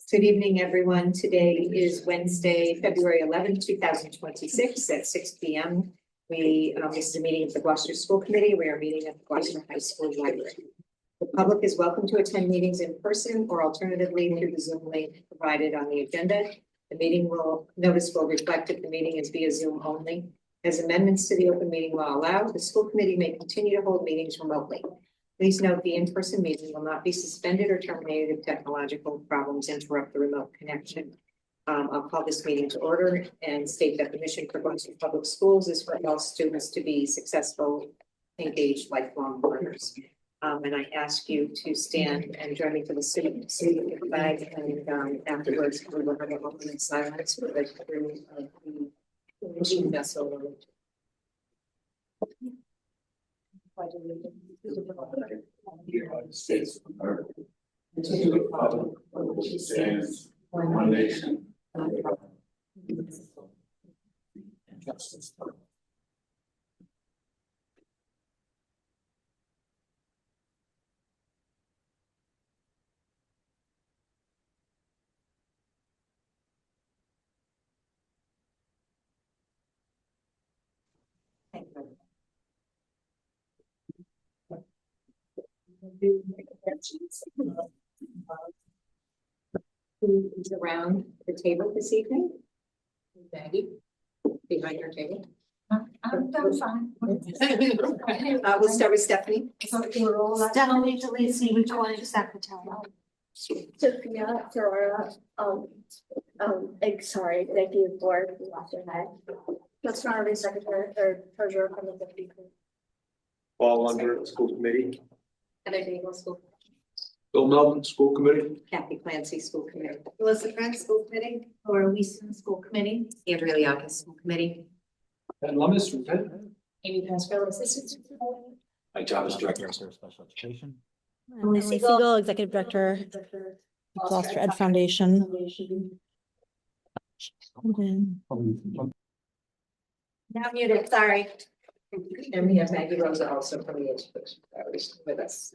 Good evening, everyone. Today is Wednesday, February 11th, 2026 at 6 p.m. This is a meeting of the Gloucester School Committee. We are meeting at the Gloucester High School Library. The public is welcome to attend meetings in person or alternatively through the Zoom link provided on the agenda. The notice will reflect that the meeting is via Zoom only. As amendments to the open meeting law allow, the school committee may continue to hold meetings remotely. Please note the in-person meeting will not be suspended or terminated if technological problems interrupt the remote connection. I'll call this meeting to order and state that the mission for Gloucester Public Schools is for all students to be successful, engaged, lifelong learners. And I ask you to stand and join me for the student flag, and afterwards we will have a moment in silence for the crew of the mission vessel. United States of America, and to the republic for which it stands, one nation, under God, indivisible, and justice for all. Thank you. Who is around the table this evening? Maggie, behind your table. I'm fine. We'll start with Stephanie. Stephanie DeLisi, recording secretary. Sophia Ferrara, executive board after that. That's not already secretary or treasurer from the deputy. Fall under school committee. Heather Daigle, school. Bill Melvin, school committee. Kathy Clancy, school committee. Melissa Friend, school committee. Laura Weason, school committee. Andrea Liakis, school committee. And Lummis, superintendent. Amy Pascal, assistant. My job is director of special education. Emily Siegel, executive director, Gloucester Ed Foundation. Now muted, sorry. And we have Maggie Rosa also from the education with us.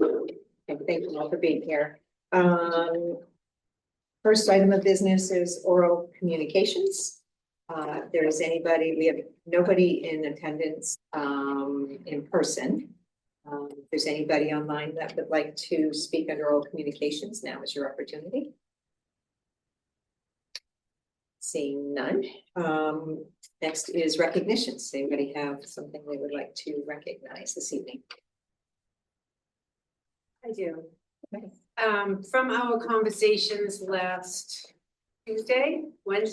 And thank you all for being here. First item of business is oral communications. If there is anybody, we have nobody in attendance in person. If there's anybody online that would like to speak under oral communications, now is your opportunity. Seeing none. Next is recognitions. Anybody have something they would like to recognize this evening? I do. From our conversations last Wednesday, when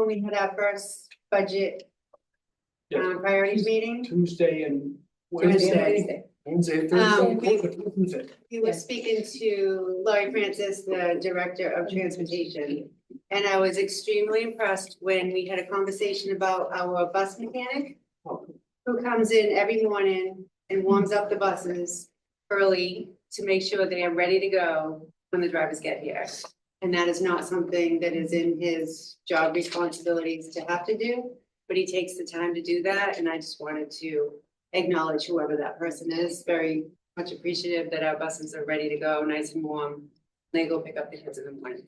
we had our first budget priorities meeting. Tuesday and Wednesday. Thursday. We were speaking to Laurie Francis, the director of transportation. And I was extremely impressed when we had a conversation about our bus mechanic who comes in every morning and warms up the buses early to make sure they are ready to go when the drivers get here. And that is not something that is in his job responsibilities to have to do, but he takes the time to do that. And I just wanted to acknowledge whoever that person is. Very much appreciative that our buses are ready to go, nice and warm. They go pick up the kids in the morning.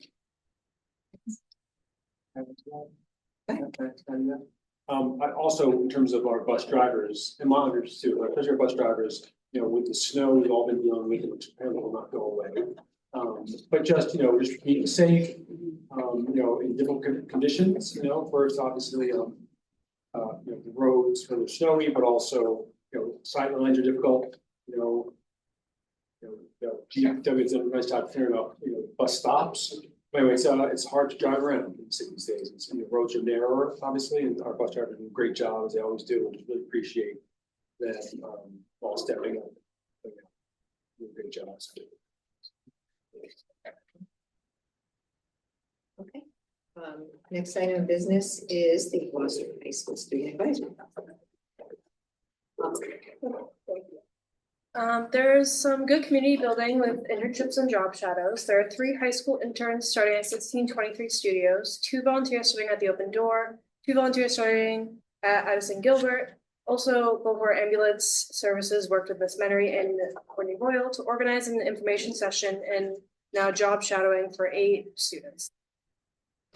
I also, in terms of our bus drivers, and monitors too, especially our bus drivers, with the snow we've all been dealing with, which apparently will not go away. But just, just being safe, in different conditions, first obviously, the roads when they're snowy, but also, sight lines are difficult, GW has done a nice job clearing up, bus stops. Anyway, it's hard to drive around in the city these days. The roads are narrower, obviously, and our bus drivers do a great job as they always do. And just really appreciate that all stepping up. Do a great job. Okay. Next item of business is the Gloucester High School Student Advisory Council. There's some good community building with internships and job shadows. There are 3 high school interns starting at 1623 Studios, 2 volunteers starting at the Open Door, 2 volunteers starting at Addison Gilbert. Also, both our ambulance services worked with Miss Menery and Courtney Royal to organize an information session and now job shadowing for 8 students.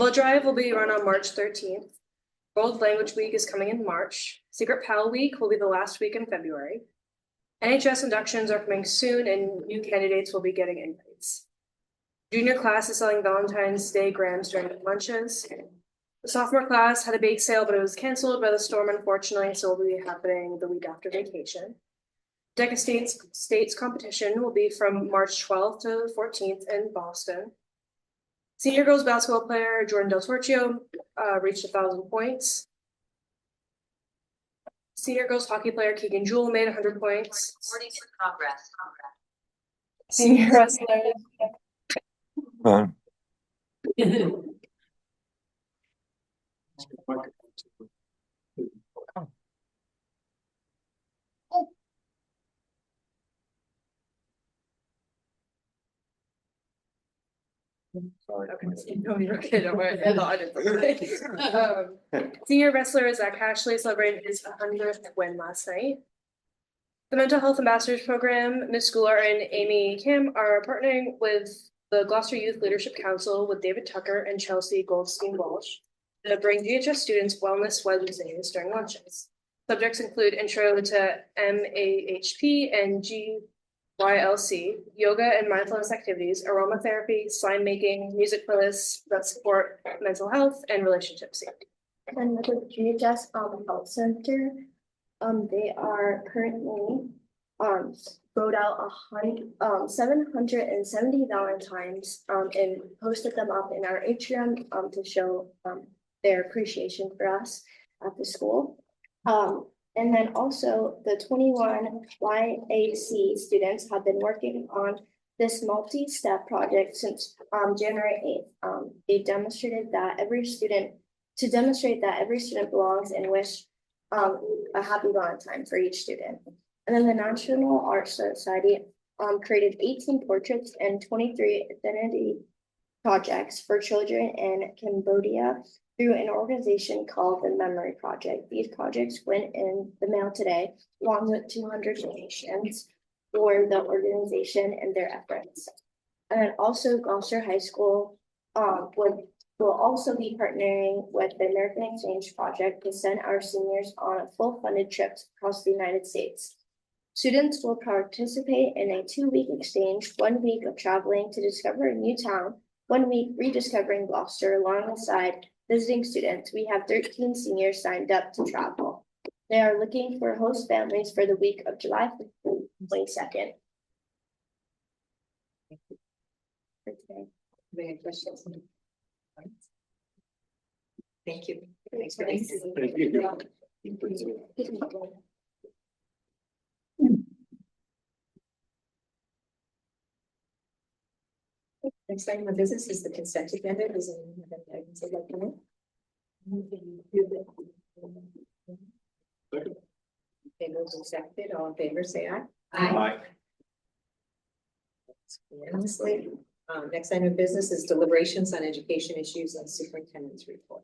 Blood Drive will be run on March 13th. World Language Week is coming in March. Secret Pal Week will be the last week in February. NHS inductions are coming soon and new candidates will be getting invites. Junior class is selling Valentine's Day grams during lunches. The sophomore class had a bake sale, but it was canceled by the storm, unfortunately, so it will be happening the week after vacation. DECA States competition will be from March 12th to 14th in Boston. Senior girls basketball player Jordan Del Torchio reached 1,000 points. Senior girls hockey player Keegan Jewell made 100 points. Progress. Senior wrestler. Senior wrestler Zach Ashley celebrated his 100th win last night. The Mental Health Ambassadors Program, Ms. Schooler and Amy Kim are partnering with the Gloucester Youth Leadership Council with David Tucker and Chelsea Goldstein Walsh to bring GHS students wellness Wednesdays during lunches. Subjects include intro to MAHP and GYLC, yoga and mindfulness activities, aromatherapy, slime making, music playlists that support mental health and relationship safety. And with the GHS Health Center, they are currently wrote out 770 Valentines and posted them up in our atrium to show their appreciation for us at the school. And then also the 21 YAC students have been working on this multi-step project since January 8th. They demonstrated that every student belongs and wish a happy Valentine for each student. And then the National Art Society created 18 portraits and 23 identity projects for children in Cambodia through an organization called the Memory Project. These projects went in the mail today, along with 200 donations for the organization and their efforts. And then also Gloucester High School will also be partnering with the American Exchange Project to send our seniors on a full funded trip across the United States. Students will participate in a 2-week exchange, 1 week of traveling to discover a new town, 1 week rediscovering Gloucester alongside visiting students. We have 13 seniors signed up to travel. They are looking for host families for the week of July 22nd. Any questions? Thank you. Thanks for being here. Thank you. Next item of business is the consent agenda. Does anyone have any items they'd like to make? Okay, those accepted, all in favor, say aye. Aye. Unanimously. Next item of business is deliberations on education issues and superintendent's report.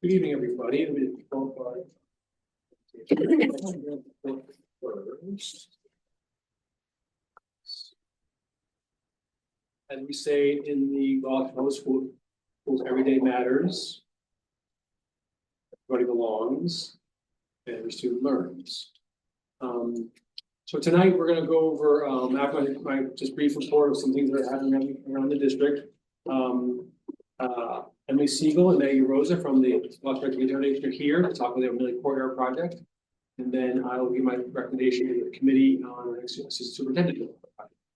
Good evening, everybody. As we say in the Gloucester schools, every day matters. Everybody belongs, and every student learns. So tonight we're going to go over after my just brief report of some things that are happening around the district. Emily Siegel and Maggie Rosa from the Gloucester Education are here to talk about their Millie Courtyard project, and then I will give my recommendation to the committee on the assistant superintendent.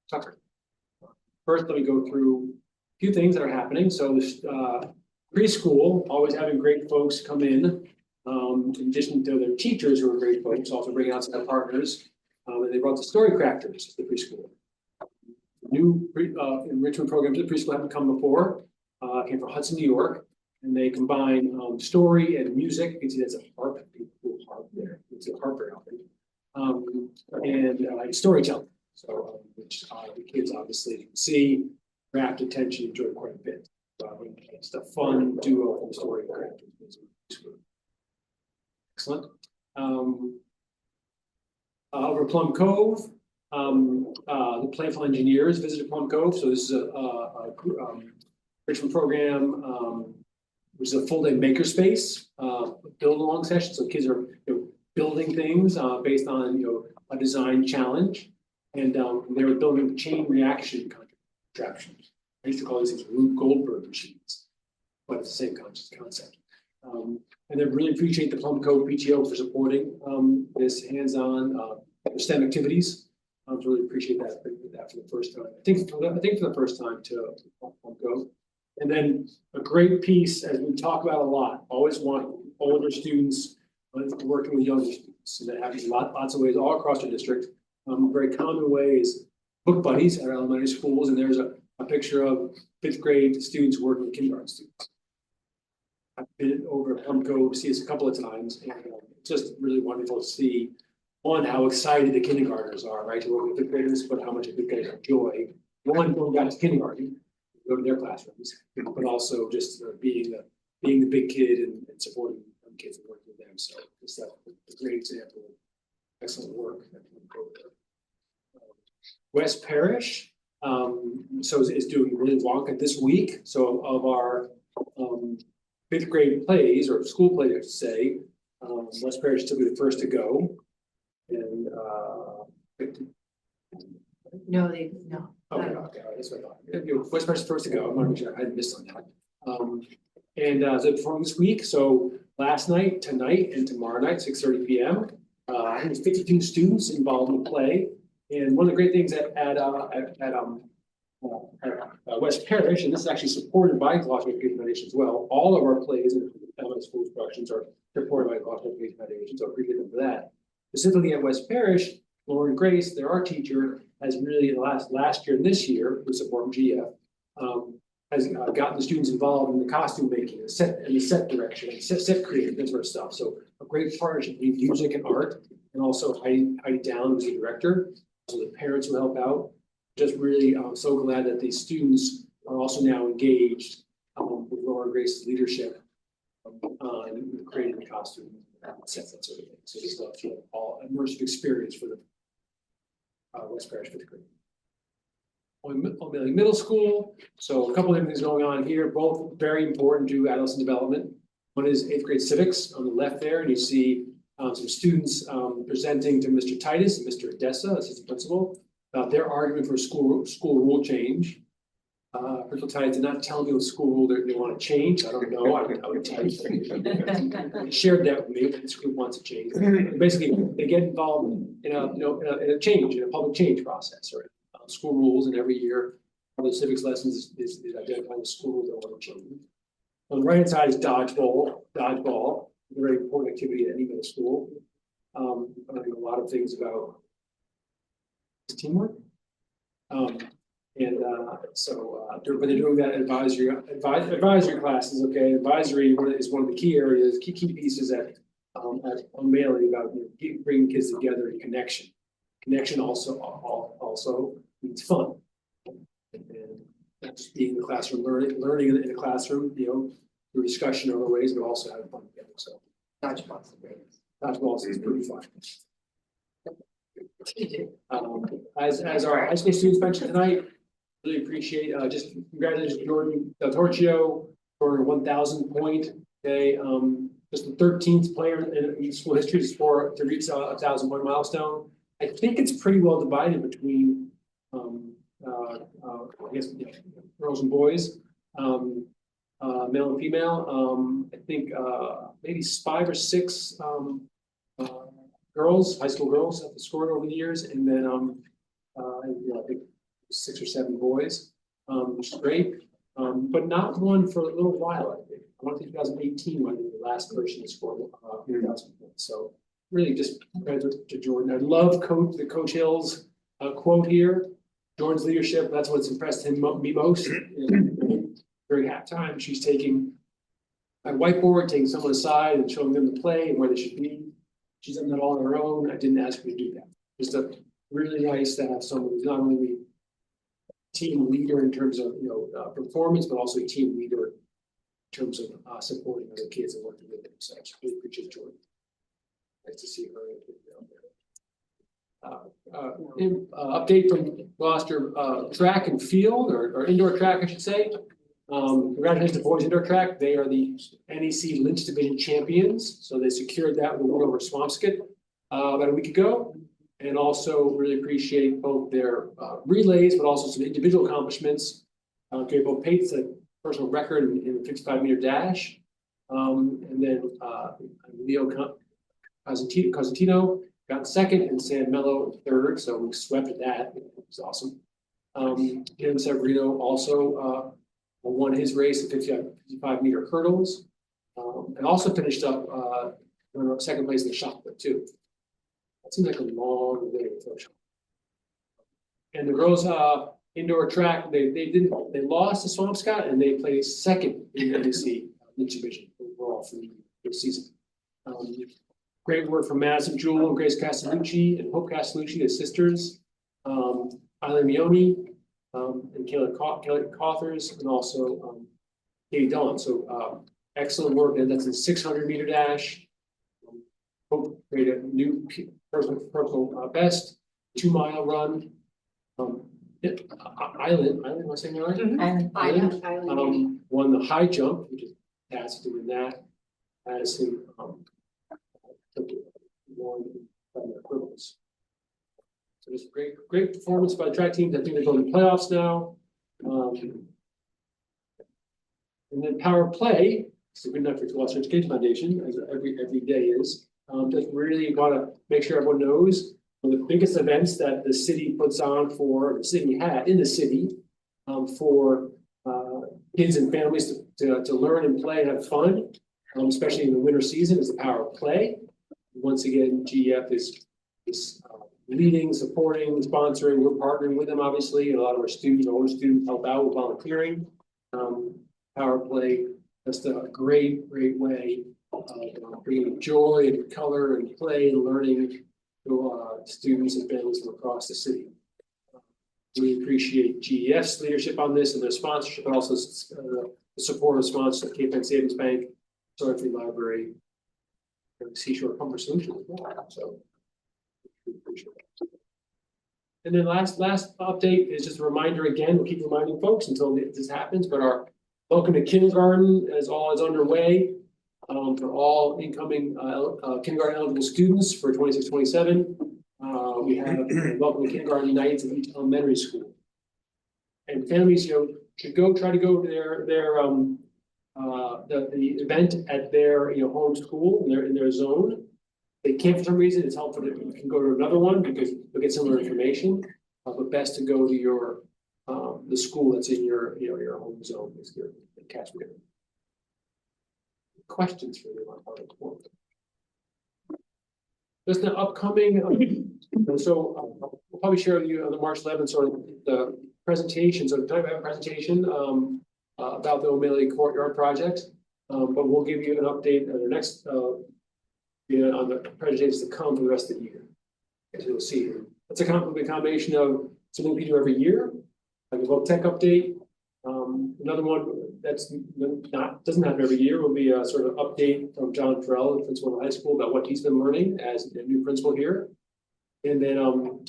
Tucker. First, let me go through a few things that are happening. So this preschool, always having great folks come in addition to their teachers who are great folks, also bring outside partners. And they brought the story crafters to the preschool. New enrichment programs at the preschool haven't come before. Came from Hudson, New York, and they combine story and music. You can see that's a harp, cool harp there. It's a harp very often. And storytelling. So, which the kids obviously can see, rapt attention, enjoy quite a bit. It's the fun duo from story crafters. Excellent. Over Plum Cove, the Playful Engineers visited Plum Cove. So this is enrichment program, which is a full day makerspace, build along session. So kids are building things based on a design challenge, and they were building chain reaction contraptions. I used to call these things Rube Goldberg machines, but it's the same concept. And I really appreciate the Plum Cove PTO for supporting this hands-on STEM activities. I really appreciate that for the first time. I think for the first time to Plum Cove. And then a great piece, as we talk about a lot, always want older students working with younger students. And that happens lots of ways all across our district. A very common way is book buddies at our elementary schools, and there's a picture of 5th grade students working with kindergarten students. I've been over at Plum Cove to see this a couple of times, and it's just really wonderful to see, one, how excited the kindergartners are, right, to work with 5th graders, but how much 5th graders enjoy, one, going back to kindergarten, go to their classrooms, but also just being the big kid and supporting kids and working with them. So just a great example of excellent work. West Parish is doing Willy Wonka this week. So of our 5th grade plays, or school plays, I should say, West Parish is typically the first to go. And No. Okay, that's what I thought. West Parish is first to go. I'm not really sure I hadn't missed on that. So performing this week. So last night, tonight, and tomorrow night, 6:30 p.m. I think it's 52 students involved in the play. And one of the great things at West Parish, and this is actually supported by Gloucester Education Foundation as well. All of our plays and elementary school productions are supported by Gloucester Education Foundation, so I appreciate them for that. Specifically at West Parish, Lauren Grace, their art teacher, has really in the last year and this year, with support from GF, has gotten the students involved in the costume making, the set direction, set creating, that sort of stuff. So a great partnership between music and art, and also Heidi Down, who's the director, so the parents who help out. Just really so glad that these students are also now engaged with Lauren Grace's leadership on creating the costume sets, that sort of thing. So just all immersive experience for the West Parish 5th grade. On middle school, so a couple of things going on here, both very important to adolescent development. One is 8th grade civics on the left there, and you see some students presenting to Mr. Titus and Mr. Odessa, assistant principal, about their argument for school rule change. Principal Titus did not tell me what school rule they want to change. I don't know. I would tell you. He shared that with me. But this group wants to change. Basically, they get involved in a public change process, or school rules, and every year one of the civics lessons is identifying the school rule they want to change. On the right hand side is dodgeball, a very important activity at any middle school. I think a lot of things about teamwork. But they're doing that advisory classes. Okay, advisory is one of the key areas, key pieces at O'Malley about bringing kids together and connection. Connection also means fun, and not just being in the classroom, learning in the classroom, through discussion over ways, but also having fun together. So dodgeball is pretty fun. As our high school students mentioned tonight, really appreciate just congratulations to Jordan Del Torchio for a 1,000 point day. Just the 13th player in school history to reach a 1,000 point milestone. I think it's pretty well divided between I guess girls and boys, male and female. I think maybe 5 or 6 girls, high school girls, have scored over the years, and then I think 6 or 7 boys, which is great. But not one for a little while. I think I want to think 2018 when the last person to score 1,000 points. So really, just credit to Jordan. I love the Coach Hill's quote here. Jordan's leadership, that's what's impressed me most. During halftime, she's taking a whiteboard, taking someone aside and showing them the play and where they should be. She's done that all on her own. I didn't ask her to do that. Just really nice to have someone who's not only a team leader in terms of performance, but also a team leader in terms of supporting other kids and working with them. So I really appreciate Jordan. Nice to see her down there. Update from Gloucester track and field, or indoor track, I should say. Congratulations to boys indoor track. They are the NEC Lynch Division champions. So they secured that with a win over Swampscott about a week ago. And also really appreciate both their relays, but also some individual accomplishments. Both Pate's a personal record in the 55-meter dash. And then Leo Cosentino got second and Sam Mello third. So we swept at that. It was awesome. Jim Severino also won his race at 55-meter hurdles, and also finished up second place in the shot put too. That seems like a long way to finish. And the girls indoor track, they lost to Swampscott and they placed second in the NEC division overall for the season. Great work from Madison Jewell and Grace Castellucci and Hope Castellucci, the sisters. Eileen Mione, and Kelly Cawthers, and also Katie Dillon. So excellent work, and that's a 600-meter dash. Hope created a new personal best, 2-mile run. Eileen, am I saying that right? Eileen won the high jump, which is fantastic doing that. Madison won the equivalence. So it's great performance by the track teams. I think they're going to playoffs now. And then power play, it's a good enough for Gloucester Education Foundation, as every day is. Just really want to make sure everyone knows one of the biggest events that the city puts on for the city had in the city for kids and families to learn and play and have fun, especially in the winter season, is the power play. Once again, GEF is leading, supporting, sponsoring. We're partnering with them, obviously, and a lot of our students, older students, help out with volunteering. Power play, just a great way of bringing joy and color and play and learning to students and families from across the city. We appreciate GEF's leadership on this and their sponsorship, but also the support of sponsors like Cape Ann Savings Bank, Solar Free Library, and Seashore Comfort Solutions as well. So we appreciate that. And then last update is just a reminder again, we'll keep reminding folks until this happens, but our welcome to kindergarten is underway for all incoming kindergarten eligible students for 26-27. We have welcome to kindergarten nights at each elementary school. And families, should try to go to their the event at their home school in their zone. If they can't for some reason, it's helpful that you can go to another one because you'll get similar information. But best to go to your the school that's in your home zone is your catchment. Questions for you on the report? Just the upcoming, so we'll probably share with you on the March 11th sort of the presentation. So tonight we have a presentation about the O'Malley Courtyard project, but we'll give you an update on the next on the presentations to come for the rest of the year. As you'll see, it's a combination of something we do every year, like a vote tech update. Another one that's doesn't happen every year will be a sort of update from John Farrell, the principal of the high school, about what he's been learning as a new principal here. And then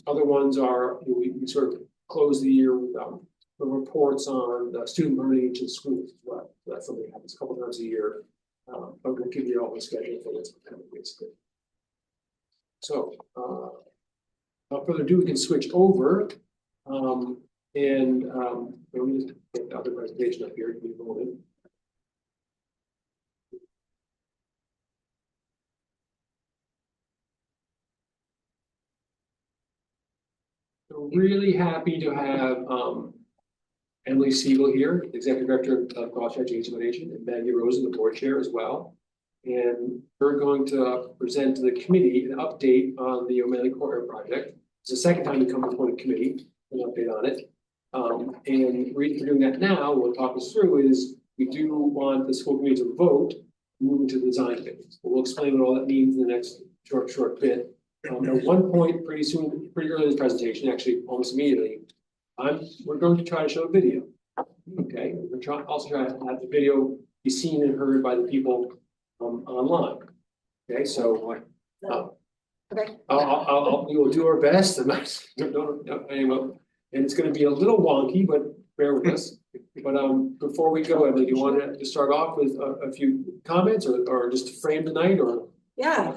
other ones are we sort of close the year with the reports on the student learning in schools as well. So that's something that happens a couple times a year. But we'll give you all the schedule for this basically. So without further ado, we can switch over. Let me just get the other presentation up here. Give me a moment. So really happy to have Emily Siegel here, Executive Director of Gloucester Education Foundation, and Maggie Rosen, the board chair as well. And we're going to present to the committee an update on the O'Malley Courtyard project. It's the second time we come before the committee, an update on it. And the reason for doing that now, what we'll talk us through is we do want the school committee to vote moving to the design phase. We'll explain what all that means in the next short bit. At one point, pretty early in this presentation, actually almost immediately, we're going to try to show a video. Okay, we're also trying to have the video be seen and heard by the people online. Okay, so Okay. we will do our best. And it's going to be a little wonky, but bear with us. But before we go, Emily, do you want to start off with a few comments or just frame tonight or? Yeah,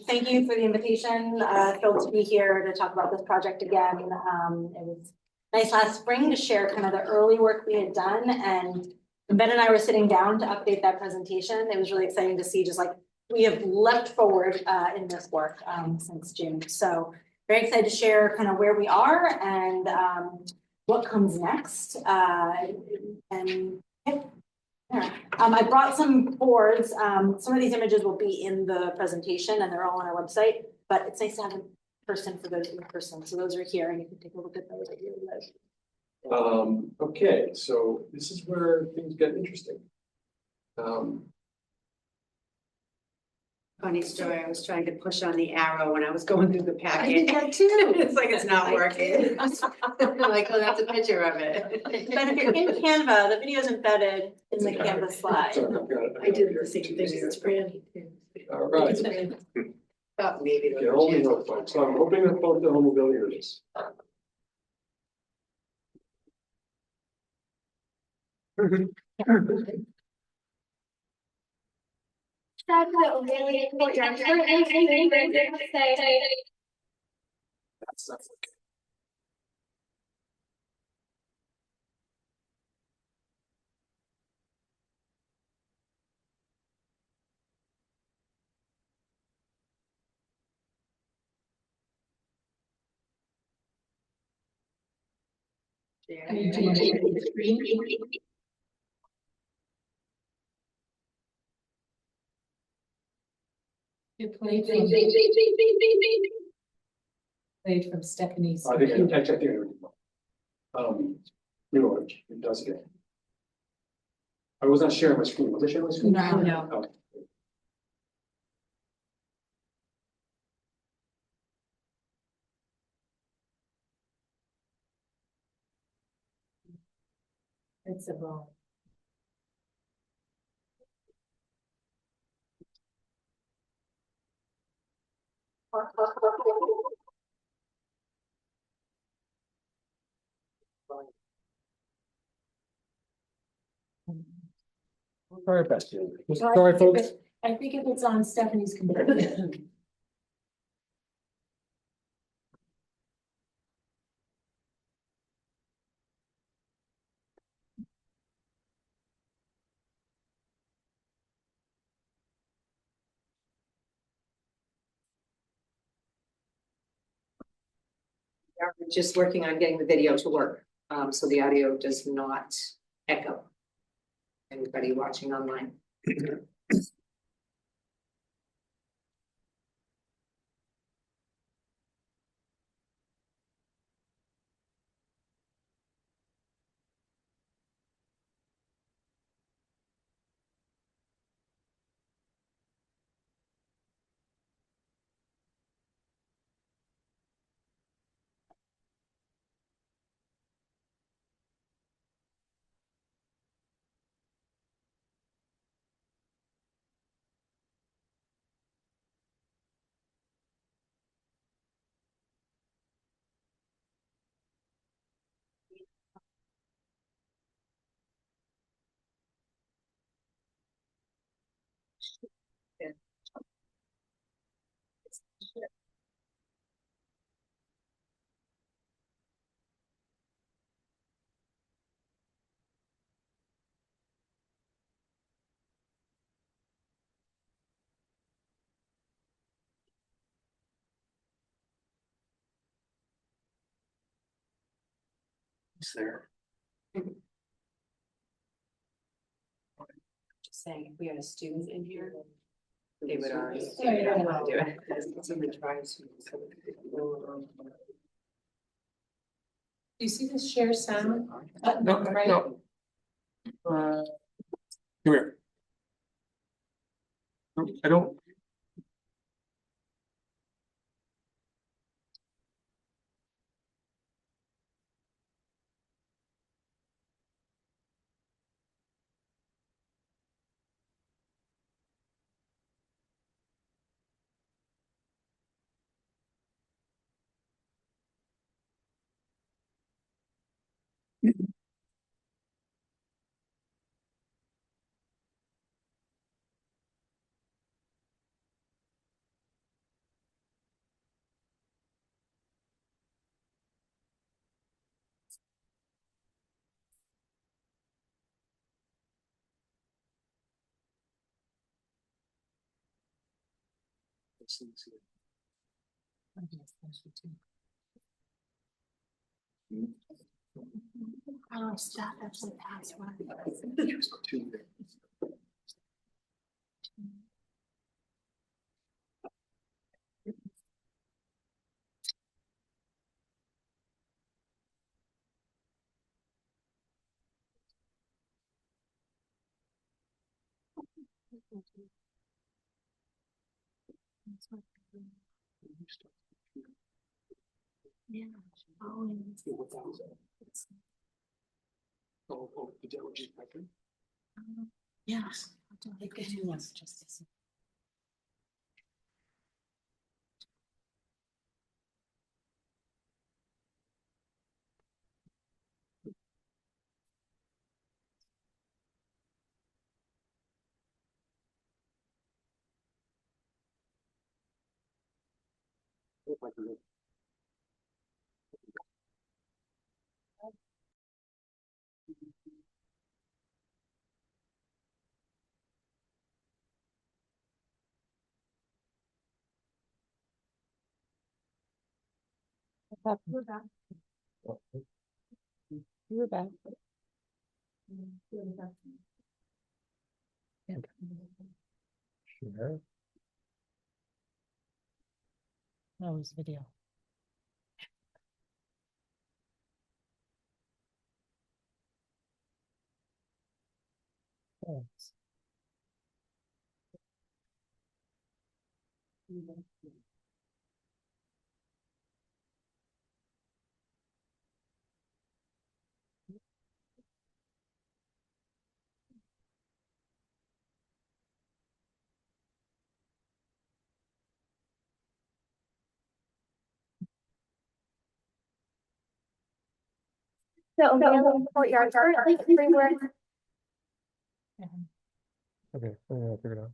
thank you for the invitation. Thrilled to be here to talk about this project again. It was nice last spring to share kind of the early work we had done, and Ben and I were sitting down to update that presentation. It was really exciting to see just like we have leapt forward in this work since June. So very excited to share kind of where we are and what comes next. I brought some boards. Some of these images will be in the presentation and they're all on our website, but it's nice to have a person for those in person. So those are here and you can take a look at those at your leisure. Okay, so this is where things get interesting. Funny story, I was trying to push on the arrow when I was going through the I packet. did that too. It's like it's not working. I'm like, oh, that's a picture of it. But if you're in Canva, the video is embedded in the Canva slide. I did the same thing as Brandy too. All right. Thought maybe. Get hold of those folks. So I'm hoping that both the home mobility areas. That's not okay. Played from Stephanie's. I think I checked it. You know, it does again. I was not sharing my screen. Was I sharing my screen? No. Oh. It's a ball. Sorry, best. Sorry, folks. I think if it's on Stephanie's computer. We're just working on getting the video to work, so the audio does not echo. Anybody watching online? It's there. Just saying, if we had a student in here, they would already. Yeah. Do it. Someone tries to. Do you see the share sound? No, Right. no. Come here. No, I don't. Oh, stop, that's the password. Yeah. Oh, and Oh, the delegates record. yes. Just. You're back. Sure. That was video. Thanks. So, courtyard currently everywhere. Okay, I'll figure it out.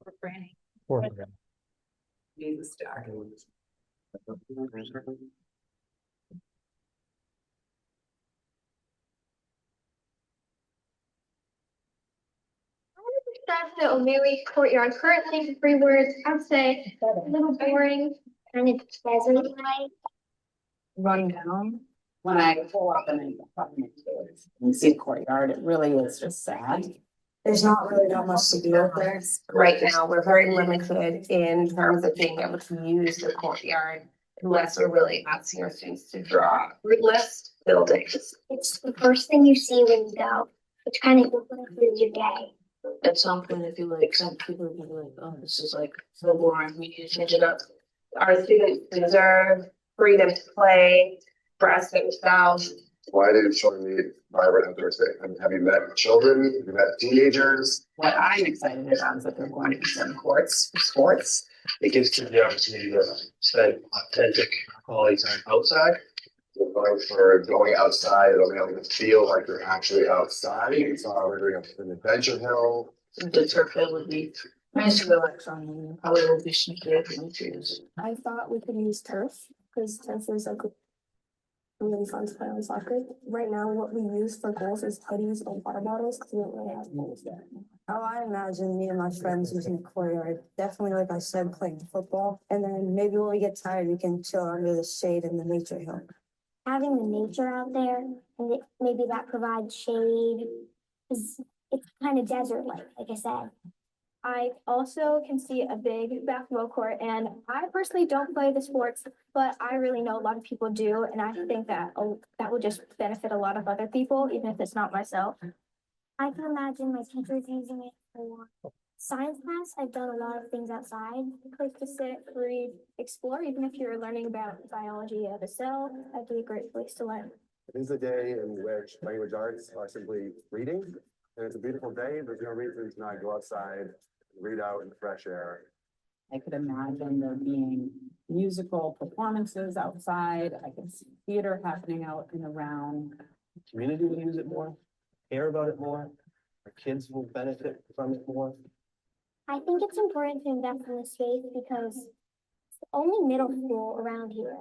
For Franny. Or- Be the star. That's the O'Malley courtyard. Currently, 3 words. I'd say a little boring and it's pleasant. Run down when I pull up in the apartment and see a courtyard, it really is just sad. There's not really that much to do up there. Right now, we're very limited in terms of being able to use the courtyard unless we're really asking our students to draw root list buildings. It's the first thing you see when you go, which kind of influences your day. At some point, I feel like some people will be like, oh, this is like so boring, we need to change it up. Our students deserve freedom to play, express themselves. Why did children need vibrant outdoor space? I mean, have you met children? Have you met teenagers? What I'm excited about is that they're going to be some courts for sports. It gives kids the opportunity to spend authentic quality time outside. We're going for going outside and being able to feel like you're actually outside. So we're doing an adventure hill. The turf hill would be nice to relax on, and probably will be some good trees. I thought we could use turf because turf is like really fun to play on soccer. Right now, what we use for goals is hoodies and water bottles because we don't really have goals there. Oh, I imagine me and my friends using the courtyard. Definitely, like I said, playing football. And then maybe when we get tired, we can chill under the shade in the nature hill. Having the nature out there and maybe that provides shade because it's kind of desert-like I said. I also can see a big basketball court, and I personally don't play the sports, but I really know a lot of people do, and I think that that would just benefit a lot of other people, even if it's not myself. I can imagine my teachers using it for science class. I've done a lot of things outside, place to sit, read, explore. Even if you're learning about biology of a cell, that'd be a great place to learn. It is a day in which language arts are simply reading, and it's a beautiful day. There's no reason to not go outside, read out in the fresh air. I could imagine there being musical performances outside. I could see theater happening out and around. Community will use it more, care about it more, our kids will benefit from it more. I think it's important to invest in the space because it's the only middle school around here.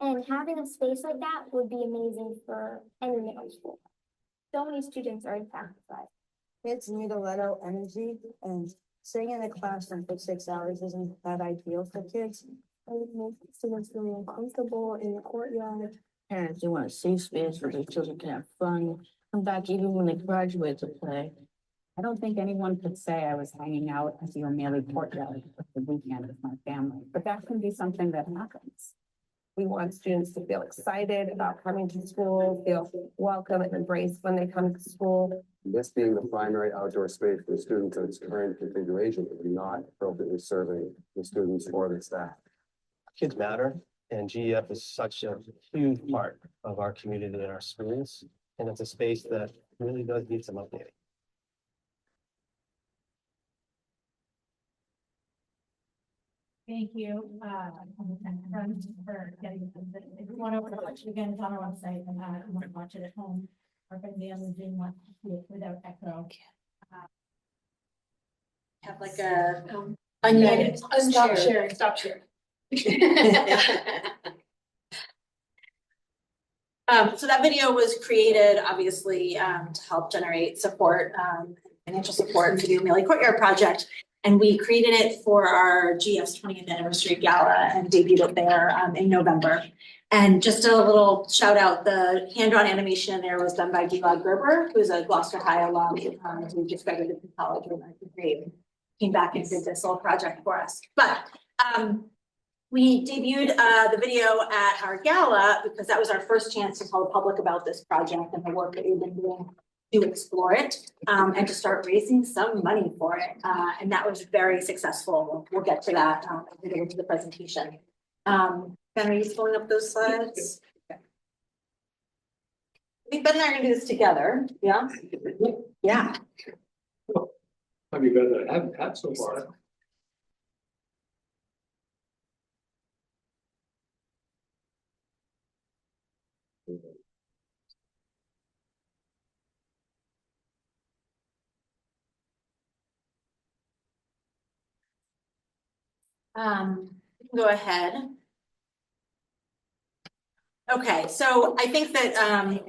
And having a space like that would be amazing for any middle school. So many students are impacted by it. Kids need a let out energy, and staying in a classroom for 6 hours isn't that ideal for kids. It would make students really uncomfortable in the courtyard. Parents, they want a safe space where their children can have fun, come back even when they graduate to play. I don't think anyone could say I was hanging out at the O'Malley courtyard for the weekend with my family, but that can be something that happens. We want students to feel excited about coming to school, feel welcome and embraced when they come to school. This being the primary outdoor space for students in its current configuration is not appropriately serving the students or the staff. Kids matter, and GEF is such a huge part of our community and our schools, and it's a space that really does need some updating. Thank you, for getting this. If you want to watch it again, it's on our website, and you want to watch it at home, or if anybody else didn't want to see it without echo. Have like a unmuted. Stop sharing, stop sharing. So that video was created obviously to help generate support, financial support for the O'Malley Courtyard project. And we created it for our GF's 20th anniversary gala and debuted it there in November. And just a little shout out, the hand-drawn animation in there was done by Gilad Gerber, who's a Gloucester High alum who just graduated from college in 9th grade. Came back and did this little project for us. But we debuted the video at our gala because that was our first chance to tell the public about this project and the work that we've been doing to explore it and to start raising some money for it. And that was very successful. We'll get to that as we get into the presentation. Ben, are you pulling up those slides? Okay. I think Ben and I are gonna do this together. Yeah? Yeah. Might be better than I haven't had so far. Go ahead. Okay, so I think that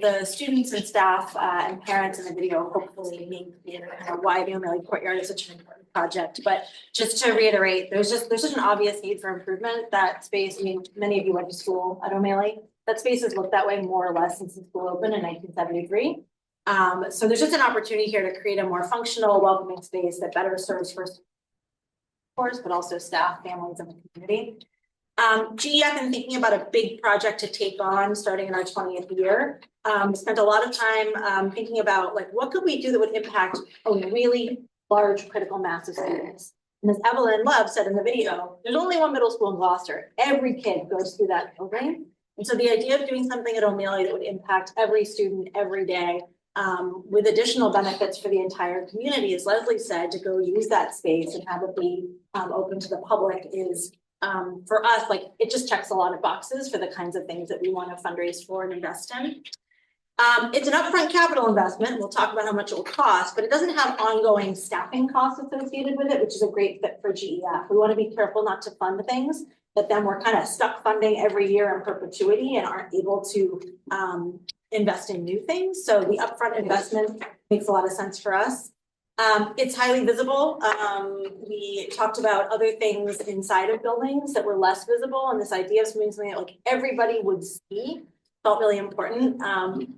the students and staff and parents in the video hopefully make clear why the O'Malley Courtyard is such an important project. But just to reiterate, there's such an obvious need for improvement. That space, I mean, many of you went to school at O'Malley. That space has looked that way more or less since the school opened in 1973. So there's just an opportunity here to create a more functional, welcoming space that better serves first, of course, but also staff, families, and the community. GEF been thinking about a big project to take on starting in our 20th year. We spent a lot of time thinking about like what could we do that would impact a really large critical mass of students. And as Evelyn Love said in the video, there's only one middle school in Gloucester. Every kid goes through that building. And so the idea of doing something at O'Malley that would impact every student every day with additional benefits for the entire community, as Leslie said, to go use that space and have it be open to the public is for us, like it just checks a lot of boxes for the kinds of things that we want to fundraise for and invest in. It's an upfront capital investment. We'll talk about how much it will cost, but it doesn't have ongoing staffing costs associated with it, which is a great fit for GEF. We want to be careful not to fund things that then we're kind of stuck funding every year in perpetuity and aren't able to invest in new things. So the upfront investment makes a lot of sense for us. It's highly visible. We talked about other things inside of buildings that were less visible, and this idea of something that like everybody would see felt really important.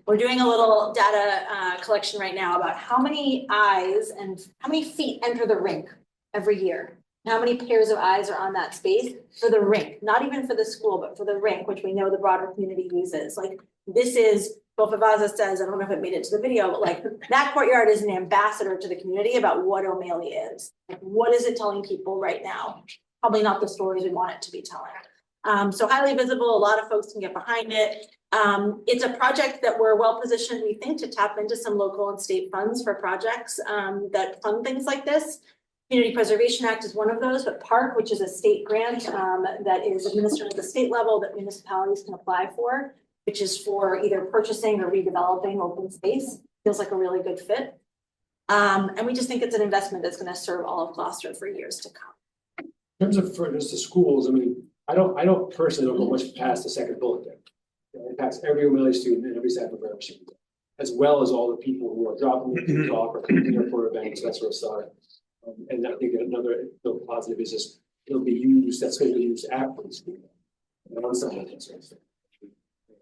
We're doing a little data collection right now about how many eyes and how many feet enter the rink every year. How many pairs of eyes are on that space for the rink, not even for the school, but for the rink, which we know the broader community uses. Like this is, Bofavaza says, I don't know if it made it to the video, but like that courtyard is an ambassador to the community about what O'Malley is. Like, what is it telling people right now? Probably not the stories we want it to be telling. So highly visible, a lot of folks can get behind it. It's a project that we're well positioned, we think, to tap into some local and state funds for projects that fund things like this. Community Preservation Act is one of those, but Park, which is a state grant that is administered at the state level that municipalities can apply for, which is for either purchasing or redeveloping open space, feels like a really good fit. And we just think it's an investment that's going to serve all of Gloucester for years to come. In terms of for just the schools, I mean, I don't personally don't go much past the second bullet there. It impacts every O'Malley student and every staff member, as well as all the people who are dropping their kids off or coming here for events, that sort of stuff. And I think another positive is just it'll be used, that's going to be used after the school.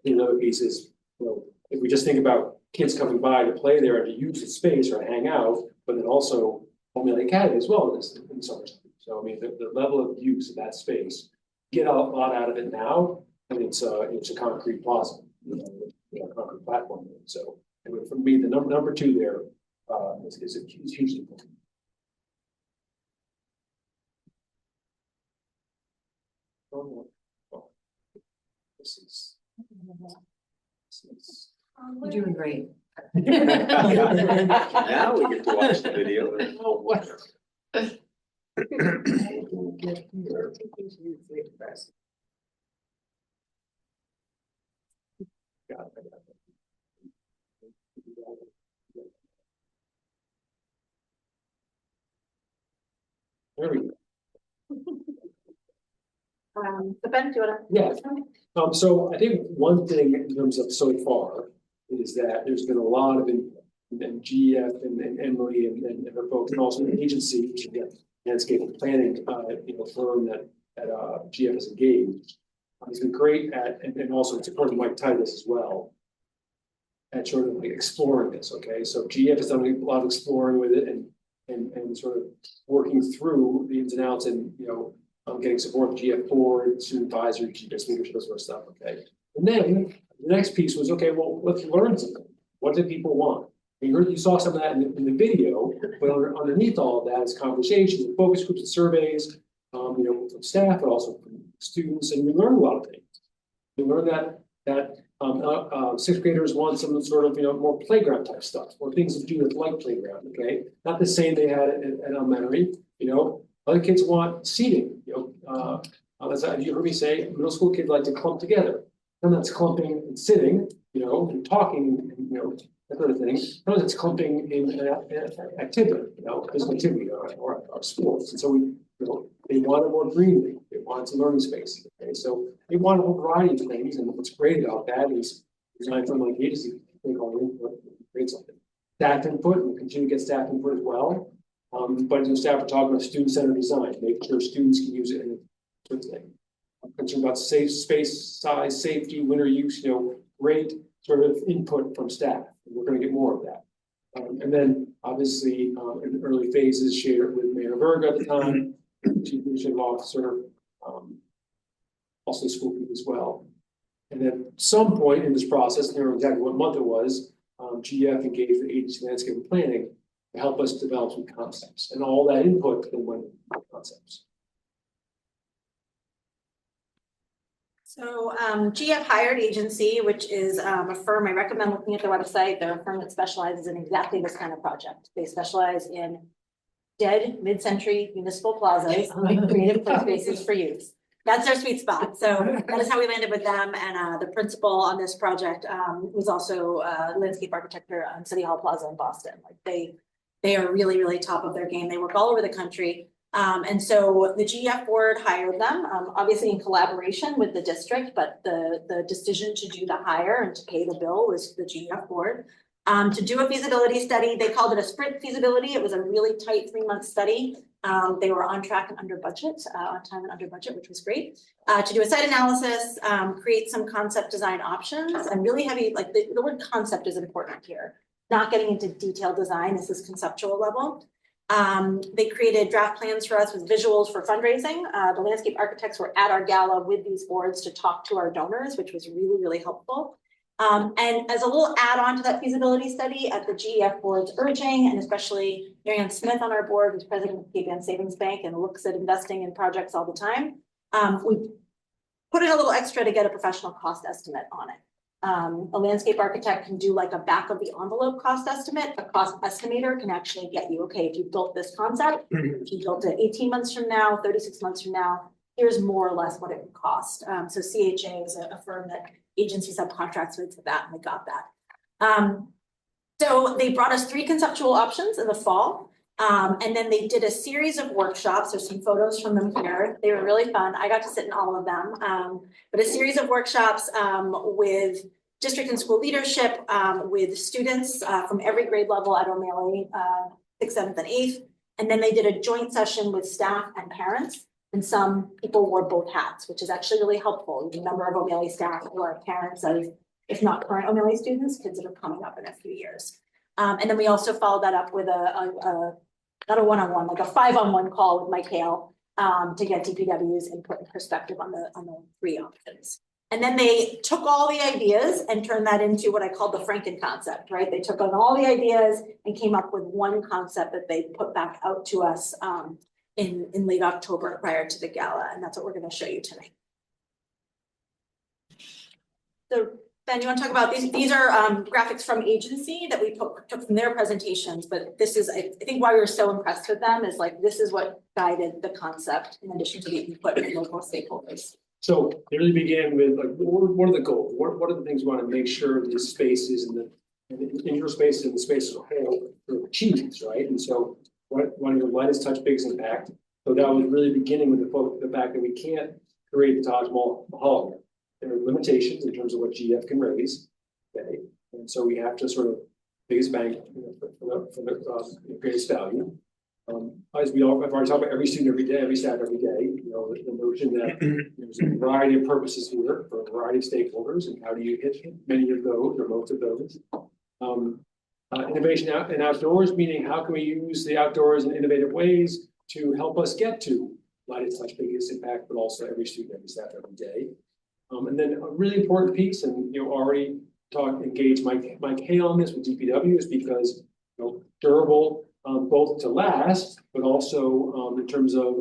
Another piece is, you know, if we just think about kids coming by to play there and to use the space or hang out, but then also O'Malley Academy as well in the summertime. So I mean, the level of use of that space, get a lot out of it now, and it's a concrete plaza, concrete platform. So anyway, for me, the number two there is hugely important. This is You're doing great. Now we get to watch the video. Oh, what? There we go. So Ben, do you want to? Yeah. So I think one thing in terms of so far is that there's been a lot of input, and GF and Emily and her folks, and also an agency, which is the landscape planning firm that GF has engaged. It's been great at, and also it's important Mike Titus as well, at sort of like exploring this. Okay, so GF has done a lot of exploring with it and sort of working through the ins and outs, and getting support from GF board, student advisory, GF leadership, that sort of stuff. Okay, and then the next piece was, okay, well, let's learn something. What do people want? You saw some of that in the video, but underneath all of that is conversations and focus groups and surveys, from staff, but also from students, and we learned a lot of things. We learned that sixth graders want some sort of more playground type stuff, or things to do with like playground. Okay, not the same they had at elementary. Other kids want seating. As you heard me say, middle school kids like to clump together. And that's clumping and sitting, and talking, and, that sort of thing. Sometimes it's clumping in activity, physical activity or sports. And so they wanted more greenery. They wanted some learning space. Okay, so they want a whole variety of things. And what's great about that is design from like agency, think all input, create something. Staff input, and continue to get staff input as well. But staff are talking about student-centered design, making sure students can use it in a sort of thing. I'm concerned about safe space, size, safety, winter use, great sort of input from staff. And we're going to get more of that. And then obviously in the early phases, shared with Mayor Verga at the time, Chief Administrative Officer, also school people as well. And then at some point in this process, I don't know exactly what month it was, GF engaged with agency landscape and planning to help us develop some concepts, and all that input then went into concepts. So GF Hired Agency, which is a firm, I recommend looking at their website. They're a firm that specializes in exactly this kind of project. They specialize in dead mid-century municipal plazas, creative play spaces for youth. That's their sweet spot. So that is how we landed with them. And the principal on this project was also landscape architect on City Hall Plaza in Boston. Like they are really, really top of their game. They work all over the country. And so the GF board hired them, obviously in collaboration with the district, but the decision to do the hire and to pay the bill was the GF board. To do a feasibility study, they called it a sprint feasibility. It was a really tight 3-month study. They were on track and under budget, on time and under budget, which was great. To do a site analysis, create some concept design options, and really heavy, like the word concept is important here. Not getting into detailed design, this is conceptual level. They created draft plans for us with visuals for fundraising. The landscape architects were at our gala with these boards to talk to our donors, which was really, really helpful. And as a little add-on to that feasibility study, at the GEF board's urging, and especially Marianne Smith on our board, who's president of KBN Savings Bank and looks at investing in projects all the time, we put in a little extra to get a professional cost estimate on it. A landscape architect can do like a back of the envelope cost estimate. A cost estimator can actually get you, okay, if you built this concept, if you built it 18 months from now, 36 months from now, here's more or less what it would cost. So CHA is a firm that agencies have contracts with for that, and we got that. So they brought us 3 conceptual options in the fall. And then they did a series of workshops. There's some photos from them here. They were really fun. I got to sit in all of them. But a series of workshops with district and school leadership, with students from every grade level at O'Malley, 6th, 7th, and 8th. And then they did a joint session with staff and parents. And some people wore both hats, which is actually really helpful. The number of O'Malley staff who are parents of, if not current O'Malley students, kids that are coming up in a few years. And then we also followed that up with not a one-on-one, like a 5-on-1 call with Mike Hale to get DPW's input and perspective on the 3 options. And then they took all the ideas and turned that into what I call the Franken concept, right? They took on all the ideas and came up with one concept that they put back out to us in late October prior to the gala. And that's what we're going to show you tonight. So Ben, you want to talk about these? These are graphics from agency that we took from their presentations, but this is, I think why we were so impressed with them is like, this is what guided the concept in addition to the input from local stakeholders. So it really began with like, what are the goals? What are the things we want to make sure these spaces and the indoor spaces and the spaces as a whole achieves, right? And so what are your lightest touch, biggest impact? So that was really beginning with the fact that we can't create the Taj Mahal. There are limitations in terms of what GF can raise, okay? And so we have to sort of biggest bang for the greatest value. As I've already talked about every student every day, every staff every day, you know, the notion that there's a variety of purposes here for a variety of stakeholders, and how do you hit many of those or most of those? Innovation and outdoors, meaning how can we use the outdoors in innovative ways to help us get to lightest touch, biggest impact, but also every student, every staff every day. And then a really important piece, and you know, already engaged Mike Hale on this with DPW, is because you know, durable, both to last, but also in terms of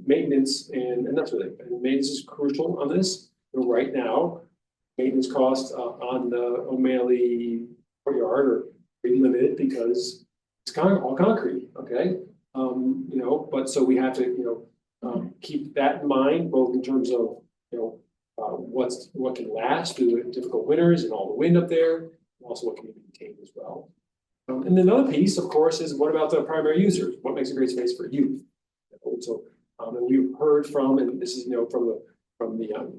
maintenance, and that's really, and maintenance is crucial on this. So right now, maintenance costs on the O'Malley courtyard are pretty limited because it's all concrete. Okay, you know, but so we have to keep that in mind, both in terms of what can last through the difficult winters and all the wind up there, and also what can be maintained as well. And then another piece, of course, is what about the primary users? What makes a great space for youth? So, and we've heard from, and this is from the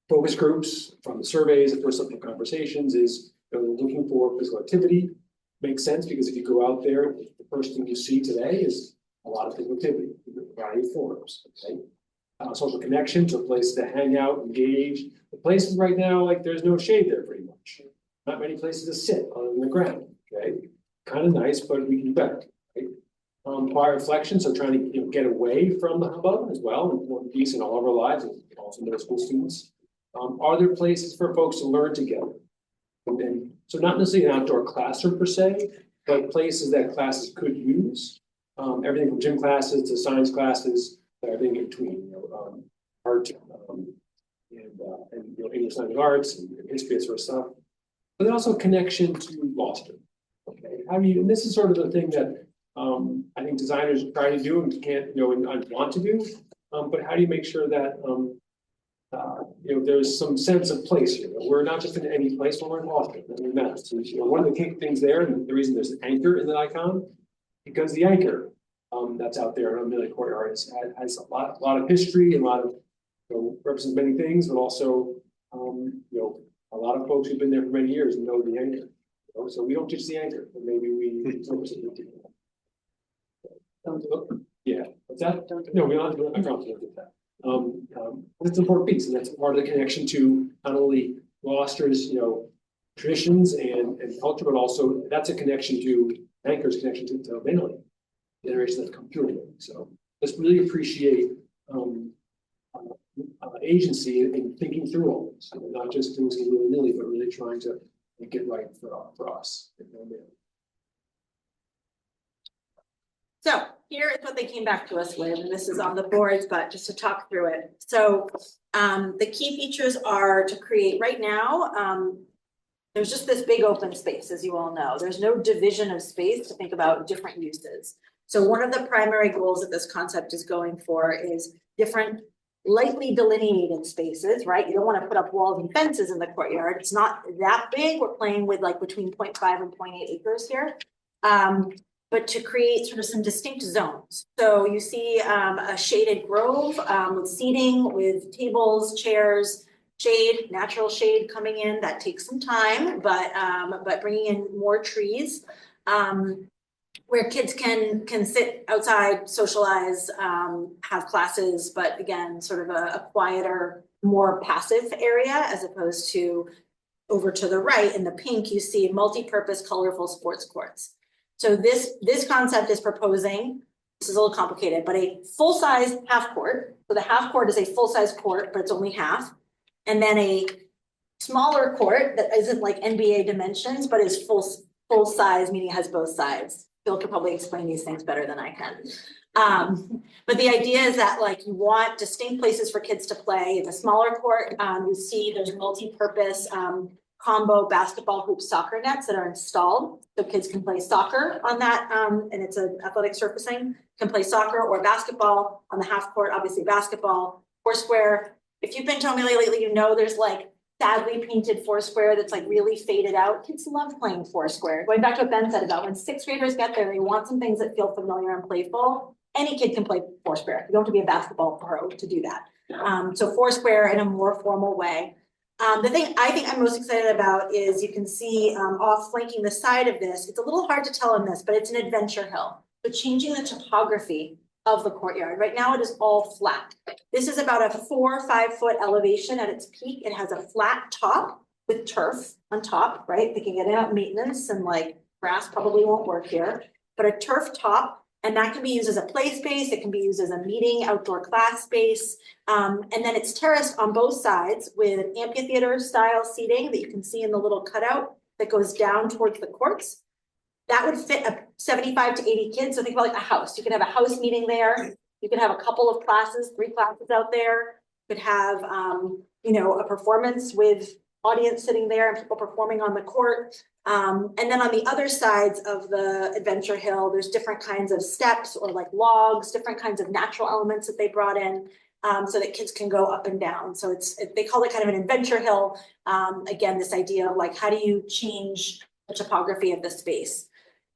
focus groups, from the surveys, the first of conversations, is they're looking for physical activity. Makes sense because if you go out there, the first thing you see today is a lot of physical activity in a variety of forms. Okay. Social connection, to a place to hang out, engage. The places right now, like there's no shade there pretty much. Not many places to sit other than the ground. Okay, kind of nice, but we can do better. Right? Quiet reflection, so trying to get away from the hubbub as well, an important piece in all of our lives, and also middle school students. Are there places for folks to learn together? And so not necessarily an outdoor classroom per se, but places that classes could use. Everything from gym classes to science classes. Everything in between, art and English language arts and history and sort of stuff, but then also connection to Gloucester. Okay, how do you? And this is sort of the thing that I think designers try to do and can't, and want to do. But how do you make sure that there's some sense of place here? We're not just in any place when we're in Gloucester. That matters. So, one of the key things there, and the reason there's an anchor in that icon, because the anchor. That's out there in O'Malley Courtyard has a lot of history and a lot of represents many things, but also a lot of folks who've been there for many years and know the anchor. So we don't just the anchor, but maybe we yeah. What's that? No, we don't do it. I promise we don't do that. It's an important piece, and that's part of the connection to not only Gloucester's traditions and culture, but also that's a connection to anchor's connection to O'Malley. Generations that come through it. So let's really appreciate agency in thinking through all this, not just doing something willy-nilly, but really trying to make it right for us. So here is what they came back to us with, and this is on the boards, but just to talk through it. So the key features are to create right now, there's just this big open space, as you all know. There's no division of space to think about different uses. So one of the primary goals that this concept is going for is different lightly delineated spaces, right? You don't want to put up walls and fences in the courtyard. It's not that big. We're playing with like between 0.5 and 0.8 acres here. But to create sort of some distinct zones. So you see a shaded grove with seating, with tables, chairs, shade, natural shade coming in. That takes some time, but bringing in more trees where kids can sit outside, socialize, have classes, but again, sort of a quieter, more passive area as opposed to over to the right in the pink, you see multi-purpose, colorful sports courts. So this concept is proposing, this is a little complicated, but a full-size half court. So the half court is a full-size court, but it's only half. And then a smaller court that isn't like NBA dimensions, but is full size, meaning it has both sides. Phil could probably explain these things better than I can. But the idea is that like you want distinct places for kids to play. The smaller court, you see there's multi-purpose combo basketball hoop soccer nets that are installed. So kids can play soccer on that, and it's an athletic surfacing, can play soccer or basketball on the half court, obviously basketball, Foursquare. If you've been to Amelia lately, you know there's like sadly painted Foursquare that's like really faded out. Kids love playing Foursquare. Going back to what Ben said about when sixth graders get there, they want some things that feel familiar and playful. Any kid can play Foursquare. You don't have to be a basketball pro to do that. So Foursquare in a more formal way. The thing I think I'm most excited about is you can see off flanking the side of this, it's a little hard to tell in this, but it's an adventure hill. So changing the topography of the courtyard. Right now it is all flat. This is about a 4 or 5 foot elevation at its peak. It has a flat top with turf on top, right? They can get out maintenance and like grass probably won't work here, but a turf top. And that can be used as a play space. It can be used as a meeting outdoor class space. And then it's terraced on both sides with amphitheater style seating that you can see in the little cutout that goes down towards the courts. That would fit a 75 to 80 kids. So think about like a house. You can have a house meeting there. You can have a couple of classes, 3 classes out there. You could have, you know, a performance with audience sitting there and people performing on the court. And then on the other sides of the adventure hill, there's different kinds of steps or like logs, different kinds of natural elements that they brought in so that kids can go up and down. So they call it kind of an adventure hill. Again, this idea of like, how do you change the topography of the space?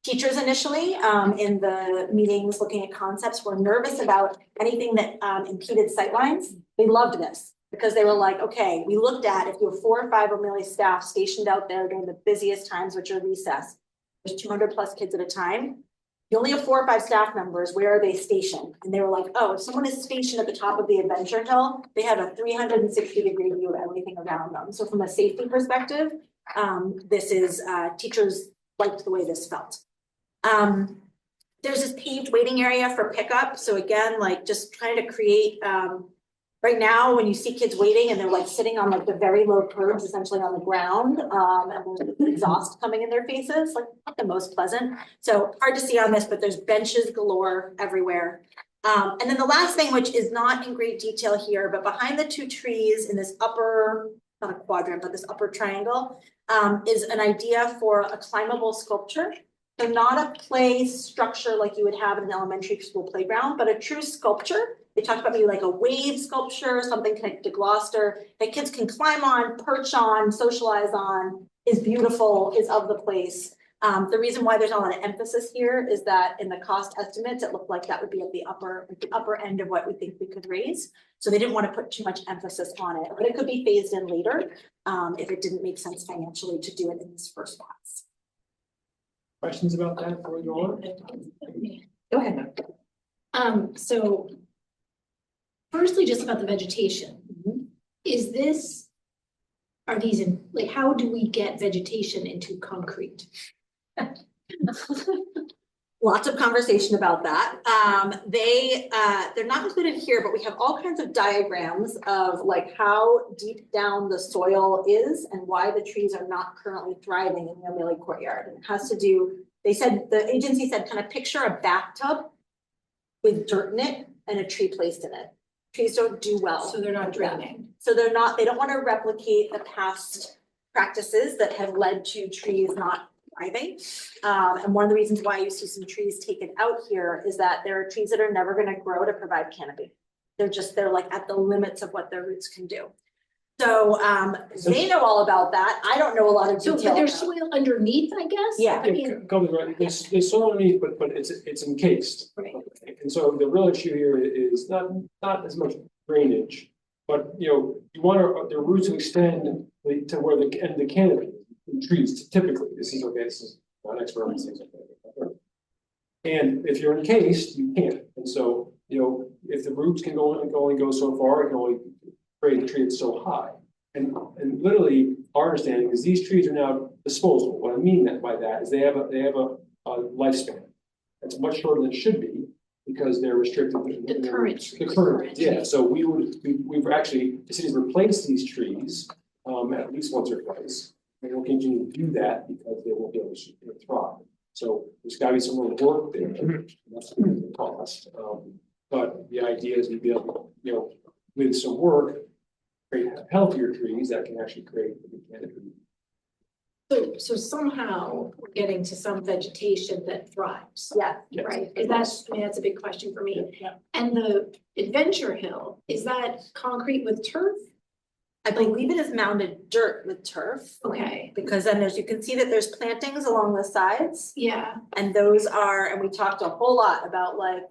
Teachers initially in the meetings looking at concepts were nervous about anything that impeded sightlines. They loved this because they were like, okay, we looked at if you have 4 or 5 Amelia staff stationed out there during the busiest times, which are recess, there's 200 plus kids at a time. You only have 4 or 5 staff members. Where are they stationed? And they were like, oh, if someone is stationed at the top of the adventure hill, they have a 360-degree view of everything around them. So from a safety perspective, this is teachers liked the way this felt. There's this paved waiting area for pickup. So again, like just trying to create, right now when you see kids waiting and they're like sitting on like the very low curbs, essentially on the ground, and there's exhaust coming in their faces, like not the most pleasant. So hard to see on this, but there's benches galore everywhere. And then the last thing, which is not in great detail here, but behind the 2 trees in this upper, not a quadrant, but this upper triangle, is an idea for a climbable sculpture. So not a play structure like you would have in an elementary school playground, but a true sculpture. They talked about maybe like a wave sculpture, something connected to Gloucester that kids can climb on, perch on, socialize on, is beautiful, is of the place. The reason why there's not a lot of emphasis here is that in the cost estimates, it looked like that would be at the upper end of what we think we could raise. So they didn't want to put too much emphasis on it, but it could be phased in later if it didn't make sense financially to do it in this first pass. Questions about that before we go on? Go ahead. So firstly, just about the vegetation. Is this, are these in, like, how do we get vegetation into concrete? Lots of conversation about that. They're not included here, but we have all kinds of diagrams of like how deep down the soil is and why the trees are not currently thriving in the Amelia courtyard. And it has to do, they said, the agency said, kind of picture a bathtub with dirt in it and a tree placed in it. Trees don't do well. So they're not draining. So they don't want to replicate the past practices that have led to trees not thriving. And one of the reasons why you see some trees taken out here is that there are trees that are never going to grow to provide canopy. They're like at the limits of what their roots can do. So they know all about that. I don't know a lot of detail. So, but there's soil underneath, I guess? Yeah. I mean, Right, there's soil underneath, but it's encased. Right. And so the real issue here is not as much drainage, but you want the roots to extend to where the end of the canopy, the trees typically, this is not expert. And if you're encased, you can't. And so, if the roots can only go so far, it can only create a tree that's so high. And literally, our understanding is these trees are now disposable. What I mean by that is they have a lifespan that's much shorter than it should be because they're restricted. the current. Yeah. So we've actually, the city's replaced these trees at least once or twice. And we'll continue to do that because they won't be able to thrive. So there's got to be some more work there. That's the cost. But the idea is we'd be able to, with some work, create healthier trees that can actually create a good canopy. So somehow we're getting to some vegetation that thrives. Yeah. Yes. Right, because that's a big question for me. Yeah. And the Adventure Hill, is that concrete with turf? I believe it is mounded dirt with turf. Okay. Because then you can see that there's plantings along the sides. Yeah. And those are, and we talked a whole lot about like,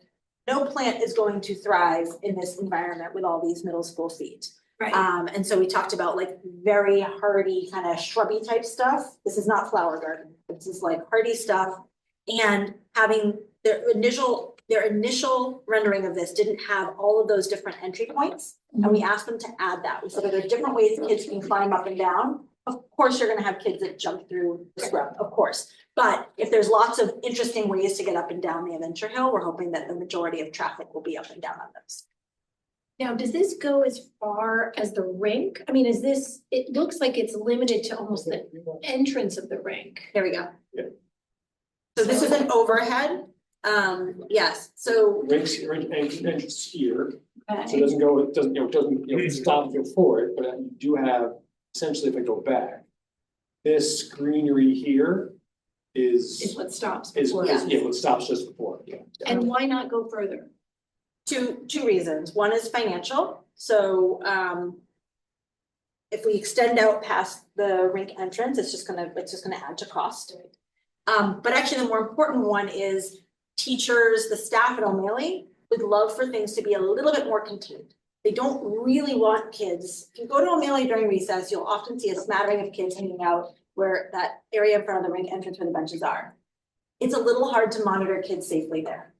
no plant is going to thrive in this environment with all these middle school feet. Right. And so we talked about like very hardy kind of shrubby type stuff. This is not flower garden. This is like hardy stuff. And having their initial rendering of this didn't have all of those different entry points. And we asked them to add that. We said, are there different ways kids can climb up and down? Of course, you're gonna have kids that jump through the scrub, of course. But if there's lots of interesting ways to get up and down the Adventure Hill, we're hoping that the majority of traffic will be up and down on those. Now, does this go as far as the rink? I mean, it looks like it's limited to almost the entrance of the rink. There we go. Yeah. So this is an overhead. Yes, so. Rinks entrance here. Okay. So it doesn't stop you for it, but you do have, essentially, if I go back, this greenery here Is what stops before. what stops just before, yeah. And why not go further? Two reasons. One is financial. So if we extend out past the rink entrance, it's just gonna add to cost. But actually the more important one is teachers, the staff at O'Malley would love for things to be a little bit more contained. They don't really want kids. If you go to O'Malley during recess, you'll often see a smattering of kids hanging out where that area in front of the rink entrance where the benches are. It's a little hard to monitor kids safely there.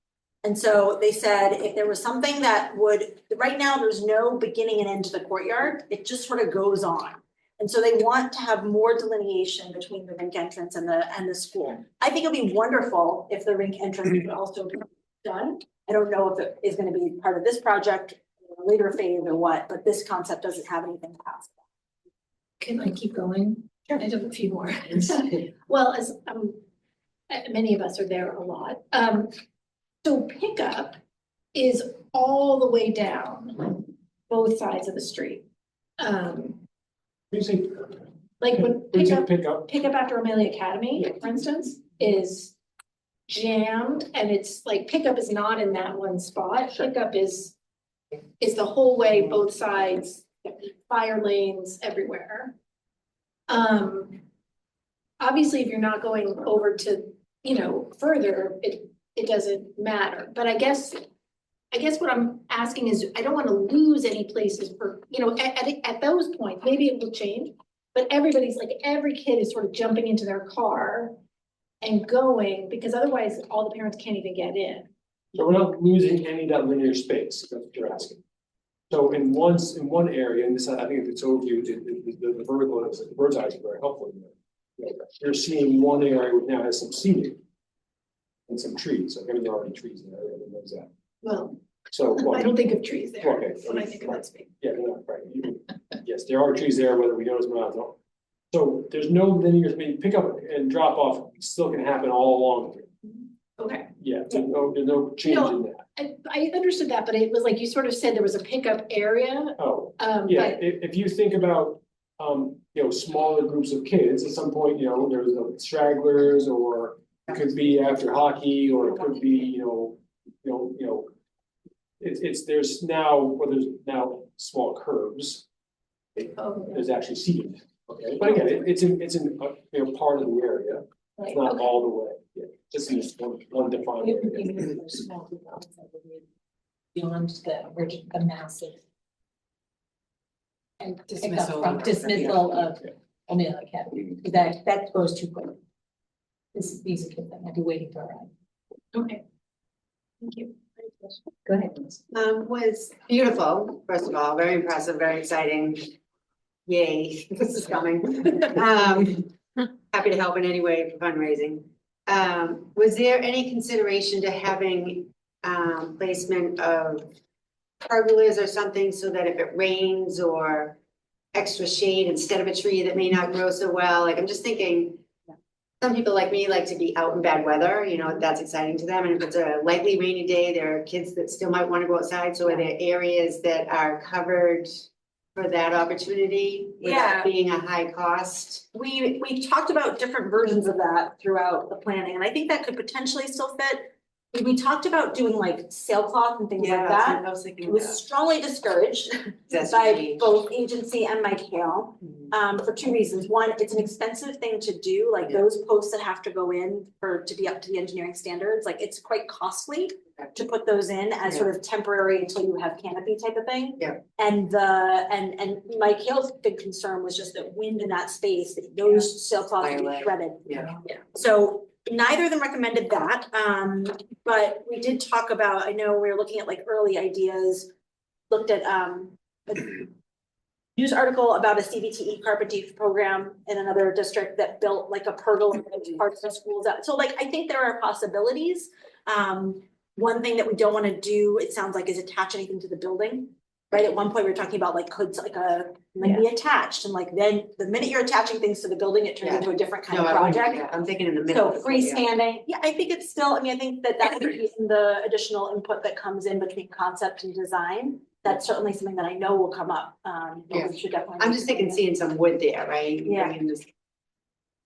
And so they said if there was something that right now there's no beginning and end to the courtyard, it just sort of goes on. And so they want to have more delineation between the rink entrance and the school. I think it'd be wonderful if the rink entrance could also be done. I don't know if it is going to be part of this project or a later phase or what, but this concept doesn't have anything past that. Can I keep going? Sure. I have a few more. Well, as many of us are there a lot. So pickup is all the way down both sides of the street. You say, Like when pickup after O'Malley Academy, for instance, is jammed, and it's like pickup is not in that one spot. Pickup is the whole way, both sides, fire lanes everywhere. Obviously, if you're not going over to, further, it doesn't matter. But I guess what I'm asking is, I don't want to lose any places for, at those points, maybe it will change. But everybody's like, every kid is sort of jumping into their car and going, because otherwise all the parents can't even get in. So we're not losing any of that linear space, if that's what you're asking. So in one area, and this, I think if it's overview, the vertical, the bird's eye is very helpful. You're seeing one area which now has some seating and some trees. So there are already trees in there, everyone knows that. Well, so I don't think of trees there okay, when I think of that space. Yeah, they're not, right. Yes, there are trees there, whether we notice them or not. No. So there's no linear, pick up and drop off still can happen all along. Okay. Yeah, there's no change in that. I understood that, but it was like you sort of said there was a pickup area. Oh, yeah, But if you think about, smaller groups of kids, at some point, there's stragglers, or it could be after hockey, or it could be, there's now small curbs. There's actually seating, okay, but again, it's in, part of the area, it's not all the way, yeah, just in this one defined area. Beyond the massive. And Dismissal dismissal of O'Neill Academy, that goes too quick. These are kids that might be waiting for a ride. okay. Thank you. Go ahead. Was beautiful, first of all, very impressive, very exciting. Yay, this is coming. Happy to help in any way for fundraising. Was there any consideration to having placement of pergolas or something so that if it rains or extra shade instead of a tree that may not grow so well, like I'm just thinking, some people like me like to be out in bad weather, that's exciting to them. And if it's a lightly rainy day, there are kids that still might want to go outside. So are there areas that are covered for that opportunity without being a high cost? We talked about different versions of that throughout the planning, and I think that could potentially still fit. We talked about doing like sailcloth and things like that. I was thinking It was strongly discouraged by both agency and Mike Hale, for two reasons. One, it's an expensive thing to do, like those posts that have to go in to be up to the engineering standards, like it's quite costly to put those in as sort of temporary until you have canopy type of thing. Yeah. And Mike Hale's big concern was just that wind in that space, that those sailcloths would be shredded. Yeah. So neither of them recommended that, but we did talk about, I know we were looking at like early ideas, looked at a news article about a CVTE carpentry program in another district that built like a pergola in parts of schools out. So like, I think there are possibilities. One thing that we don't want to do, it sounds like, is attach anything to the building. Right, at one point we were talking about like could be attached, and like then the minute you're attaching things to the building, it turns into a different kind of project. I'm thinking in the middle. So freestanding, I think it's still, I think that would be in the additional input that comes in between concept and design. That's certainly something that I know will come up. But we should definitely. I'm just thinking seeing some wood there, right? Yeah. I mean, this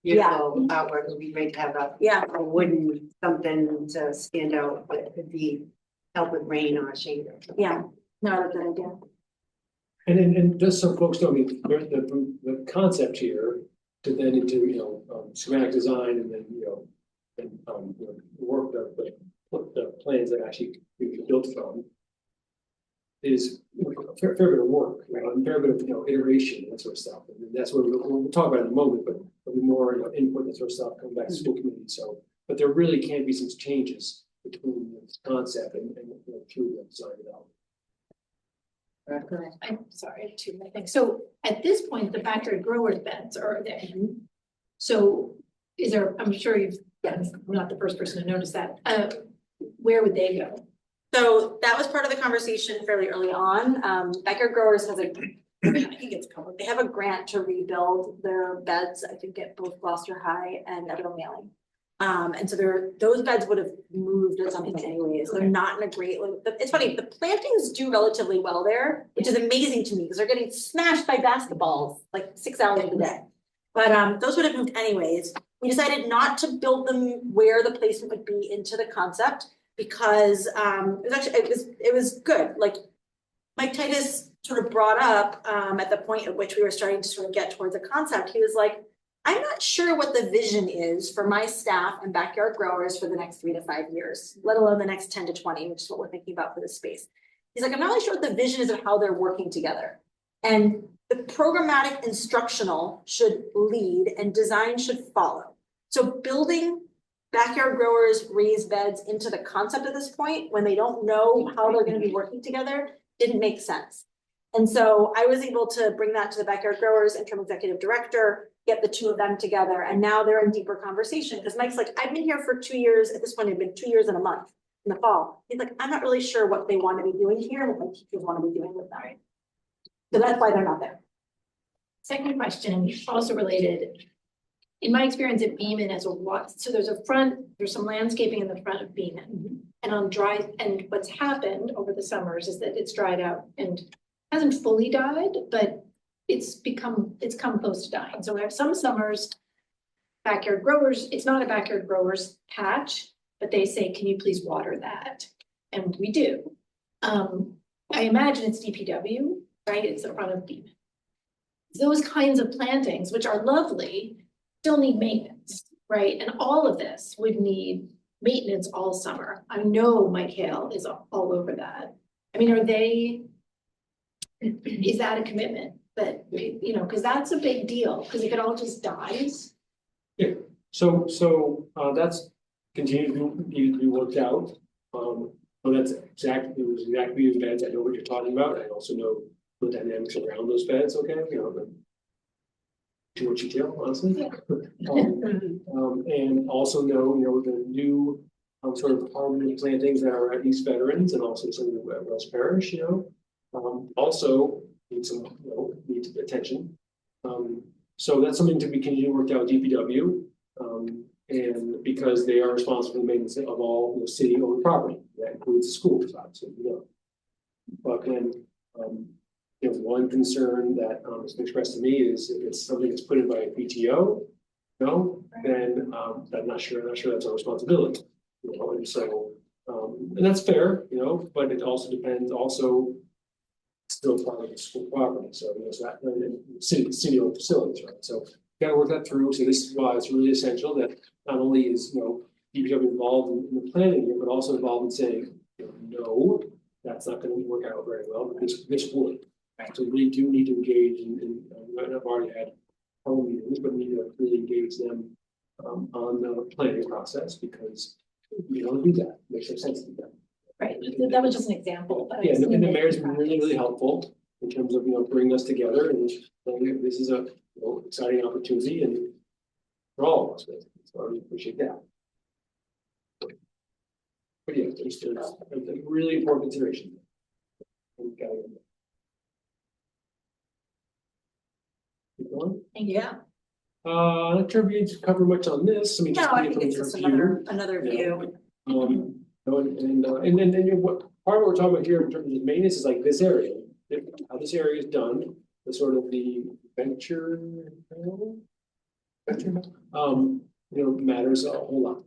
beautiful artwork would be great to have a wooden something to stand out that could be help with rain or shade. Yeah. No, that's a good idea. And just so folks know, I mean, the concept here to then into, schematic design and then, work the plans that actually be built from is a fair bit of work, a fair bit of, iteration and that sort of stuff. And that's what we'll talk about in a moment, but there'll be more input and that sort of stuff coming back to school committee. So, but there really can be some changes between the concept and through the design development. I'm sorry, I have two more things. So at this point, the backyard growers beds are there. So is there, I'm sure I'm not the first person to notice that. Where would they go? So that was part of the conversation fairly early on. Backyard Growers has I think it's covered. They have a grant to rebuild their beds, I think at both Gloucester High and Edinburgh Mailing. And so those beds would have moved at some point anyways. They're not in a great, it's funny, the plantings do relatively well there, which is amazing to me because they're getting smashed by basketballs like 6 hours a day. But those would have moved anyways. We decided not to build them where the placement would be into the concept because it was good. Like Mike Titus sort of brought up at the point at which we were starting to sort of get towards a concept, he was like, I'm not sure what the vision is for my staff and backyard growers for the next 3 to 5 years, let alone the next 10 to 20, which is what we're thinking about for this space. He's like, I'm not really sure what the vision is of how they're working together. And the programmatic instructional should lead and design should follow. So building backyard growers raised beds into the concept at this point, when they don't know how they're going to be working together, didn't make sense. And so I was able to bring that to the backyard growers interim executive director, get the two of them together. And now they're in deeper conversation because Mike's like, I've been here for 2 years. At this point, it'd been 2 years and a month in the fall. He's like, I'm not really sure what they want to be doing here and what my teachers want to be doing with them. So that's why they're not there. Second question, also related. in my experience at Beaman as a lot, so there's some landscaping in the front of Beaman. And and what's happened over the summers is that it's dried out and hasn't fully died, but it's come close to dying. So we have some summers, backyard growers, it's not a backyard growers patch, but they say, can you please water that? And we do. I imagine it's DPW, right? It's the front of Beaman. Those kinds of plantings, which are lovely, still need maintenance, right? And all of this would need maintenance all summer. I know Mike Hale is all over that. I mean, is that a commitment that, you know, because that's a big deal, because if it all just dies. Yeah, so that's continued to be worked out. But it was exactly the beds. I know what you're talking about. I also know the dynamics around those beds, okay, you know, but too much detail, honestly. And also know, you know, the new sort of permanent plantings that are at East Veterans and also some of the West Parish, you know, also need some, you know, need attention. So that's something to be continued worked out with DPW. And because they are responsible for the maintenance of all the city-owned property, that includes the schools, obviously, you know. But then, you know, one concern that has been expressed to me is if it's something that's put in by a PTO, no, then I'm not sure that's our responsibility, you know. And so, and that's fair, you know, but it also depends. Also, still part of the school property, so you know, so that city-owned facilities, right? So. Got to work that through. So this is why it's really essential that not only is, you know, DPW involved in the planning here, but also involved in saying, you know, no, that's not going to work out very well, but this would. So we really do need to engage in I've already had home meetings, but we need to really engage them on the planning process, because we don't do that. It makes no sense to do that. Right. That was just an example. Yeah, and the mayor's been really, really helpful in terms of, you know, bringing us together, and this is a, you know, exciting opportunity and for all of us. So I really appreciate that. But yeah, there's a really important consideration. Keep going. Yeah. Not sure if we need to cover much on this. I mean, No, I think it's just another view. And then what part of what we're talking about here in terms of maintenance is like this area, how this area is done, the sort of the venture, you know, matters a whole lot.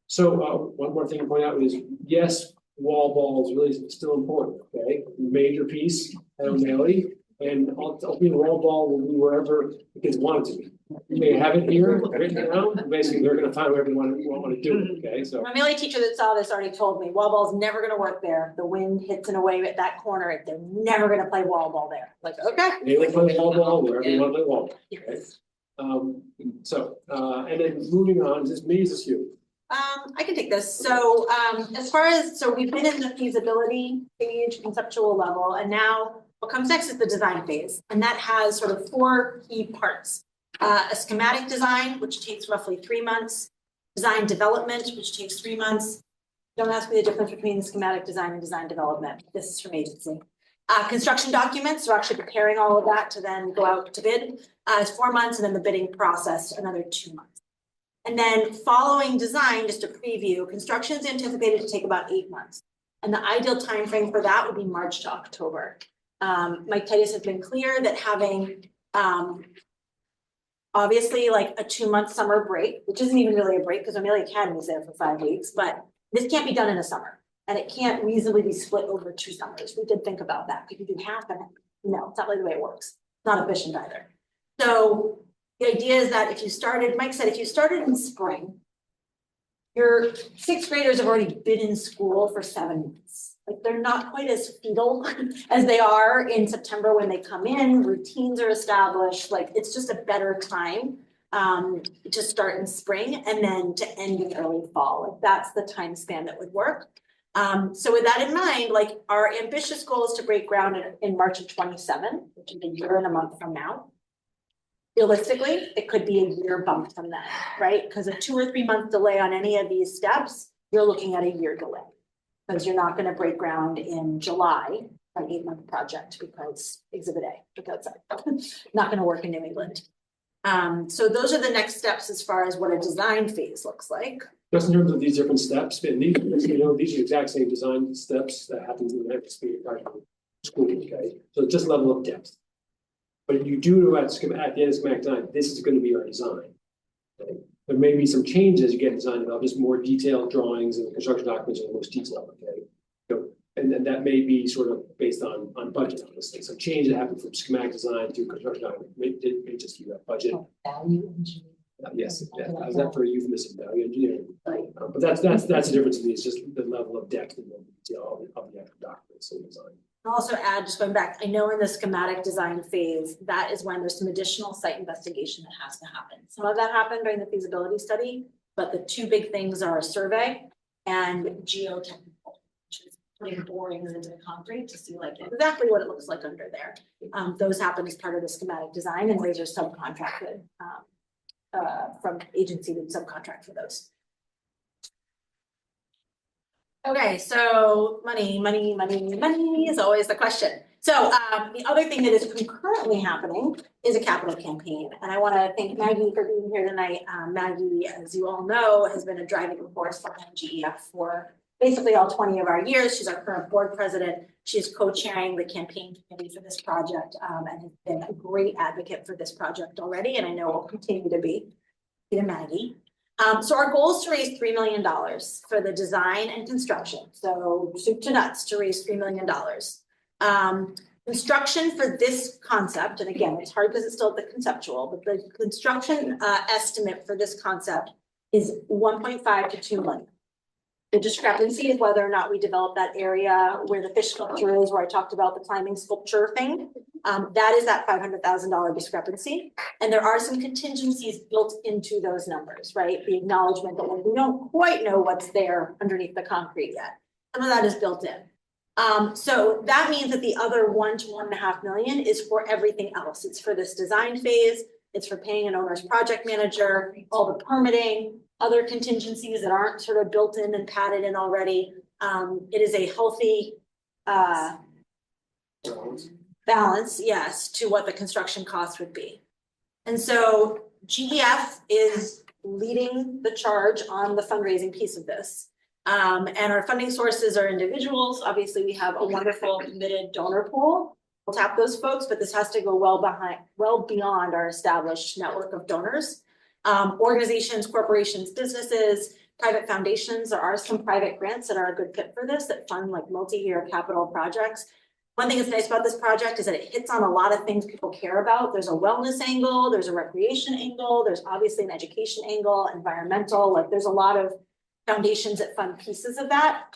So one more thing to point out is, yes, wall ball is really still important, okay? Major piece at O'Malley, and ultimately wall ball will be wherever the kids want it to be. You may have it here written down, basically they're gonna find wherever they want to do it, okay? So. My O'Malley teacher that saw this already told me, wall ball's never gonna work there. The wind hits in a way at that corner, they're never gonna play wall ball there. Like, okay. They like play wall ball wherever they want to play wall ball, okay? And then moving on, is this me, is this you? I can take this. So, as far as, so we've been in the feasibility stage, conceptual level, and now what comes next is the design phase. And that has sort of 4 key parts. A schematic design, which takes roughly 3 months. Design development, which takes 3 months. Don't ask me the difference between schematic design and design development. This is from agency. Construction documents, so actually preparing all of that to then go out to bid, is 4 months, and then the bidding process, another 2 months. And then following design, just a preview, construction is anticipated to take about 8 months. And the ideal timeframe for that would be March to October. Mike Titus has been clear that having obviously like a 2-month summer break, which isn't even really a break because O'Malley Academy is there for 5 weeks, but this can't be done in a summer. And it can't reasonably be split over 2 summers. We did think about that. Could you do half of it? No, it's not really the way it works. Not efficient either. So the idea is that if you started, Mike said, if you started in spring, your 6th graders have already been in school for 7 months. Like they're not quite as fetal as they are in September when they come in, routines are established, like it's just a better time to start in spring and then to end in early fall. Like that's the time span that would work. So with that in mind, like our ambitious goal is to break ground in March of 27, which is a year and a month from now. Realistically, it could be a year bump from that, right? Because a 2 or 3 month delay on any of these steps, you're looking at a year delay. Because you're not going to break ground in July for an 8-month project because Exhibit A, look outside, not going to work in New England. So those are the next steps as far as what a design phase looks like. Just in terms of these different steps, and these, you know, these are the exact same design steps that happen in the next school, okay? So just level of depth. But you do know at the end of schematic design, this is going to be our design. Okay? There may be some changes as you get design about just more detailed drawings and the construction documents are the most detailed, okay? So, and then that may be sort of based on budget, honestly. Some change that happened from schematic design to construction document may just be that budget. Value engineering. Yes, yeah, how's that for a euphemism, value engineering? Right. But that's the difference in me, it's just the level of depth and the detail of the actual documents and design. I'll also add, just going back, I know in the schematic design phase, that is when there's some additional site investigation that has to happen. Some of that happened during the feasibility study, but the two big things are a survey and geotechnical, which is putting borings into the concrete to see like exactly what it looks like under there. Those happen as part of the schematic design, and those are subcontracted from agency to subcontract for those. Okay, so money is always the question. So the other thing that is concurrently happening is a capital campaign. And I want to thank Maggie for being here tonight. Maggie, as you all know, has been a driving force behind GEF for basically all 20 of our years. She's our current board president. She's co-chairing the campaign committee for this project and has been a great advocate for this project already. And I know will continue to be. Maggie. So our goal is to raise $3 million for the design and construction. So soup to nuts to raise $3 million. Construction for this concept, and again, it's hard because it's still at the conceptual, but the construction estimate for this concept is 1.5 to 2 million. The discrepancy is whether or not we develop that area where the fish sculpture is, where I talked about the climbing sculpture thing. That is that $500,000 discrepancy. And there are some contingencies built into those numbers, right? The acknowledgement that we don't quite know what's there underneath the concrete yet. Some of that is built in. So that means that the other 1 to 1.5 million is for everything else. It's for this design phase. It's for paying an owner's project manager, all the permitting, other contingencies that aren't sort of built in and padded in already. It is a healthy balance, yes, to what the construction cost would be. And so GEF is leading the charge on the fundraising piece of this. And our funding sources are individuals. Obviously, we have a wonderful committed donor pool. We'll tap those folks, but this has to go well beyond our established network of donors. Organizations, corporations, businesses, private foundations. There are some private grants that are a good fit for this that fund like multi-year capital projects. One thing that's nice about this project is that it hits on a lot of things people care about. There's a wellness angle, there's a recreation angle, there's obviously an education angle, environmental, like there's a lot of foundations that fund pieces of that.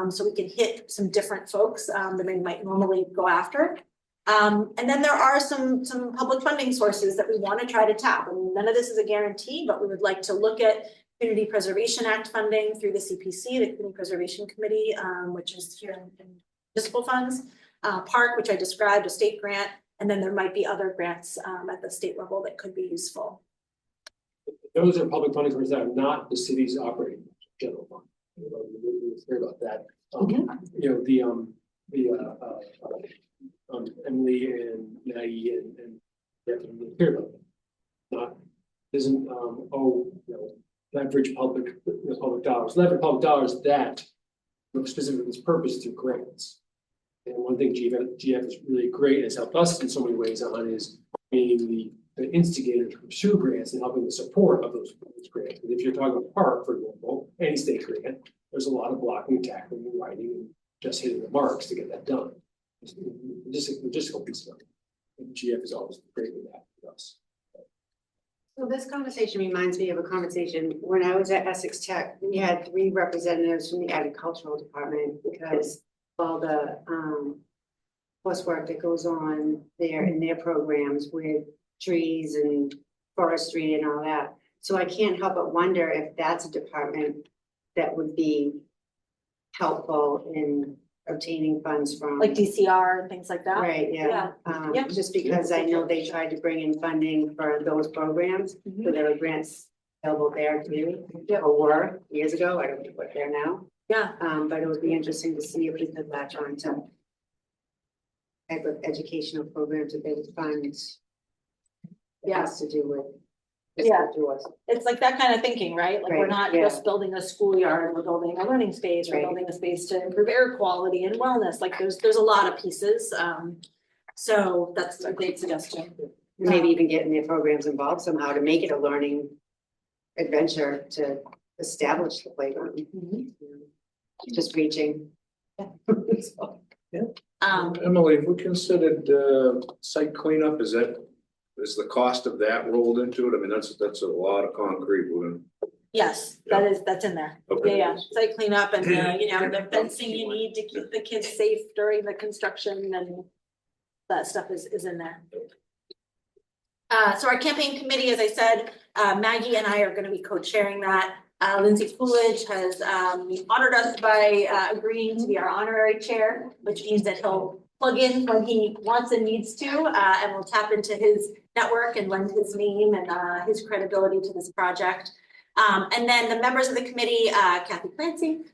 So we can hit some different folks that we might normally go after. And then there are some public funding sources that we want to try to tap. I mean, none of this is a guarantee, but we would like to look at Community Preservation Act funding through the CPC, the Community Preservation Committee, which is here in municipal funds, Park, which I described, a state grant, and then there might be other grants at the state level that could be useful. Those are public funding sources that are not the city's operating general fund. We're clear about that. You know, Emily and Maggie and definitely clear about that. Not isn't leverage public dollars. Leverage public dollars that look specifically this purpose to grants. And one thing GF is really great and has helped us in so many ways on is being the instigator to pursue grants and helping the support of those grants. And if you're talking about Park, for example, any state grant, there's a lot of blocking, tackling, and writing, and just hitting the marks to get that done. Logistical piece of it. And GF is always great with that for us. So this conversation reminds me of a conversation when I was at Essex Tech. We had 3 representatives from the agricultural department because all the coursework that goes on there in their programs with trees and forestry and all that. So I can't help but wonder if that's a department that would be helpful in obtaining funds from. Like DCR and things like that? Right, yeah. Just because I know they tried to bring in funding for those programs, so there were grants available there too, or were years ago. I don't know what they're now. Yeah. But it would be interesting to see if we could latch on to type of educational programs that they would fund. It has to do with Yeah, it's like that kind of thinking, right? Like, we're Right, not yeah. just building a schoolyard, we're building a learning space, we're Right. building a space to improve air quality and wellness, like, there's a lot of pieces, so that's a great suggestion. Maybe even getting their programs involved somehow to make it a learning adventure to establish the playground. Just reaching. Emily, if we considered site cleanup, is the cost of that rolled into it? I mean, that's a lot of concrete. Yes, that's in there. Okay. Yeah, site cleanup and the fencing you need to keep the kids safe during the construction, and that stuff is in there. So our campaign committee, as I said, Maggie and I are gonna be co-chairing that. Lindsay Coolidge has honored us by agreeing to be our honorary chair, which means that he'll plug in when he wants and needs to, and we'll tap into his network and lend his name and his credibility to this project. And then the members of the committee, Kathy Clancy,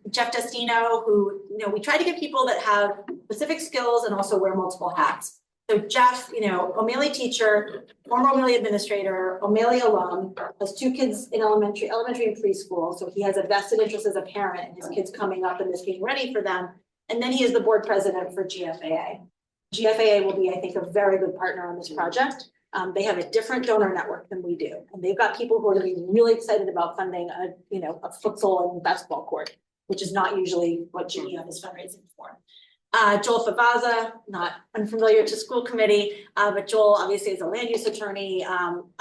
Jeff Destino, who, we try to get people that have specific skills and also wear multiple hats. So Jeff, O'Malley teacher, former O'Malley administrator, O'Malley alum, has 2 kids in elementary and preschool. So he has a vested interest as a parent in his kids coming up and this being ready for them. And then he is the board president for GFAA. GFAA will be, I think, a very good partner on this project. They have a different donor network than we do. And they've got people who are gonna be really excited about funding a futsal and basketball court, which is not usually what GEF is fundraising for. Joel Favaza, not unfamiliar to school committee, but Joel obviously is a land use attorney,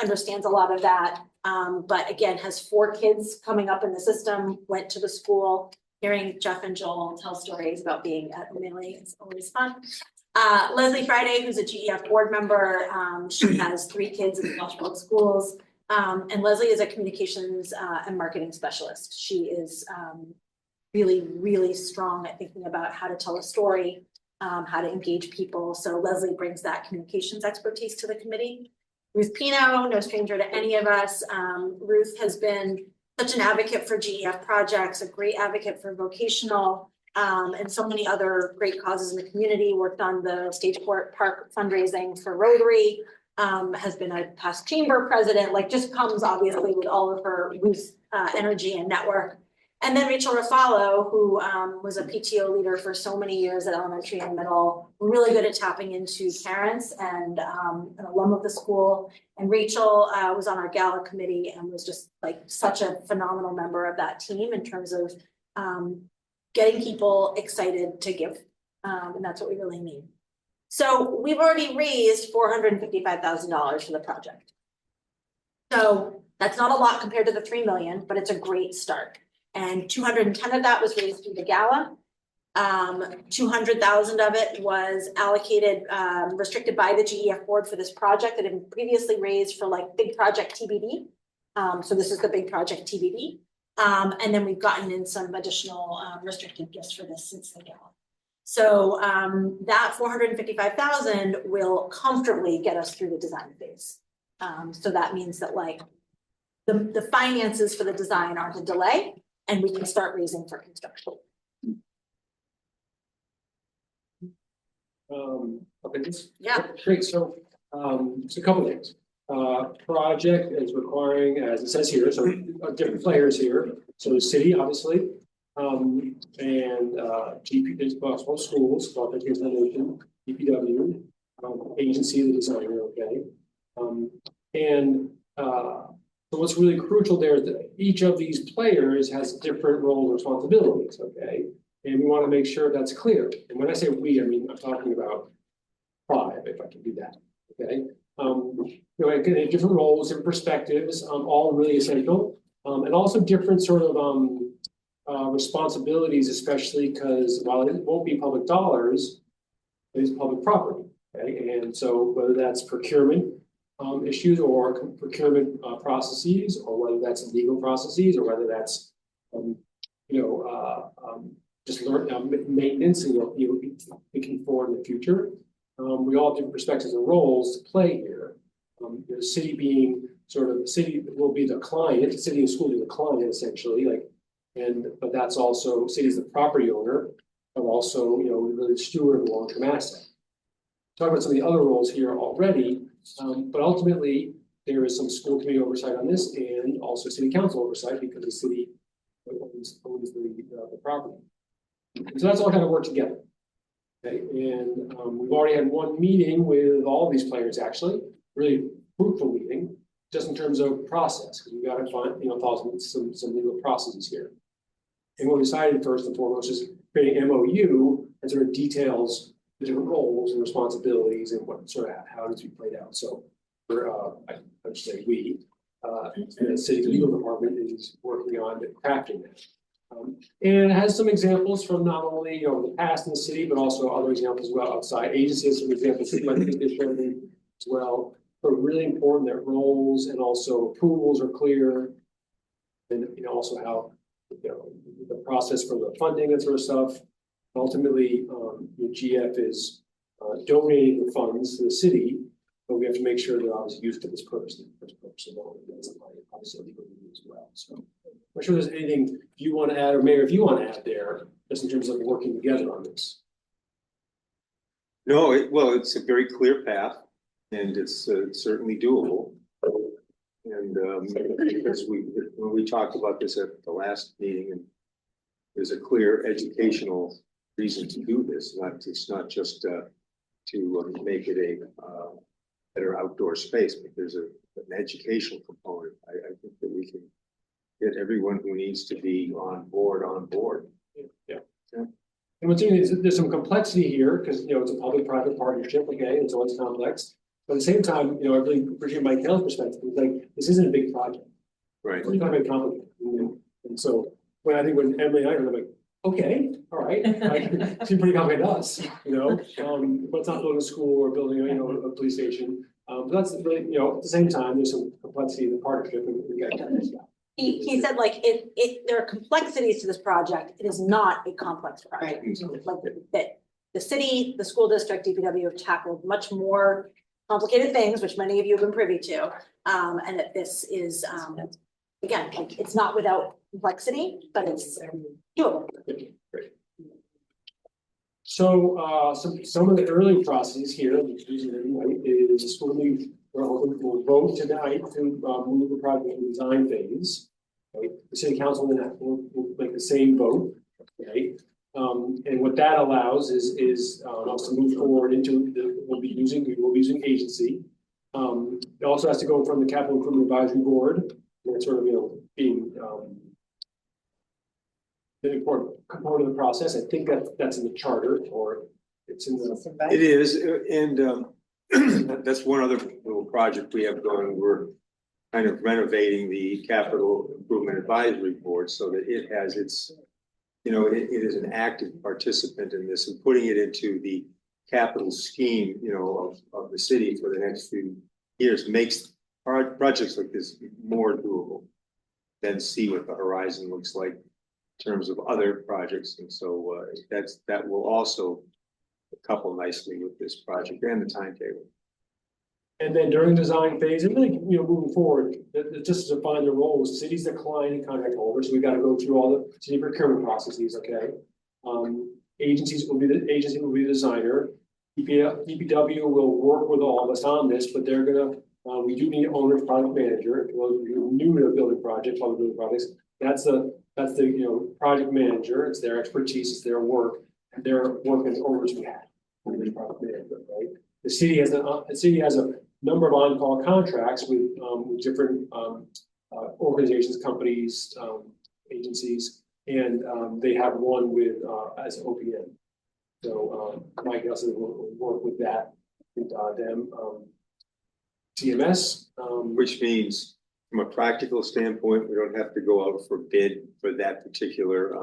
understands a lot of that, but again, has 4 kids coming up in the system, went to the school. Hearing Jeff and Joel tell stories about being at O'Malley is always fun. Leslie Friday, who's a GEF board member, she has 3 kids in the Gloucester Public Schools, and Leslie is a communications and marketing specialist. She is really, really strong at thinking about how to tell a story, how to engage people. So Leslie brings that communications expertise to the committee. Ruth Pino, no stranger to any of us. Ruth has been such an advocate for GEF projects, a great advocate for vocational, and so many other great causes in the community, worked on the Stageport Park fundraising for Rotary, has been a past chamber president, like just comes obviously with all of her Ruth energy and network. And then Rachel Raffalo, who was a PTO leader for so many years at elementary and middle, really good at tapping into parents and an alum of the school. And Rachel was on our gala committee and was just like such a phenomenal member of that team in terms of getting people excited to give. And that's what we really need. So we've already raised $455,000 for the project. So that's not a lot compared to the 3 million, but it's a great start. And 210 of that was raised through the gala. 200,000 of it was allocated, restricted by the GEF board for this project that had been previously raised for like big project TBD. So this is the big project TBD. And then we've gotten in some additional restricted gifts for this since the gala. So that 455,000 will comfortably get us through the design phase. So that means that like the finances for the design aren't a delay, and we can start raising for construction. Okay, Yeah. Great. So a couple of things. Project is requiring, as it says here, so different players here. So the city, obviously, and GP, it's possible schools, Gloucester Examination, DPW, agency, the designer, okay, so what's really crucial there is that each of these players has different roles and responsibilities, okay? And we want to make sure that's clear. And when I say we, I mean, I'm talking about 5, if I can do that, okay? Again, different roles, different perspectives, all really essential. And also different sort of responsibilities, especially because while it won't be public dollars, it is public property, okay? And so whether that's procurement, issues or procurement processes, or whether that's legal processes, or whether that's just maintenance and thinking forward in the future. We all have different perspectives and roles to play here. The city being sort of, the city will be the client, the city and school be the client essentially, but that's also, city is the property owner, but also really the steward of the long-term asset. Talk about some of the other roles here already. But ultimately, there is some school committee oversight on this and also city council oversight because the city owns the property. And so that's all kind of work together. Okay, and we've already had one meeting with all of these players, actually, really fruitful meeting, just in terms of process, because we got to find, follow some legal processes here. And what we decided first and foremost is creating an MOU that sort of details the different roles and responsibilities and what sort of how it's to be played out. So for I should say we, the city legal department is working on crafting that. And it has some examples from not only the past in the city, but also other examples as well outside agencies. Some examples I think they showed me as well. But really important that roles and also approvals are clear, and also how the process for the funding and sort of stuff. Ultimately, the GF is donating the funds to the city, but we have to make sure they're obviously used for this purpose. Alone. That's obviously legal as well. So I'm sure there's anything you want to add, or Mayor, if you want to add there, just in terms of working together on this. No, it's a very clear path, and it's certainly doable. And because when we talked about this at the last meeting, and there's a clear educational reason to do this. It's not just to make it a better outdoor space, but there's an educational component. I think that we can get everyone who needs to be on board. Yeah. And what's interesting is there's some complexity here because it's a public-private partnership, okay, and so it's complex. But at the same time, I really appreciate Mike Hale's perspective. It's like this isn't a big project. Right. We're talking about complicated. And so when Emily and I heard, I'm like, okay, all right. Seems pretty complicated to us, but it's not building a school or building a police station. But that's really, at the same time, there's some complexity in the partnership, and we got to kind of He said like there are complexities to this project. It is not a complex project. Like that the city, the school district, DPW have tackled much more complicated things, which many of you have been privy to. And that this is again, like it's not without complexity, but it's doable. Great. So some of the early processes here, is the school committee will vote tonight to move the project to design phase. Right? The city council will make the same vote. Okay. And what that allows is us to move forward into we will be using agency. It also has to go from the capital improvement advisory board. And it's sort of being the important component of the process. I think that's in the charter, or it's in the. It is, and that's one other little project we have going. We're kind of renovating the capital improvement advisory board so that it has its, it is an active participant in this, and putting it into the capital scheme, of the city for the next few years makes projects like this more doable. Then see what the horizon looks like in terms of other projects, and so that will also couple nicely with this project and the timetable. And then during design phase, and really, moving forward, just to define the roles, city's the client and contract holder, so we got to go through all the city procurement processes. Okay, agency will be the designer. DPW will work with all of us on this, but they're gonna. We do need owner, project manager. Well, you're new to building projects, public building projects. That's the project manager. It's their expertise, it's their work, and they're working as owner's behalf. Project manager, right? The city has a number of on-call contracts with different organizations, companies, agencies, and they have one with as OPM. So Mike also will work with that with them. CMS, which means from a practical standpoint, we don't have to go out for bid for that particular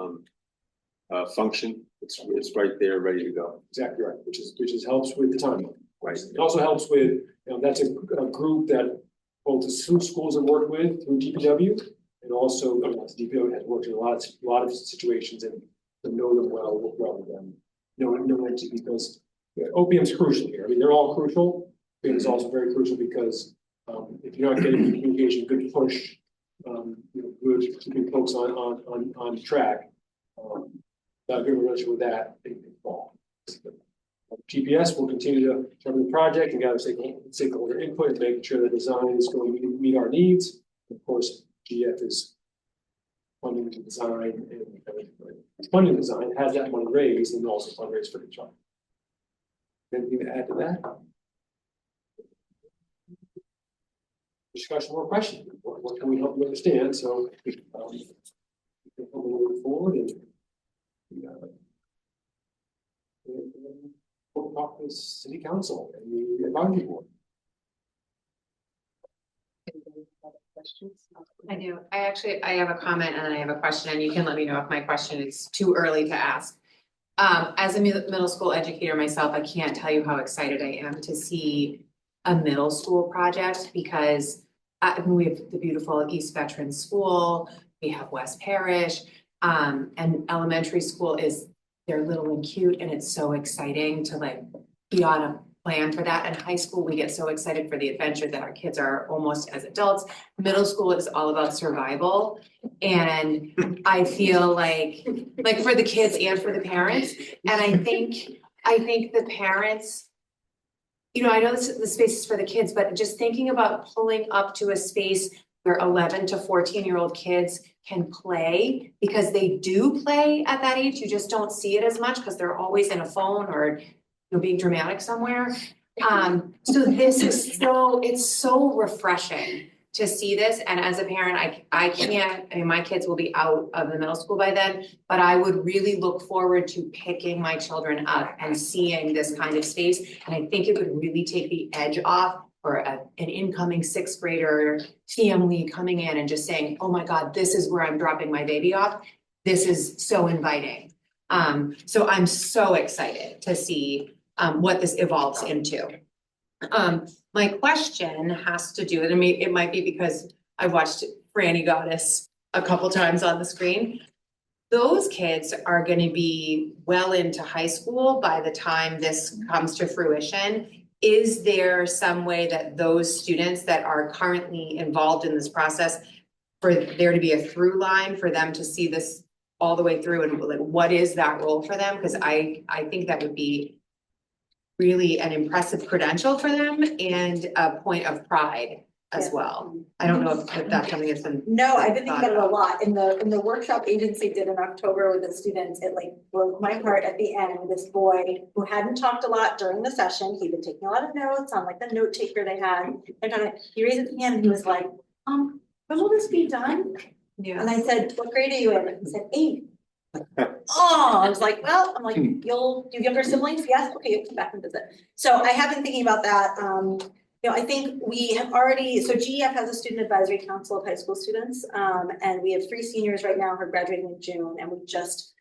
function. It's right there, ready to go. Exactly right, which helps with the timing. Right. It also helps with that's a group that both the schools have worked with through DPW, and also DPW has worked in a lot of situations and know them well, work well with them. No entity, because OPM is crucial here. I mean, they're all crucial. It is also very crucial because if you're not getting good communication, good push, good keeping folks on track, without good relationship with that, they can fall. GPS will continue to cover the project and gather stakeholder input and making sure the design is going to meet our needs. Of course, GF is funding the design and funding the design, has that money raised and also fundraise for the child. Anything to add to that? Discussion or question? What can we help you understand? So, we can move forward and we'll talk to the city council and the advisory board. I do. I have a comment and then I have a question, and you can let me know if my question is too early to ask. As a middle school educator myself, I can't tell you how excited I am to see a middle school project, because we have the beautiful East Veteran School, we have West Parish, and elementary school they're little and cute, and it's so exciting to like be on a plan for that. And high school, we get so excited for the adventure that our kids are almost as adults. Middle school is all about survival. And I feel like for the kids and for the parents. And I think the parents, you know, I know the space is for the kids, but just thinking about pulling up to a space where 11 to 14-year-old kids can play, because they do play at that age. You just don't see it as much because they're always in a phone or being dramatic somewhere. So this is it's so refreshing to see this. And as a parent, I mean, my kids will be out of the middle school by then, but I would really look forward to picking my children up and seeing this kind of space. And I think it would really take the edge off for an incoming 6th grader family coming in and just saying, oh my God, this is where I'm dropping my baby off. This is so inviting. So I'm so excited to see what this evolves into. My question has to do, and it might be because I watched Franny Goddess a couple times on the screen. Those kids are going to be well into high school by the time this comes to fruition. Is there some way that those students that are currently involved in this process, for there to be a through line for them to see this all the way through, and like, what is that role for them? Because I think that would be really an impressive credential for them and a point of pride as well. I don't know if that's something that's been. No, I've been thinking about it a lot. In the workshop agency did in October with the students, it like broke my heart at the end. This boy who hadn't talked a lot during the session, he'd been taking a lot of notes on like the note taker they had. And he raised his hand and he was like, when will this be done? Yeah. And I said, what grade are you in? He said 8. Oh, I was like, well, I'm like, do you have younger siblings? Yes, okay, you come back and visit. So I have been thinking about that. You know, I think we have already, so GEF has a student advisory council of high school students, and we have 3 seniors right now who are graduating in June, and we just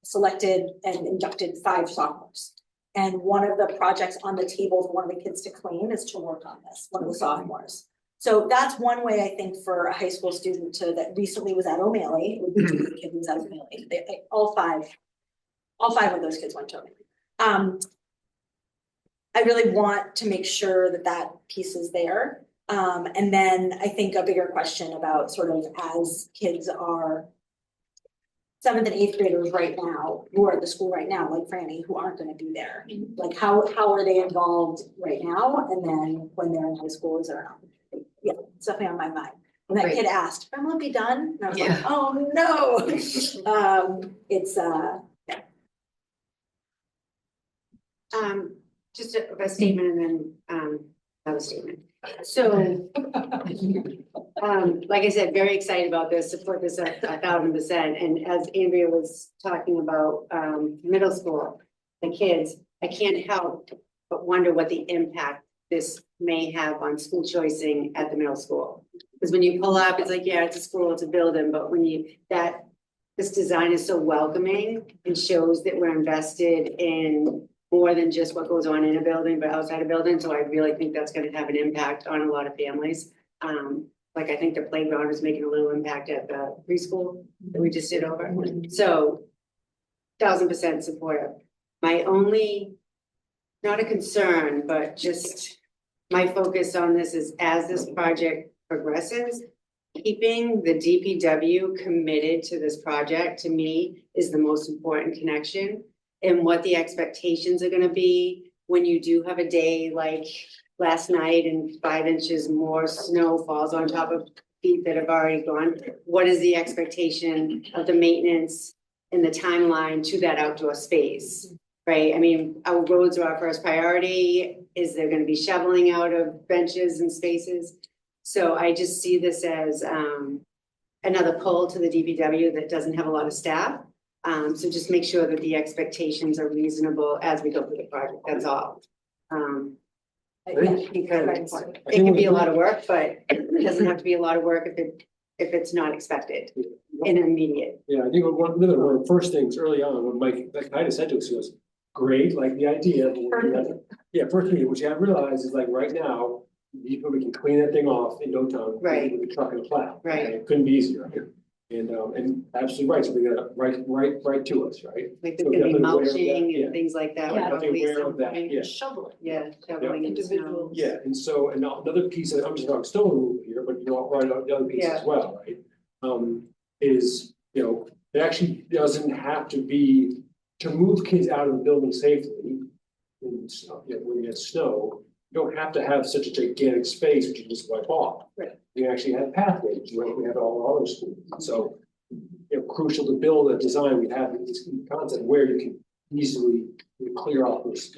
selected and inducted 5 sophomores. And one of the projects on the table for one of the kids to claim is to work on this, one of the sophomores. So that's one way I think for a high school student that recently was at O'Malley, would be the kid who was at O'Malley. All five of those kids went to O'Malley. I really want to make sure that piece is there. And then I think a bigger question about sort of as kids are 7th and 8th graders right now, who are at the school right now, like Franny, who aren't going to be there. Like how are they involved right now? And then when they're in high school, is there yeah, it's definitely on my mind. When that kid asked, when will it be done? And I was like, oh no. It's yeah. Just a statement and then another statement. So like I said, very excited about this, support this 1,000%. And as Andrea was talking about middle school, the kids, I can't help but wonder what the impact this may have on school choicing at the middle school. Because when you pull up, it's like, yeah, it's a school, it's a building, but when this design is so welcoming and shows that we're invested in more than just what goes on in a building, but outside a building. So I really think that's going to have an impact on a lot of families. Like I think the playground is making a little impact at the preschool that we just did over. So 1,000% supportive. My only, not a concern, but just my focus on this is as this project progresses, keeping the DPW committed to this project to me is the most important connection. and what the expectations are gonna be when you do have a day like last night and 5 inches more snow falls on top of feet that have already gone. What is the expectation of the maintenance and the timeline to that outdoor space? Right, I mean, our roads are our first priority. Is there gonna be shoveling out of benches and spaces? So I just see this as another pull to the DPW that doesn't have a lot of staff. So just make sure that the expectations are reasonable as we go through the project, that's all. Because it can be a lot of work, but it doesn't have to be a lot of work if it's not expected and immediate. Yeah, I think one of the first things early on, when Mike kind of said to us, he goes, great, like the idea. Yeah, first thing, what you have to realize is like right now, we can clean that thing off in no time. Right. With a truck and a plow. Right. It couldn't be easier. And absolutely right, so they got right to us, right? Like So there's gonna be definitely aware of that, mulching yeah. and things like that. Yeah, with definitely police aware of that, something. yeah. Shoveling. Yeah, shoveling in the snow. Yeah, and so, and another piece, I'm just talking stone removal here, but you're all right on the other piece as Yeah. well, right? Is, it actually doesn't have to be, to move kids out of the building safely. When you have snow, you don't have to have such a gigantic space which you just wipe off. Right. You actually have pathways, right? We have all our other schools, so, crucial to build a design, we have this concept where you can easily clear off those,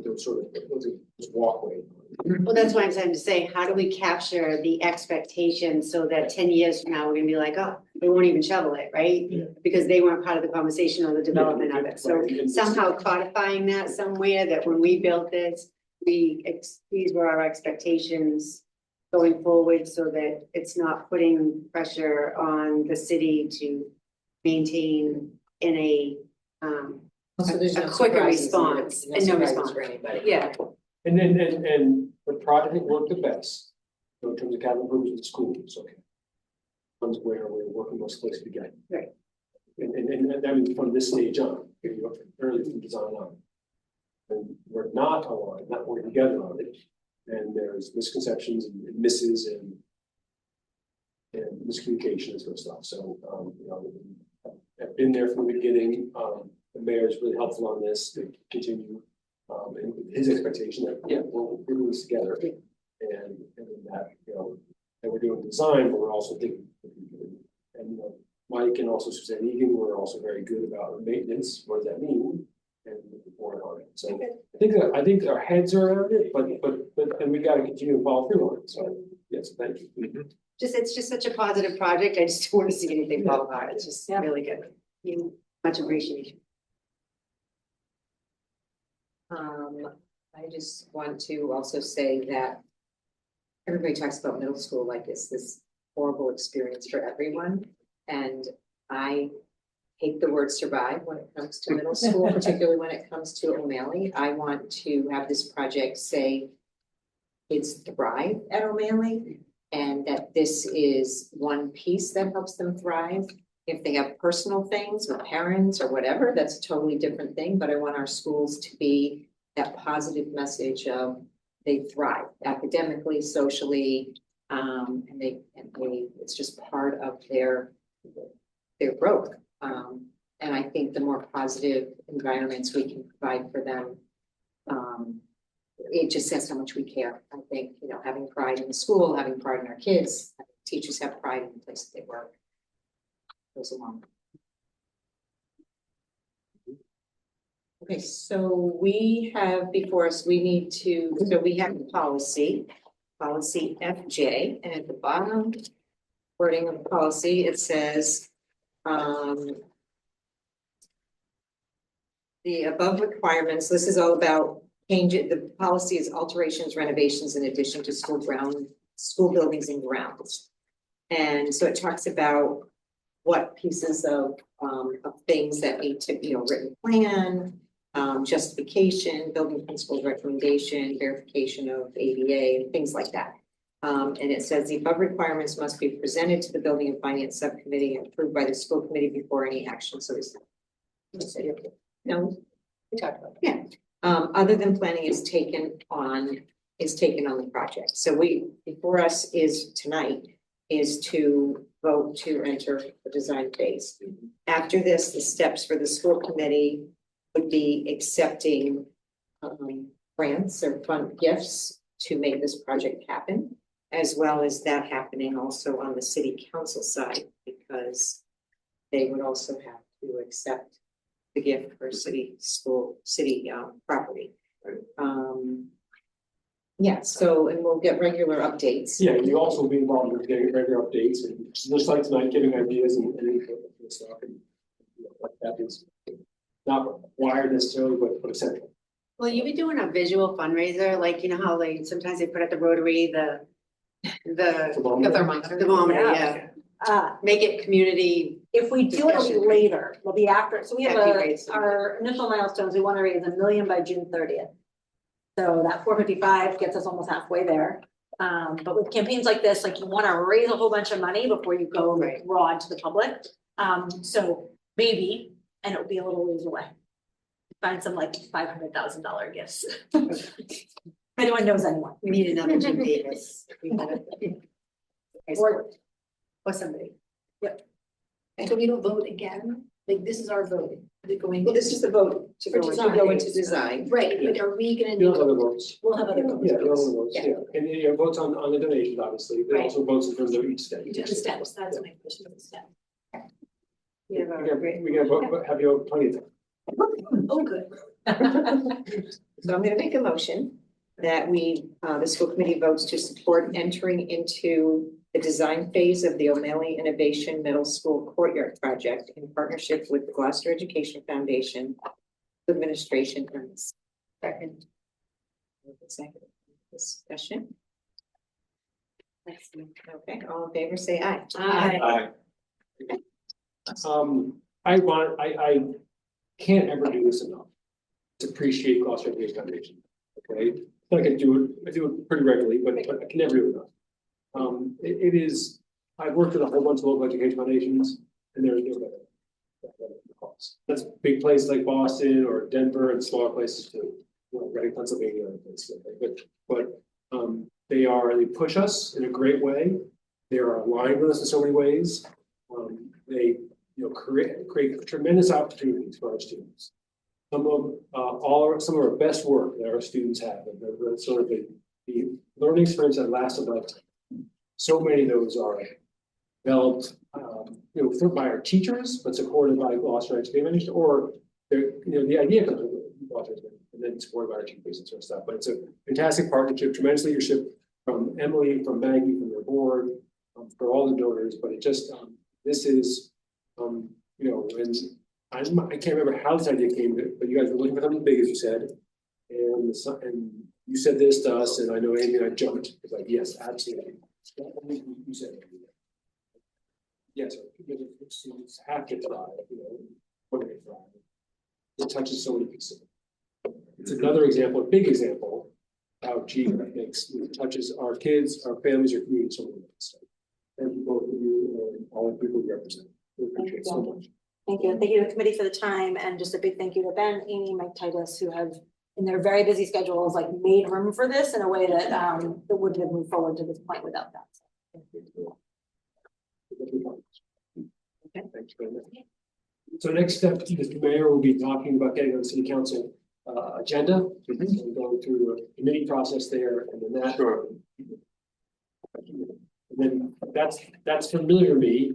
those sort of, those walkway. Well, that's why I'm trying to say, how do we capture the expectation so that 10 years from now, we're gonna be like, oh, we won't even shovel it, right? Yeah. Because they weren't part of the conversation or the development of it. So right. somehow codifying that somewhere that when we built this, these were our expectations going forward so that it's not putting pressure on the city to maintain in a So there's a no quicker surprises, response no and no surprises response. for anybody. Yeah, And the project that worked the best, in terms of capital improvements in the schools, okay. Ones where we're working most closely together. Right. And that means from this stage on, if you look early from design on. And we're not aligned, not working together on it, and there's misconceptions and misses and miscommunication and sort of stuff, so, I've been there from the beginning, the mayor is really helpful on this to continue. And his expectation that, yeah, we'll do this together, and that, that we're doing design, but we're also thinking. And, Mike and also Suzanne Egan were also very good about maintenance, what does that mean? And report on it, so I think our heads are around it, but and we gotta continue to follow through on it, so, yes, thank you. it's just such a positive project. I just don't want to see anything fall apart. It's just really good. Much appreciation. I just want to also say that everybody talks about middle school like it's this horrible experience for everyone. And I hate the word survive when it comes to middle school, particularly when it comes to O'Malley. I want to have this project say kids thrive at O'Malley and that this is one piece that helps them thrive. If they have personal things with parents or whatever, that's a totally different thing. But I want our schools to be that positive message of they thrive academically, socially, and it's just part of their growth. And I think the more positive environments we can provide for them, it just says how much we care. I think, having pride in the school, having pride in our kids, having teachers have pride in the place that they work. Goes along. Okay, so we have before us, we have the policy FJ, and at the bottom wording of the policy, it says, the above requirements, this is all about changing, the policy is alterations, renovations in addition to school buildings and grounds. And so it talks about what pieces of things that need to be, written plan, justification, building principles recommendation, verification of ADA, and things like that. And it says the above requirements must be presented to the building and finance subcommittee and approved by the school committee before any action. So no, we talked about that. Yeah. Other than planning is taken on the project. So before us is tonight is to vote to enter the design phase. After this, the steps for the school committee would be accepting grants or fund gifts to make this project happen, as well as that happening also on the city council side, because they would also have to accept the gift for city property. Yeah, so, and we'll get regular updates. Yeah, and you also will be involved with getting regular updates and just like tonight, giving ideas and input and stuff. And like that is not required necessarily, but essential. Will you be doing a visual fundraiser, like, you know how like sometimes they put at the Rotary, the thermometer, yeah. Make it community. If we do it, it'll be later, it'll be after, so we have That'd be great. our initial milestones, we want to raise $1 million by June 30th. So that 455 gets us almost halfway there. But with campaigns like this, like you want to raise a whole bunch of money before you go broad to the public. So maybe, and it'll be a little ways away. Find some like $500,000 gifts. If anyone knows anyone. We need another Jim Davis. Or somebody. Yep. And so we don't vote again, like this is our vote. Is it going? Well, this is the vote to go into design. Right, but are we gonna? You'll have other votes. We'll have other votes. Yeah, you'll have other votes, yeah. And you have votes on the donations, obviously, but also votes in terms of each state. The steps, that's my question, the step. We got vote, have you plenty of time. Oh, good. So I'm gonna make a motion that the school committee votes to support entering into the design phase of the O'Malley Innovation Middle School Courtyard Project in partnership with the Gloucester Education Foundation Administration and second. Discussion. Okay, all in favor, say aye. Aye. I can't ever do this enough to appreciate Gloucester Education Foundation. Okay, I can do it pretty regularly, but I can never do it enough. It is, I've worked with a whole bunch of local education foundations and they're better. That's big places like Boston or Denver and smaller places too, Reading, Pennsylvania, and places like that. But they push us in a great way. They are aligned with us in so many ways. They create tremendous opportunities for our students. Some of our best work that our students have, and the sort of the learning experience that lasts a lifetime. So many of those are developed, by our teachers, but supported by Gloucester Education Foundation, or the idea comes from Gloucester and then supported by our teachers and sort of stuff. But it's a fantastic partnership, tremendous leadership from Emily, from Maggie, from their board, for all the donors. But it just this is, and I can't remember how this idea came to, but you guys were looking for something big, as you said, and you said this to us, and I know Amy and I jumped. It's like, yes, absolutely. You said it. Yes, students have to thrive, when they thrive. It touches so many pieces. It's another example, a big example, how it touches our kids, our families, our communities, so many ways. Thank you both of you and all the people you represent. We appreciate it so much. Thank you. Thank you to the committee for the time, and just a big thank you to Ben, Amy, Mike Titus, who have in their very busy schedules, like made room for this in a way that that wouldn't have moved forward to this point without that. Okay, thanks very much. So next step, Mr. Mayor will be talking about getting on the city council agenda. So we're going through a committee process there, and then that. Sure. And then that's familiar to me.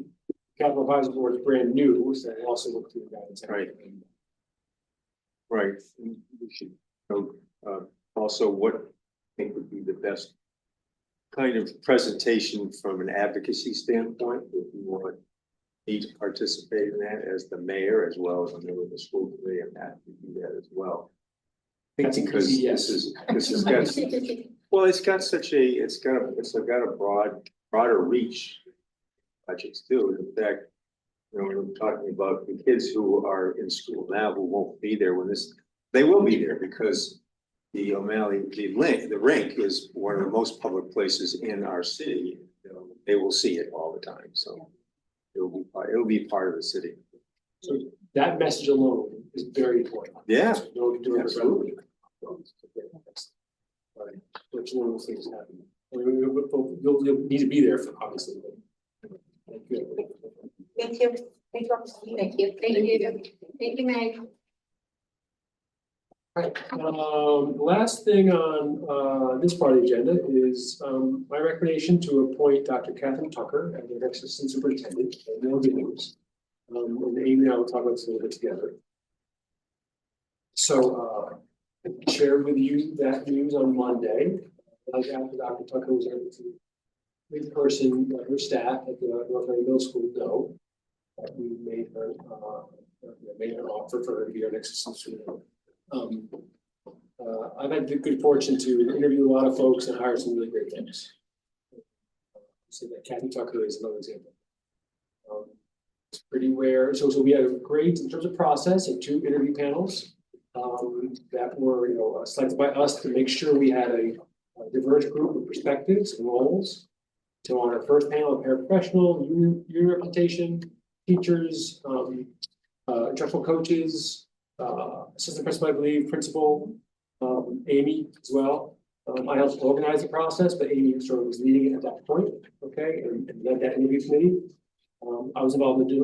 Capital Advisory Board is brand new, so I also look through the guidance. Right. Right. We should know also what I think would be the best kind of presentation from an advocacy standpoint, if you want me to participate in that as the mayor, as well as a member of the school committee, I'm happy to do that as well. That's because yes. this has got it's got a broader reach budgets too. In fact, we're talking about the kids who are in school now who won't be there when they will be there because the O'Malley, the rink is one of the most public places in our city. They will see it all the time, so it'll be part of the city. So that message alone is very important. Yeah, absolutely. Which one of those things happen? You'll need to be there for obviously. Thank you. Thank you. Thank you. Thank you. Thank you, Meg. Last thing on this part of the agenda is my recommendation to appoint Dr. Catherine Tucker as the next assistant superintendent at Middle News. And Amy and I will talk about this a little bit together. So I shared with you that news on Monday. After Dr. Tucker was able to make the person, her staff at the North Reading Middle School know that we made her an offer for her to be our next assistant superintendent. I've had the good fortune to interview a lot of folks and hire some really great things. So that Kathy Tucker is another example. It's pretty rare. So we had a great, in terms of process, and 2 interview panels that were selected by us to make sure we had a diverse group of perspectives and roles. So on our first panel, a paraprofessional, union representation, teachers, instructional coaches, assistant principal, I believe, principal, Amy as well. I helped organize the process, but Amy sort of was leading it at that point, okay, and led that interview committee. I was involved in the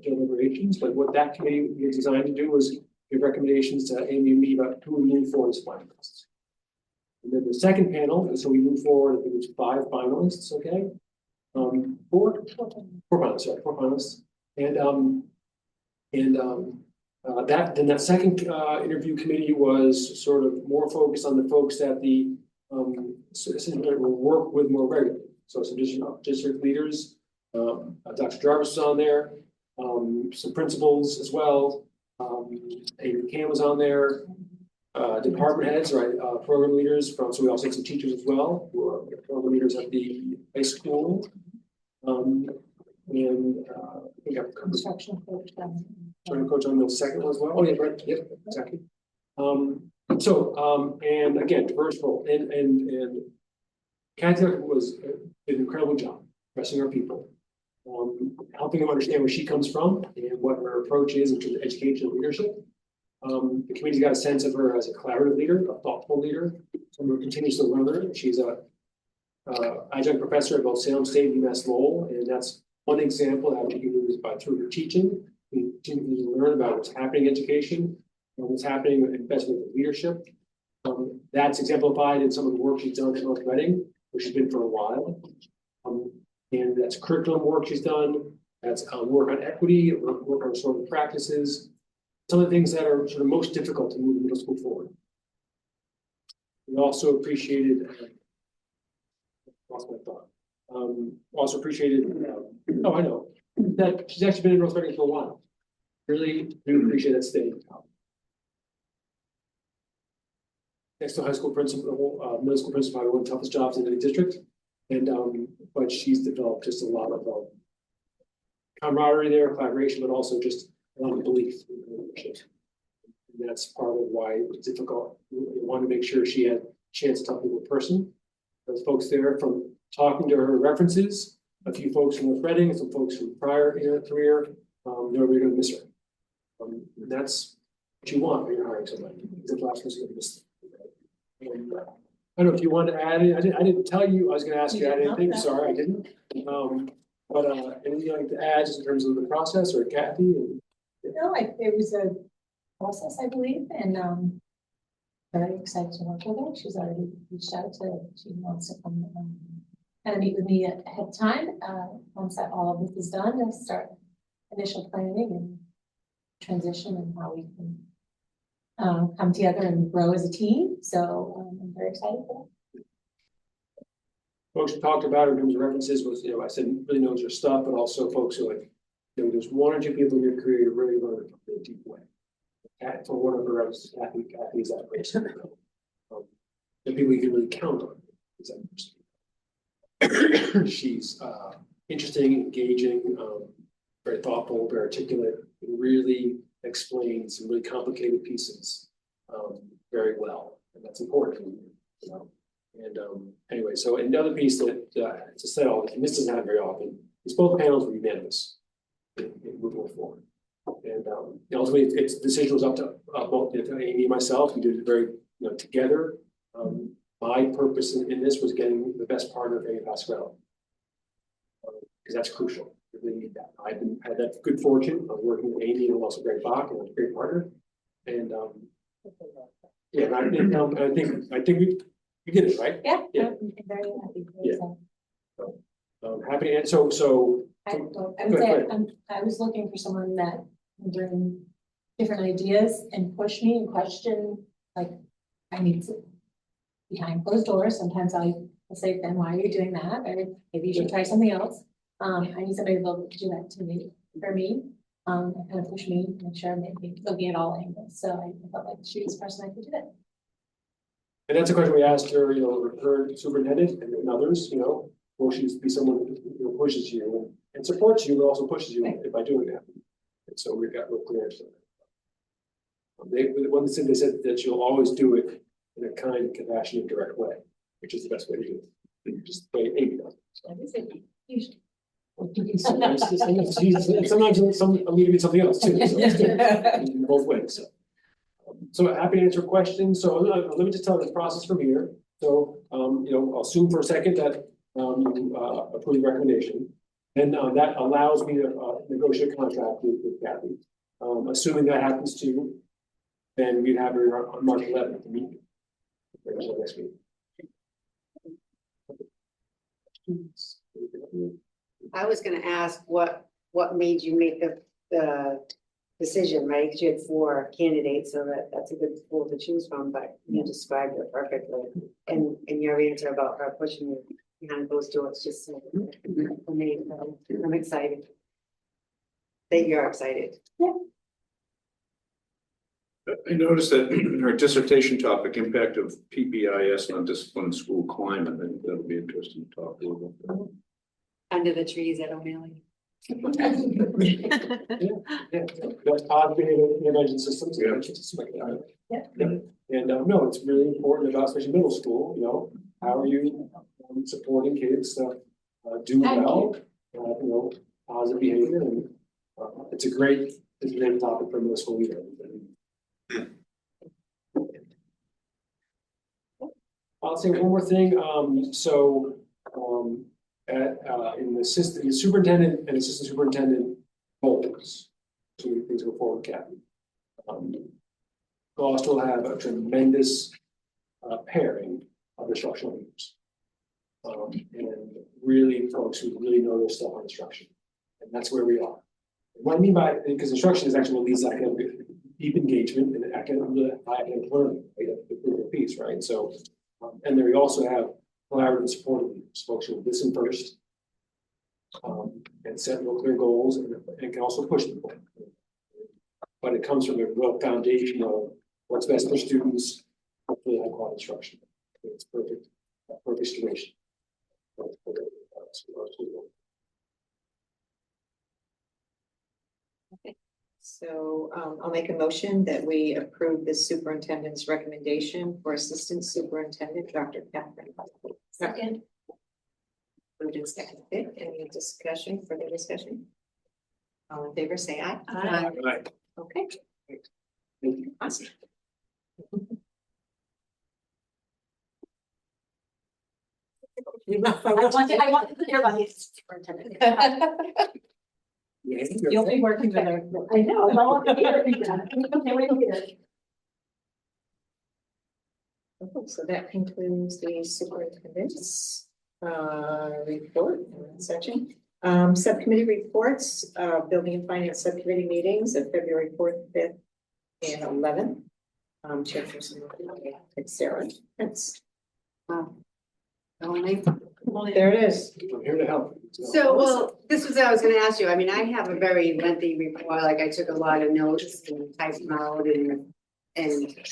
deliberations, but what that committee was designed to do was give recommendations to Amy and me about who we move forward as finalists. And then the second panel, so we moved forward, I think it was 5 finalists, okay? 4 finalists, sorry, 4 finalists. That second interview committee was sort of more focused on the folks that the will work with more regularly. So some district leaders, Dr. Jarvis was on there, some principals as well. Amy Cam was on there, department heads, right? Program leaders from, so we also had some teachers as well, who are program leaders at the high school. I think I've construction coach on the second one as well. Oh, yeah, right. Yep, exactly. And again, diverse role. And Kathy did an incredible job pressing our people, helping them understand where she comes from and what her approach is in terms of education and leadership. The committee's got a sense of her as a collaborative leader, a thoughtful leader, someone who continues to learn. She's a adjunct professor at both Salem State and UMass Lowell, and that's one example of how she can do this through her teaching. We continue to learn about what's happening in education and what's happening in investment in leadership. That's exemplified in some of the work she's done at North Reading, where she's been for a while. And that's curriculum work she's done. That's work on equity, work on sort of practices. Some of the things that are sort of most difficult to move the middle school forward. We also appreciated, lost my thought. Also appreciated, oh, I know, that she's actually been in North Reading for a while. Really do appreciate that staying. Next to high school principal, middle school principal, probably one of the toughest jobs in any district. And but she's developed just a lot of camaraderie there, collaboration, but also just a lot of belief in leadership. And that's part of why it was difficult. We wanted to make sure she had a chance to talk to a person. Those folks there, from talking to her references, a few folks from North Reading, some folks from prior in her career, nobody going to miss her. And that's what you want when you're hiring somebody. The last person going to miss them. And, I don't know if you wanted to add it. I didn't tell you I was going to ask you to add anything. Sorry, I didn't. But anything you'd like to add just in terms of the process, or Kathy? No, it was a process, I believe, and very excited to work with her. She's already reached out she wants to come kind of meet with me ahead of time. Once all of this is done, and start initial planning and transition and how we can come together and grow as a team. So I'm very excited for that. Folks we talked about in terms of references was, I said really knows your stuff, but also folks who there's 1 or 2 people in your career who really learn in a really deep way. For one of her references, Kathy is that person. The people you can really count on is that person. She's interesting, engaging, very thoughtful, very articulate, really explains some really complicated pieces very well, and that's important. And anyway, so another piece that to say all this, and this doesn't happen very often, is both panels were unanimous in moving forward. And ultimately, its decision was up to both Amy and myself. We did it very together. My purpose in this was getting the best partner of Amy Pasquale, because that's crucial. We really need that. I've had that good fortune of working with Amy and also Greg Bach, and a great partner. And Yeah, and I think we did it, right? Yeah. Yeah. I'm very happy. Yeah. Happy to answer, so. I Go would say, ahead. I was looking for someone that would bring different ideas and push me and question, like, I need to. Behind closed doors, sometimes I'll say, then why are you doing that? Or maybe you should try something else. I need somebody to be able to do that to me, for me. And kind of push me, make sure I'm looking at all angles. So I felt like she was the person I could do that. And that's a question we asked her, her superintendent and others, will she be someone who pushes you and supports you, but also pushes you by doing that? And so we got real clear. So they said that you'll always do it in a kind, compassionate, direct way, which is the best way to do it. Just the way Amy does it. Sometimes some immediately something else too. So it's good in both ways. So happy to answer questions. So let me just tell you the process from here. So I'll assume for a second that you approve the recommendation, and that allows me to negotiate a contract with Kathy. Assuming that happens too, then we'd have her on March 11th to meet. Next week. I was gonna ask what made you make the decision, right? Because you had 4 candidates, so that's a good pool to choose from, but you described it perfectly. And your answer about her pushing you behind those doors just amazing. I'm excited that you're excited. Yeah. I noticed that our dissertation topic, impact of PBIS on discipline and school climate, I think that'll be interesting to talk a little bit. Under the trees at O'Malley. That's positive intervention systems. Yeah. And no, it's really important about, especially middle school, how are you supporting kids do well, positive behavior, and it's a great topic for middle school leaders. I'll say one more thing. In the superintendent and assistant superintendent roles, so many things go forward, Kathy. Gloucester will have a tremendous pairing of instructional leaders. And really folks who really know their stuff on instruction. And that's where we are. What I mean by, because instruction is actually what leads to academic deep engagement and academic learning, right? The piece, right? So, and then we also have collaborative and supportive leaders, folks who listen first, and set real clear goals, and can also push them. But it comes from a real foundation of what's best for students, hopefully high quality instruction. It's perfect situation. Okay, so I'll make a motion that we approve the superintendent's recommendation for assistant superintendent, Dr. Catherine. Second. Moved and seconded. Any discussion, further discussion? All in favor, say aye. Aye. Okay. Awesome. I want to hear about the superintendent. You'll be working with her. I know, I want to hear it. Okay, wait till it. Okay, so that concludes the superintendent's report section. Subcommittee reports, building and finance subcommittee meetings of February 4th, 5th, and 11th. Chairperson Sarah. That's there it is. I'm here to help. So, well, this was, I was gonna ask you, I mean, I have a very lengthy report, like I took a lot of notes and typed them out and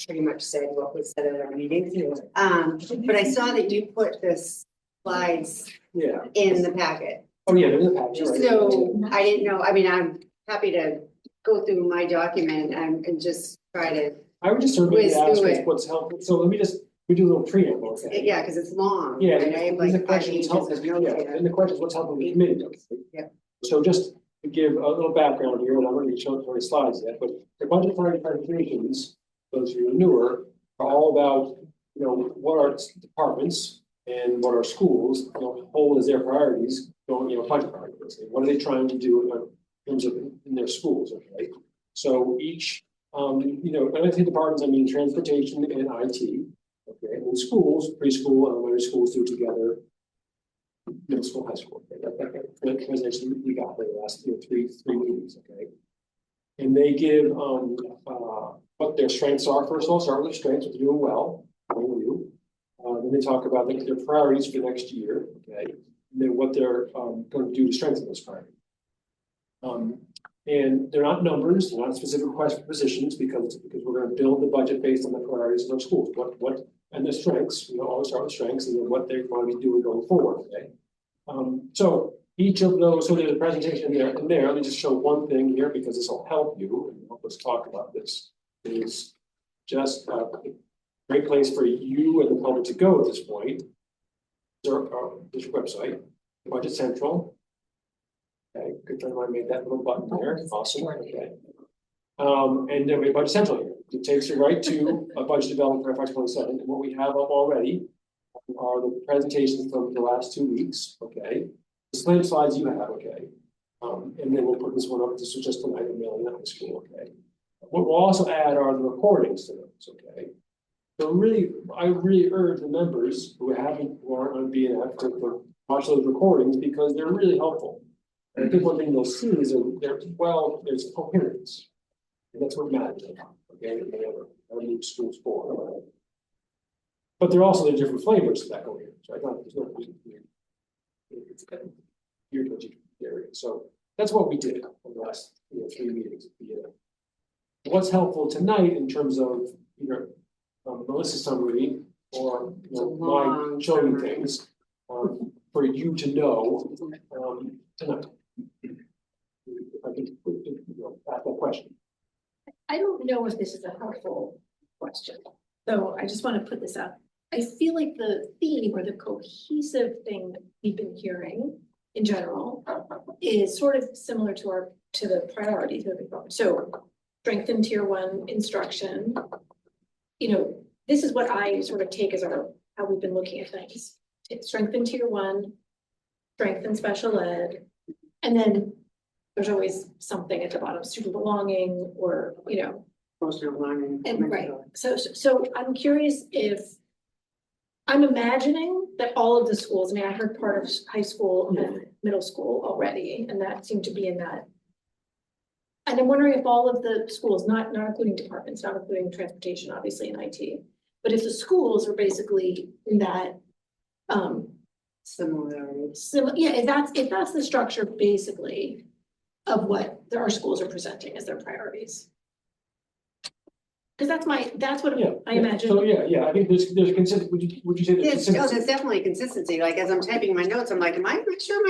pretty much said what was said at our meeting. But I saw that you put the slides in the packet. Oh, yeah, they're in the packet. Right. So I didn't know, I mean, I'm happy to go through my document and just try to. I would just certainly whiz ask through it. what's helpful. So let me just, we do a little preamble. Okay? Yeah, because it's long. Yeah, and I have and like the 5 question pages is helpful. of notes here. And the question is what's helping the committee. Yeah. So just to give a little background here, and I'm not going to show the slides yet, but the budgetary presentations, those who are newer, are all about what our departments and what our schools hold as their priorities, budget priorities. What are they trying to do in terms of in their schools? Okay, so each You know, IT departments, I mean, transportation and IT. Okay, and then schools, preschool, elementary schools do together. Middle school, high school. Okay, that presentation we got for the last, you know, three meetings, okay? And they give, what their strengths are. First of all, start with their strengths, what they're doing well, then they talk about their priorities for next year, okay? And then what they're, going to do to strengthen those priorities. And they're not numbers, they're not specific positions, because we're gonna build the budget based on the priorities of our schools, and the strengths, you know, always start with strengths, and then what they want to be doing going forward, okay? So each of those, so there's a presentation there, let me just show one thing here, because this will help you, and help us talk about this. It is just a great place for you and the public to go at this point. This website, Budget Central. Okay, good friend of mine made that little button there, awesome, okay. And then we have Budget Central here, it takes you right to a budget development for FY27, and what we have up already are the presentations from the last 2 weeks, okay? The same slides you have, okay? And then we'll put this one up, this was just tonight, mailing out to school, okay? What we'll also add are the recordings to those, okay? So really, I really urge the members who aren't on BNF to watch those recordings, because they're really helpful. And I think one thing they'll see is there's coherence. And that's what matters, okay? They have a new schools for. But there are also the different flavors of that coherence, right? There's no it's kind of geared to each area. So that's what we did in the last 3 meetings. What's helpful tonight in terms of either Melissa's summary or my showing things for you to know tonight. If I can ask that question. I don't know if this is a helpful question, so I just want to put this out. I feel like the theme or the cohesive thing that we've been hearing in general is sort of similar to the priorities moving forward. So strengthen tier 1 instruction. You know, this is what I sort of take as how we've been looking at things. Strengthen tier 1, strengthen special ed, and then there's always something at the bottom, student belonging, or, you know. Emotional learning. And right, so I'm curious if, I'm imagining that all of the schools, I mean, I heard part of high school and middle school already, and that seemed to be in that. And I'm wondering if all of the schools, not including departments, not including transportation, obviously, in IT, but if the schools were basically in that, similarities. Yeah, if that's the structure basically of what our schools are presenting as their priorities. Because that's what I imagine. So I think there's consistent. Would you say there's consistency? There's definitely consistency. Like as I'm typing my notes, I'm like, am I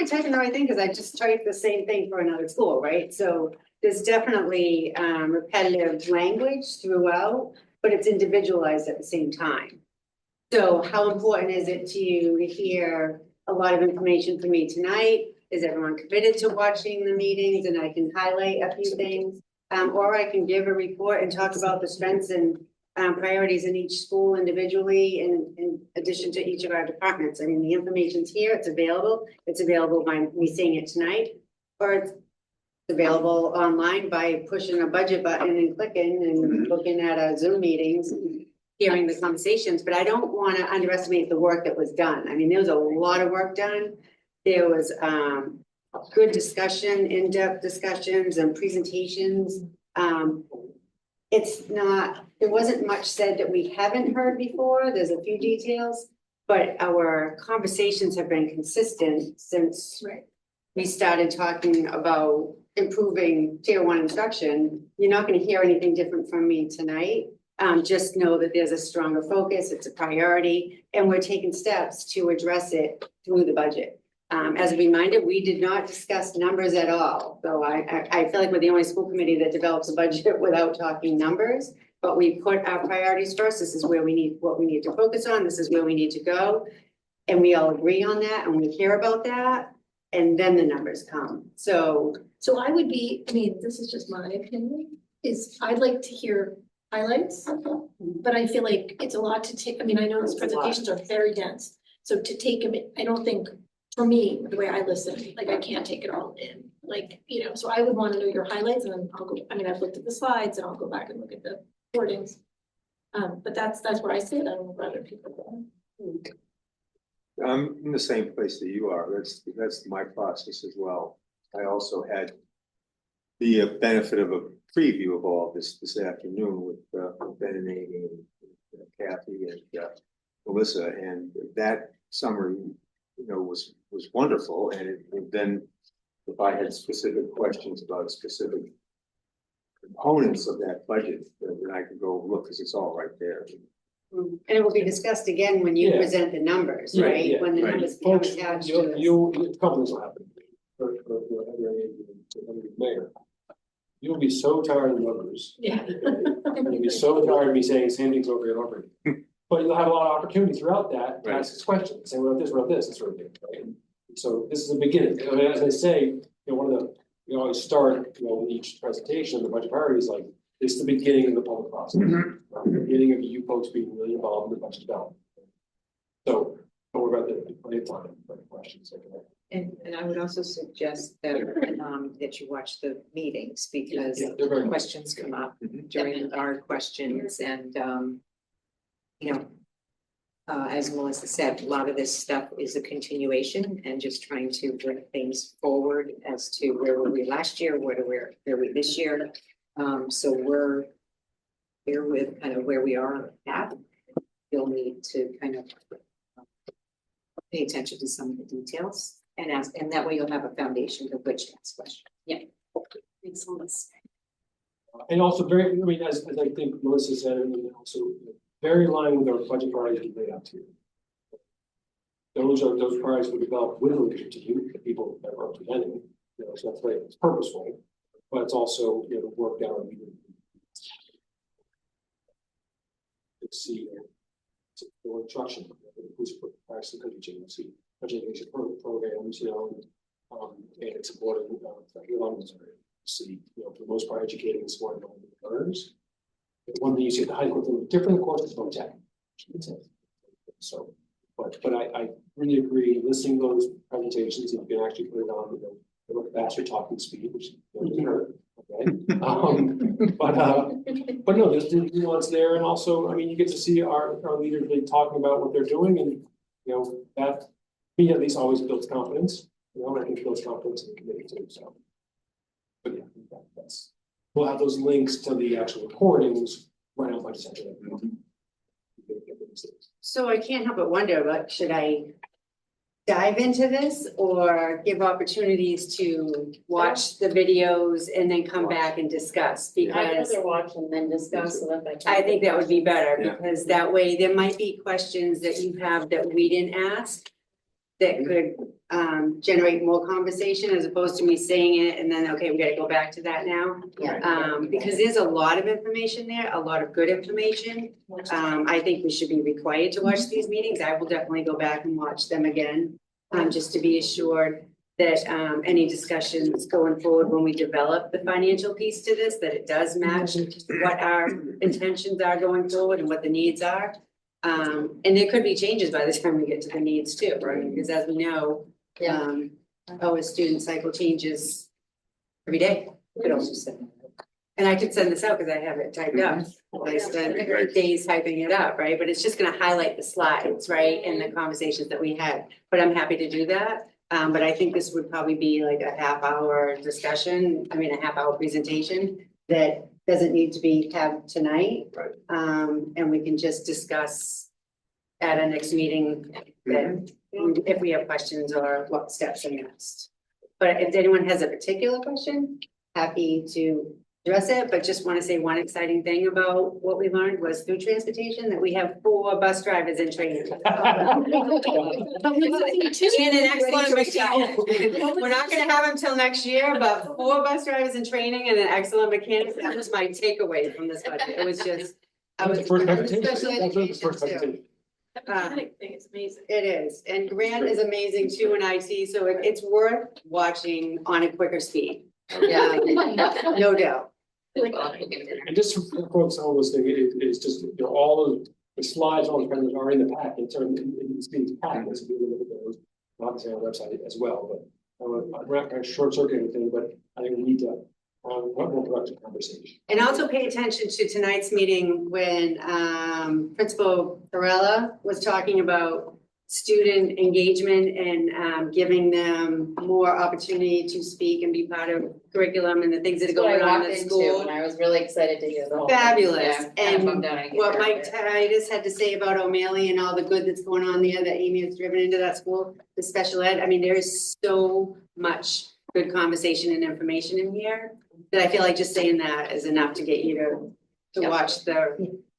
typing the right thing? Because I just typed the same thing for another school, right? So there's definitely repetitive language throughout, but it's individualized at the same time. So how important is it to you to hear a lot of information from me tonight? Is everyone committed to watching the meetings and I can highlight a few things? Or I can give a report and talk about the strengths and priorities in each school individually in addition to each of our departments. I mean, the information's here, it's available. It's available by me saying it tonight, or it's available online by pushing a budget button and clicking and looking at our Zoom meetings, hearing the conversations. But I don't want to underestimate the work that was done. I mean, there was a lot of work done. There was good discussion, in-depth discussions and presentations. There wasn't much said that we haven't heard before. There's a few details, but our conversations have been consistent since we started talking about improving tier 1 instruction. You're not going to hear anything different from me tonight. Just know that there's a stronger focus, it's a priority, and we're taking steps to address it through the budget. As a reminder, we did not discuss numbers at all. So I feel like we're the only school committee that develops a budget without talking numbers, but we put our priorities first. This is where what we need to focus on. This is where we need to go. And we all agree on that and we care about that. And then the numbers come. So I would be, I mean, this is just my opinion, is I'd like to hear highlights, but I feel like it's a lot to take. I mean, I know these presentations are very dense. So to take them, I don't think, for me, the way I listen, like I can't take it all in. Like, you know, so I would want to know your highlights and then I'll go, I mean, I've looked at the slides and I'll go back and look at the wordings. But that's where I sit. I don't know where other people go. I'm in the same place that you are. That's my process as well. I also had the benefit of a preview of all this afternoon with Ben and Amy and Kathy and Melissa, and that summary, you know, was wonderful. And then if I had specific questions about specific components of that budget, then I could go look, because it's all right there. And it will be discussed again when you present the numbers, right? When the numbers become Folks, attached to you'll, this. a couple things will happen. For mayor. You'll be so tired of numbers. Yeah. You'll be so tired of me saying same things over and over. But you'll have a lot of opportunity throughout that to ask this question, say, what about this, sort of thing, right? So this is the beginning. And as I say, you know, we always start, you know, with each presentation, the budget priorities, like, it's the beginning of the public process. The beginning of you folks being really involved in the budget development. So don't worry about that, plenty of time for questions. And I would also suggest that that you watch the meetings, because questions come up during our questions, and you know, as Melissa said, a lot of this stuff is a continuation and just trying to bring things forward as to where were we last year, where are we this year. So we're here with kind of where we are at. You'll need to kind of pay attention to some of the details and ask, and that way you'll have a foundation of which to ask questions. Yeah. Makes sense. And also very, I mean, as I think Melissa said, and also very in line with our budget priorities we laid out to you. Those priorities were developed with leadership to you, the people that are presenting, you know, so that's very, it's purposeful, but it's also, you know, worked out. See, for instruction, who's actually could be changing, education programs, you know, and supporting elements of it. See, you know, for the most part, educating and supporting learners. One thing you see at the high school, a little different, of course, is from tech. So, but I really agree. Listening to those presentations, if you can actually put it on, you know, a little faster talking speed, which doesn't hurt. Okay. But no, there's the nuance there, and also, I mean, you get to see our leaders really talking about what they're doing, and you know that me at least always builds confidence. You know, and I think it builds confidence in the committee too. So, but yeah, that's we'll have those links to the actual recordings right on Budget Center. So I can't help but wonder, like, should I dive into this or give opportunities to watch the videos and then come back and discuss? Because I'd rather watch and then discuss so that I think that would be better, because that way there might be questions that you have that we didn't ask that could generate more conversation, as opposed to me saying it and then, okay, we gotta go back to that now. Because there's a lot of information there, a lot of good information. I think we should be required to watch these meetings. I will definitely go back and watch them again, just to be assured that any discussions going forward when we develop the financial piece to this, that it does match what our intentions are going forward and what the needs are. And there could be changes by the time we get to the needs too, right? Because as we know, our student cycle changes every day. You could also send, and I could send this out because I have it typed up. I spent days typing it up, right? But it's just going to highlight the slides, right? And the conversations that we had. But I'm happy to do that. But I think this would probably be like a half-hour discussion. I mean, a half-hour presentation that doesn't need to be had tonight. Right. And we can just discuss at our next meeting that if we have questions or what steps are next. But if anyone has a particular question, happy to address it, but just want to say one exciting thing about what we learned was through transportation, that we have 4 bus drivers in training. And an excellent mechanic. We're not gonna have them till next year, but 4 bus drivers in training and an excellent mechanic. That was my takeaway from this budget. It was just, I was special education too. Thing is amazing. It is, and Grant is amazing too in IT, so it's worth watching on a quicker speed. No doubt. And just for folks all listening, it is just, you know, all of the slides, all the presentations are in the packet, it's in the packet, so you can look at those, obviously on our website as well, but we're not going to short circuit anything, but I think we need to have a more productive conversation. And also pay attention to tonight's meeting when Principal Perella was talking about student engagement and giving them more opportunity to speak and be part of curriculum and the things that are going on in the school. And I was really excited to hear the whole. Fabulous. Yeah, kind of bummed And out I didn't get what part of Mike it. Titus had to say about O'Malley and all the good that's going on there that Amy has driven into that school, the special ed. I mean, there is so much good conversation and information in here that I feel like just saying that is enough to get you to Yeah. watch the,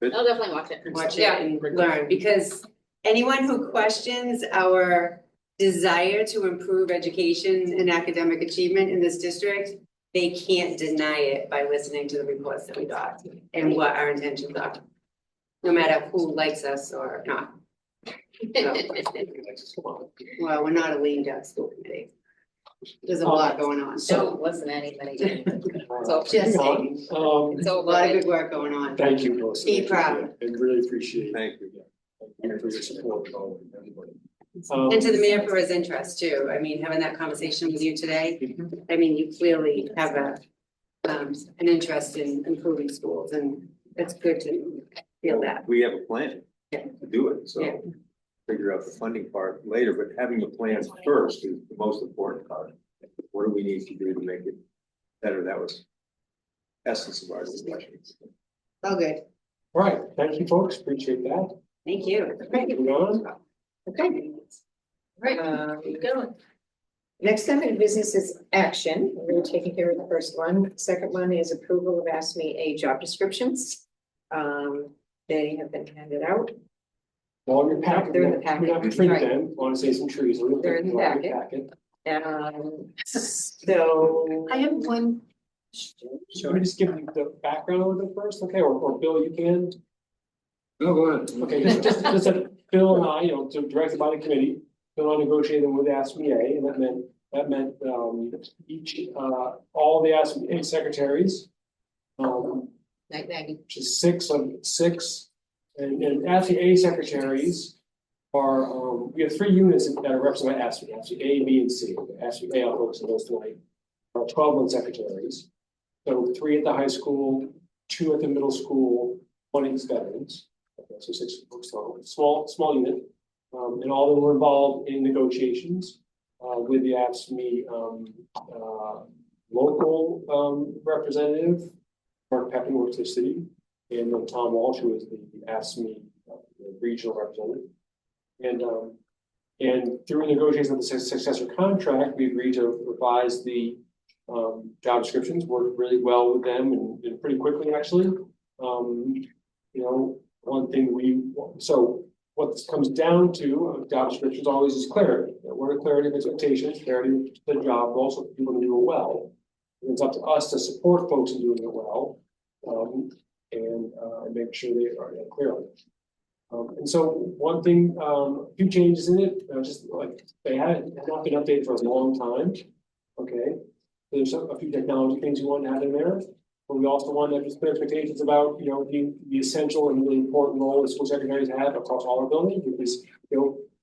I'll definitely watch it. and learn, because anyone who questions our desire to improve education and academic achievement in this district, they can't deny it by listening to the reports that we got and what our intentions are, no matter who likes us or not. So, well, we're not a lean duck school committee. There's a lot going on. Don't listen to anybody. So Just saying, it's a lot of good work going on. Thank you, Melissa. Be proud. And really appreciate it. Thank you. Thank you for your support, everybody. And to the mayor for his interest too. I mean, having that conversation with you today, I mean, you clearly have an interest in improving schools, and it's good to feel that. We have a plan Yeah. to do it, so Yeah. figure out the funding part later, but having the plans first is the most important part. What do we need to do to make it better? That was essence of our discussion. Oh, good. All right, thank you, folks. Appreciate that. Thank you. Moving on. Okay. Right, Keep going. Next up in business is action. We're taking care of the first one. Second one is approval of ASME job descriptions. They have been handed out. All your packet. They're in the packet. We have to print Right. them. Want to say some trees. They're in the packet. So. I have one. Should we just give you the background a little bit first? Okay, or Bill, you can. No, go ahead. Okay, just that Bill and I, directed by the committee, Bill and I negotiated with ASME, and that meant all the ASME secretaries. Which is six, and ASME secretaries are, we have 3 units that are represented by ASME, ASME A, B, and C. ASME A, I'll focus on those tonight, are 12 secretaries. So 3 at the high school, 2 at the middle school, 1 at veterans. Okay, so 6 folks total, small unit. And all of them were involved in negotiations with the ASME local representative, Mark Pepin, works for the city, and then Tom Walsh, who is the ASME regional representative. And through negotiations of the successor contract, we agreed to revise the job descriptions, worked really well with them and pretty quickly, actually. One thing so what this comes down to, job descriptions always is clarity. What are clarity of expectations, clarity of the job, but also for people to do it well. And it's up to us to support folks in doing it well, and make sure they are clear on it. And so one thing, a few changes in it, just like they had not been updated for a long time. Okay, there's a few technology things we want to have in there, but we also want to have just clear expectations about the essential and really important role that school secretaries have across all our buildings, because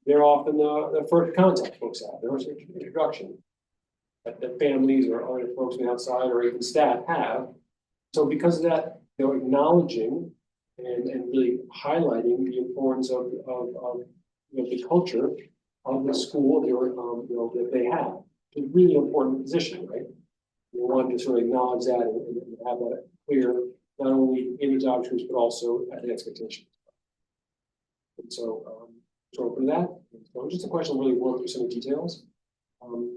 they're often the first contact folks have, their first introduction that families or other folks on the outside or even staff have. So because of that, acknowledging and really highlighting the importance of the culture of the school that they have. It's a really important position, right? We want to sort of acknowledge that and have that clear, not only in the job description, but also at the expectation. And so, for that, so just a question of really work through some of the details. And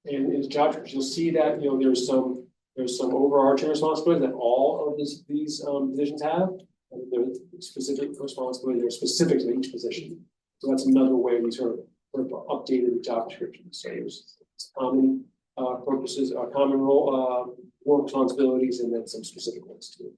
in the job description, you'll see that there's some overarching responsibility that all of these positions have. And there's specific responsibility, they're specific to each position. So that's another way we sort of updated the job description. So there's common purposes, common role, work responsibilities, and then some specific ones too.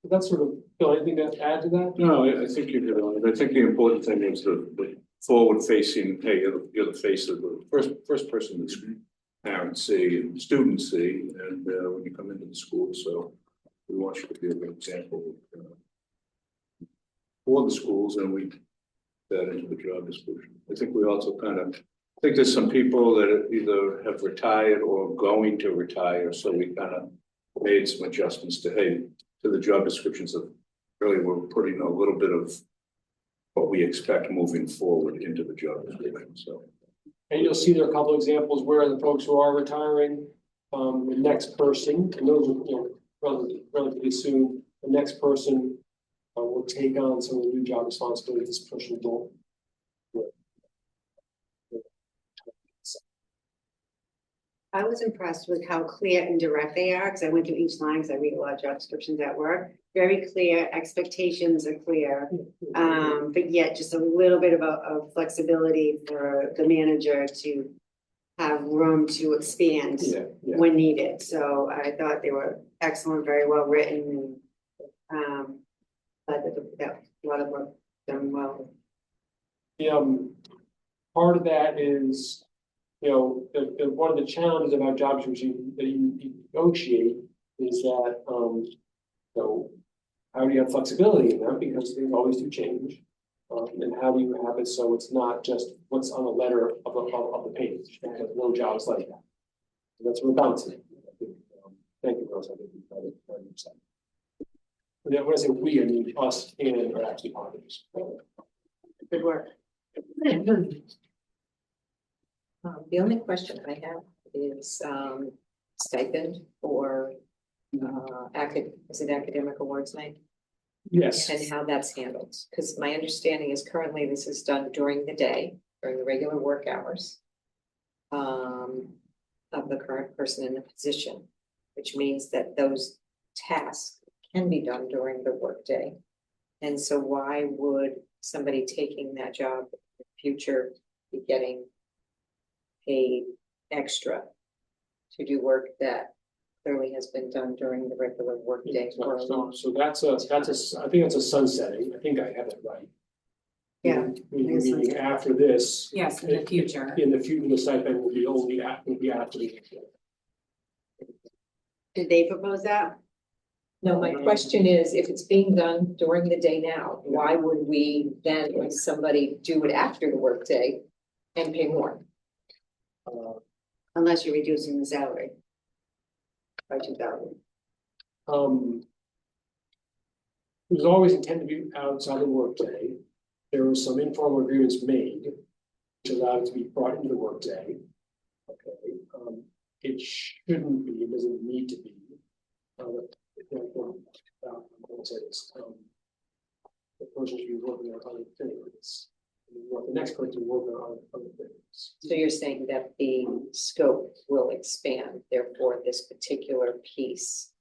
So that's sort of, Bill, anything to add to that? No, I think you hit on it. I think the important thing is the forward facing, hey, you're the face of the first person that parents see and students see, and when you come into the school, so we want you to be a good example for the schools, and we that into the job description. I think we also kind of think there's some people that either have retired or going to retire, so we kind of made some adjustments to, hey, to the job descriptions of, really, we're putting a little bit of what we expect moving forward into the job description, so. And you'll see there are a couple examples where the folks who are retiring, the next person, and those are, relatively soon, the next person will take on some of the new job responsibilities this person will. I was impressed with how clear and direct they are, because I went through each line, because I read a lot of job descriptions at work. Very clear, expectations are clear, but yet just a little bit of flexibility for the manager to have room to expand when needed. So I thought they were excellent, very well written, and glad that a lot of work done well. Part of that is, one of the challenges about job description that you negotiate is that, how do you have flexibility in that, because things always do change, and how do you have it so it's not just what's on the letter of the page, because no job is like that. So that's what we're balancing. Thank you, Rose. I think you tried to understand. When I say we, I mean us and are actually partners. Good work. The only question I have is stipend for academic awards night? Yes. And how that's handled, because my understanding is currently this is done during the day, during the regular work hours of the current person in the position, which means that those tasks can be done during the workday. And so why would somebody taking that job in the future be getting paid extra to do work that clearly has been done during the regular workday for a long? So I think that's a sunsetting. I think I have it right. Yeah. Meaning after this. Yes, in the future. In the future, the stipend will be only after the. Did they propose that? No, my question is, if it's being done during the day now, why would we then, when somebody do it after the workday and pay more? Unless you're reducing the salary by 2,000. It was always intended to be outside the workday. There were some informal agreements made, which allowed it to be brought into the workday. Okay, it shouldn't be, it doesn't need to be. The person should be working on other things. The next person will work on other things. So you're saying that the scope will expand, therefore this particular piece.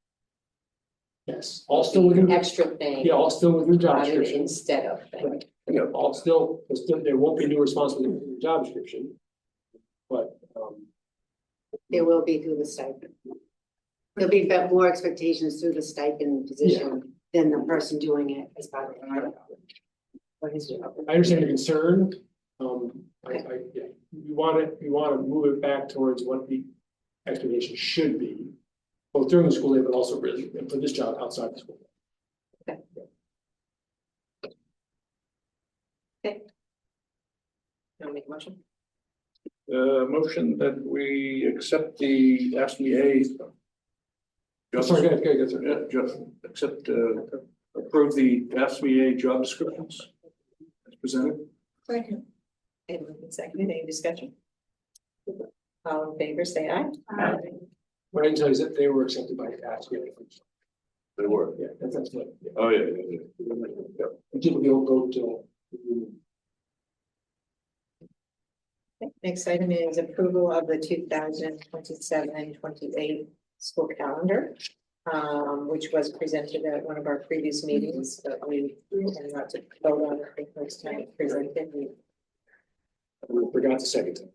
Yes, all still within extra thing. Yeah, all still within job added description. instead of thing. Right. Yeah, all still, there won't be new responsibility in the job description. But there will be through the stipend. There'll be more expectations through the stipend position than the person doing it as part of the job. I understand your concern. You want to move it back towards what the expectation should be, both during the school day, but also really for this job outside the school day. Okay. You want to make a motion? Motion that we accept the ASME. Sorry, go ahead, sir. Just accept, approve the ASME job descriptions as presented. Second. And second, any discussion? All in favor, say aye. Aye. What I can tell you is that they were accepted by ASME. They were. Yeah, that's what. Yeah. Oh, yeah. Typically don't go till. Next item is approval of the 2027-28 school calendar, which was presented at one of our previous meetings, but we had not to vote on it the first time it presented. We forgot the second time.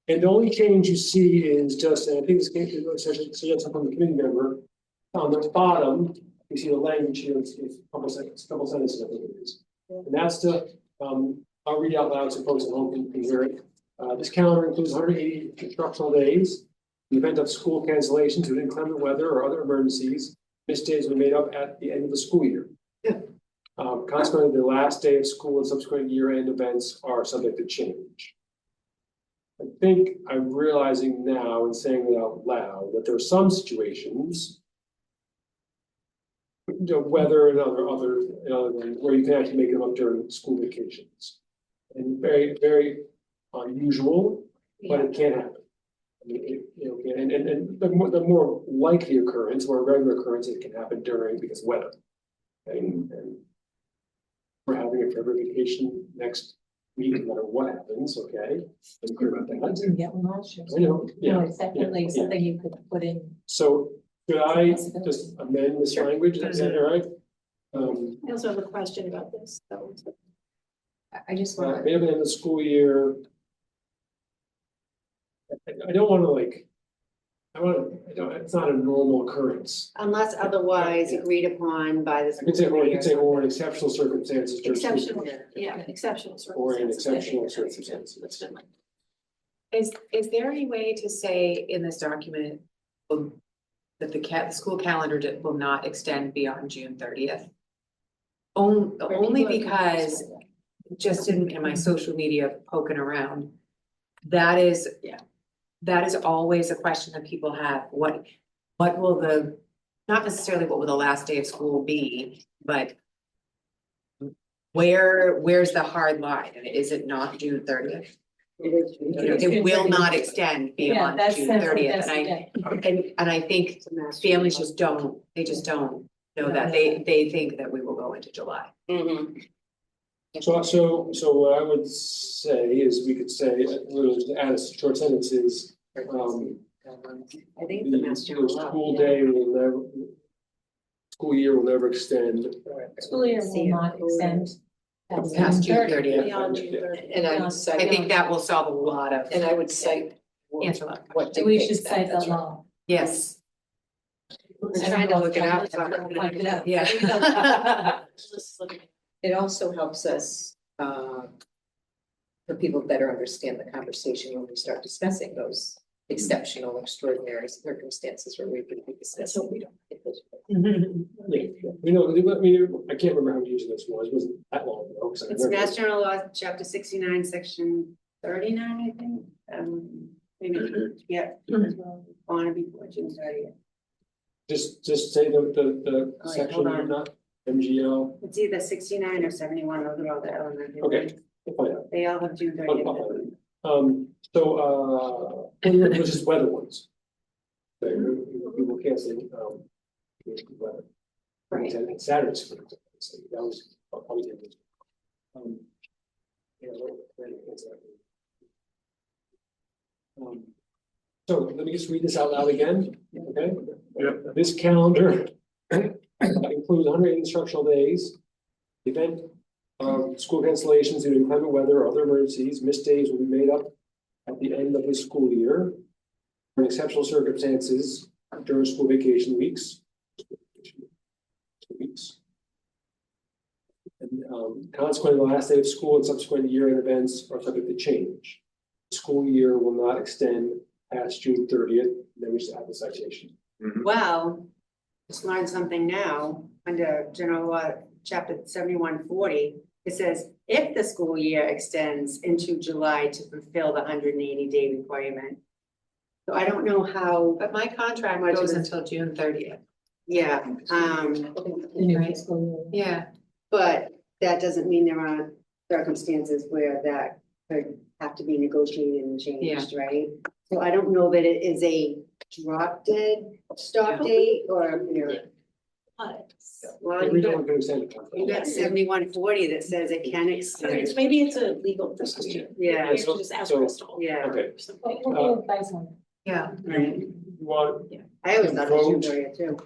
And the only change you see is just, and I think this came to a suggestion from the committee member, on the bottom, you see the language here, it's a couple sentences, I think it is. And that's the, I'll read out loud so folks at home can hear it. This calendar includes 180 instructional days. In the event of school cancellations due to inclement weather or other emergencies, missed days will be made up at the end of the school year. Consequently, the last day of school and subsequent year-end events are subject to change. I think I'm realizing now and saying it out loud that there are some situations, you know, weather and other than where you can actually make them up during school vacations. And very, very unusual, but it can happen. I mean, you know, and the more likely occurrence, more regular occurrence, it can happen during because of weather. And we're having a February vacation next week, no matter what happens, okay? I'm clear about that. Didn't get one last year. I know, yeah. No, it's definitely yeah. something you could put in. So could I just amend this language? Is that all right? I also have a question about this, so. I just want, Maybe in the school year. I don't want to like. It's not a normal occurrence. unless otherwise agreed upon by the I school could say, or you committee could say, or in exceptional circumstances. during school Exceptional, year. yeah, exceptional Or in circumstances. I think exceptional that makes sense. circumstances. That's been like- Is there any way to say in this document that the school calendar will not extend beyond June 30th? Only because just in my social media poking around, that is always a question that people have. What will not necessarily what will the last day of school be, but where's the hard line? And is it not June 30th? It will not extend beyond June 30th, and I think families just don't know that, they think that we will go into July. So what I would say is we could say, add a short sentence is, I think the Mass General law. school day will never, school year will never extend. School year will not extend. Past June 30th. Beyond June 30th. And I I think that will solve a lot of. And I would cite. Answer a lot of What So we should dictates that, cite the that's right. law. Yes. I'm trying to look it up. so I'm not gonna- Find it out. Yeah. It also helps us, for people to better understand the conversation when we start discussing those exceptional, extraordinary circumstances where we could be discussing. We don't. Yeah, we know, I mean, I can't remember how many years this was, it wasn't that long ago. 'Cause I It's remember- Mass General Law, chapter 69, section 39, I think, maybe, yeah. On or before June 30th. Just say the right, section, hold on. not MGL. It's either 69 or 71, those are all the elementary. Okay. ones. We'll find out. They all have June 30th. Which is weather ones. So people can't say, weather. Right. And Saturdays, for example, so that was probably. Yeah, so let me just read this out loud again, okay? Yep. This calendar includes 180 instructional days. Event school cancellations due to inclement weather or other emergencies, missed days will be made up at the end of the school year. In exceptional circumstances during school vacation weeks. 2 weeks. And consequently, the last day of school and subsequent year-end events are subject to change. The school year will not extend past June 30th, then we just add the citation. Well, just learned something now, under general law, chapter 7140, it says, if the school year extends into July to fulfill the 180-day requirement. So I don't know how, But my contract Much goes of it. until June 30th. yeah, The new high school year. Yeah. but that doesn't mean there aren't circumstances where that could have to be negotiated and changed, right? So I don't know that it is a drop dead stop date or, you know, well, We you don't got, go extend the contract. you got 7140 that says it can extend. Maybe it's a legal procedure. Yeah, You should just ask Crystal. yeah. Okay. We'll give advice on Yeah. You want I always thought it was Vote. June 30th too.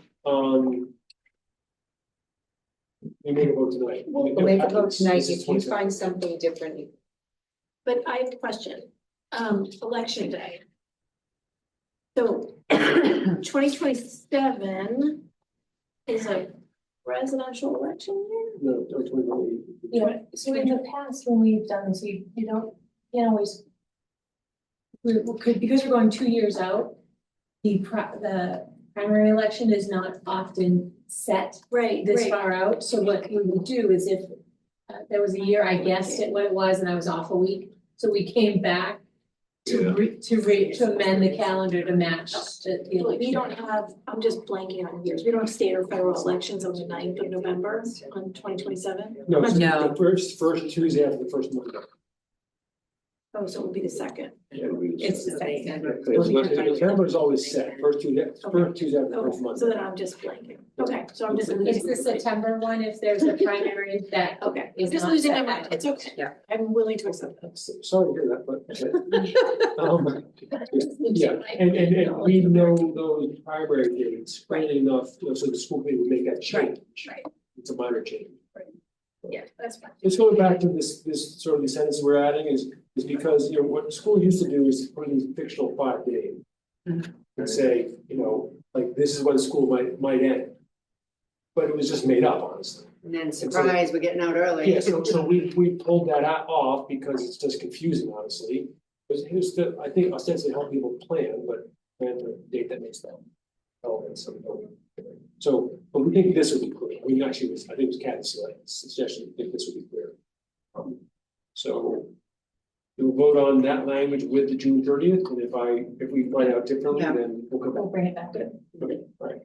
We make a vote tonight. We'll make a vote tonight. This is If you 27. find something different, But I have a question, election day. So 2027 is a presidential election year? No, 2021. Yeah, so in the past, when we've done this, you don't, you always. We could, because we're going 2 years out, the primary election is not often set Right, this far out, so what we would do is if. There was a year I guessed at what it was and I was off a week, so we came back to amend the calendar to match the election. We don't have, I'm just blanking on years, we don't have state or federal elections on the 9th of November on 2027? No, it's the first Tuesday after the first Monday. Oh, so it will be the second. It's the same. November is always set, first Tuesday after the first Monday. So then I'm just blanking. Okay, so I'm just It's losing. the September one, if there's a primary that. Okay, is I'm just not losing my set. mind. It's okay. Yeah. I'm willing to accept that. Sorry to hear that, but. Yeah, and we know those primary dates early enough, so the school committee would make that change. Right. It's a minor change. Yeah, that's fine. Just going back to this sort of the sentence we're adding is because, what school used to do is put in these fictional 5 days. And say, like, this is when school might end. But it was just made up, honestly. And then surprise, we're getting out early. Yeah, so we pulled that off because it's just confusing, honestly. Because here's I think ostensibly help people plan, but plan for a date that makes them. So, but we think this would be clear. I mean, actually, I think it was Kathy's suggestion, I think this would be clear. So we'll vote on that language with the June 30th, and if we find out differently, then we'll come back. We'll bring it back. Okay, all right.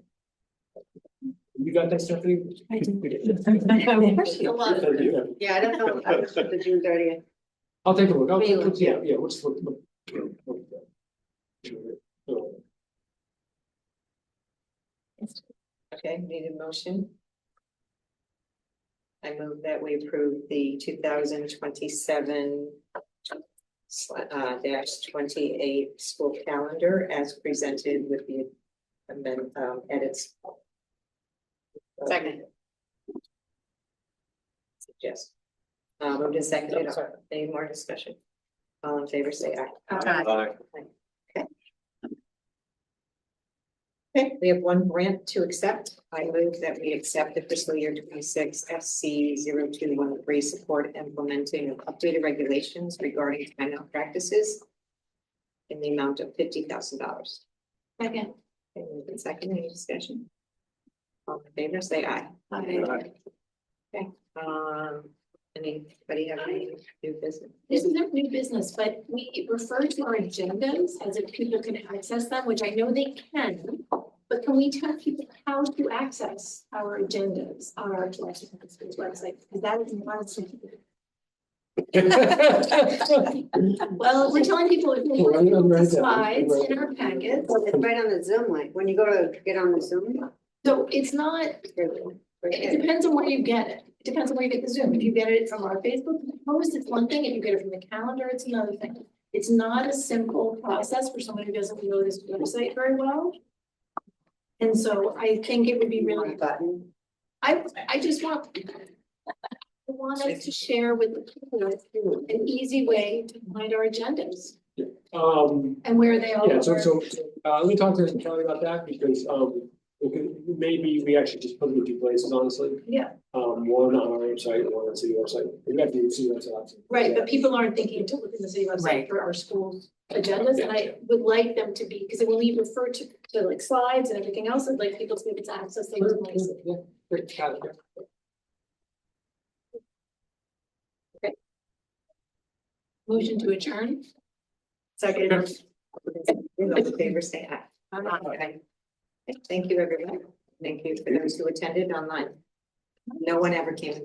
You got that, Stephanie? I do. Yeah, I don't know, I was the June 30th. I'll take a look. Yeah. We'll just look. Okay, need a motion? I move that we approve the 2027 -28 school calendar as presented with the edits. Second. Suggest. Moved and seconded. Any more discussion? All in favor, say aye. Aye. Okay, we have one grant to accept. I move that we accept the fiscal year 26 SC 0213 support implementing of updated regulations regarding timeout practices in the amount of $50,000. Second. Okay, moved and seconded. Any discussion? All in favor, say aye. Aye. Okay, anybody have any new business? This isn't new business, but we refer to our agendas as if people can access them, which I know they can. But can we tell people how to access our agendas on our Gloucester Public Schools website? Because that is not something. Well, we're telling people if they look at the slides in our packets. It's right on the Zoom link, when you go to get on the Zoom. So it's not, it depends on where you get it. It depends on where you get the Zoom. If you get it from our Facebook post, it's one thing. If you get it from the calendar, it's another thing. It's not a simple process for someone who doesn't know this website very well. And so I think it would be really button. I just want us to share with the people an easy way to find our agendas and where they are. Yeah, so let me talk to Kelly about that because maybe we actually just put them in 2 places, honestly. Yeah. One on our website, and one on the city website. We have to see website. Right, but people aren't thinking to look in the city website for our school agendas, and I would like them to be, because when we refer to like slides and everything else, I'd like people to be able to access those places. Okay. Motion to adjourn. Second. All in favor, say aye. Aye. Thank you, everyone. Thank you for those who attended online. No one ever came.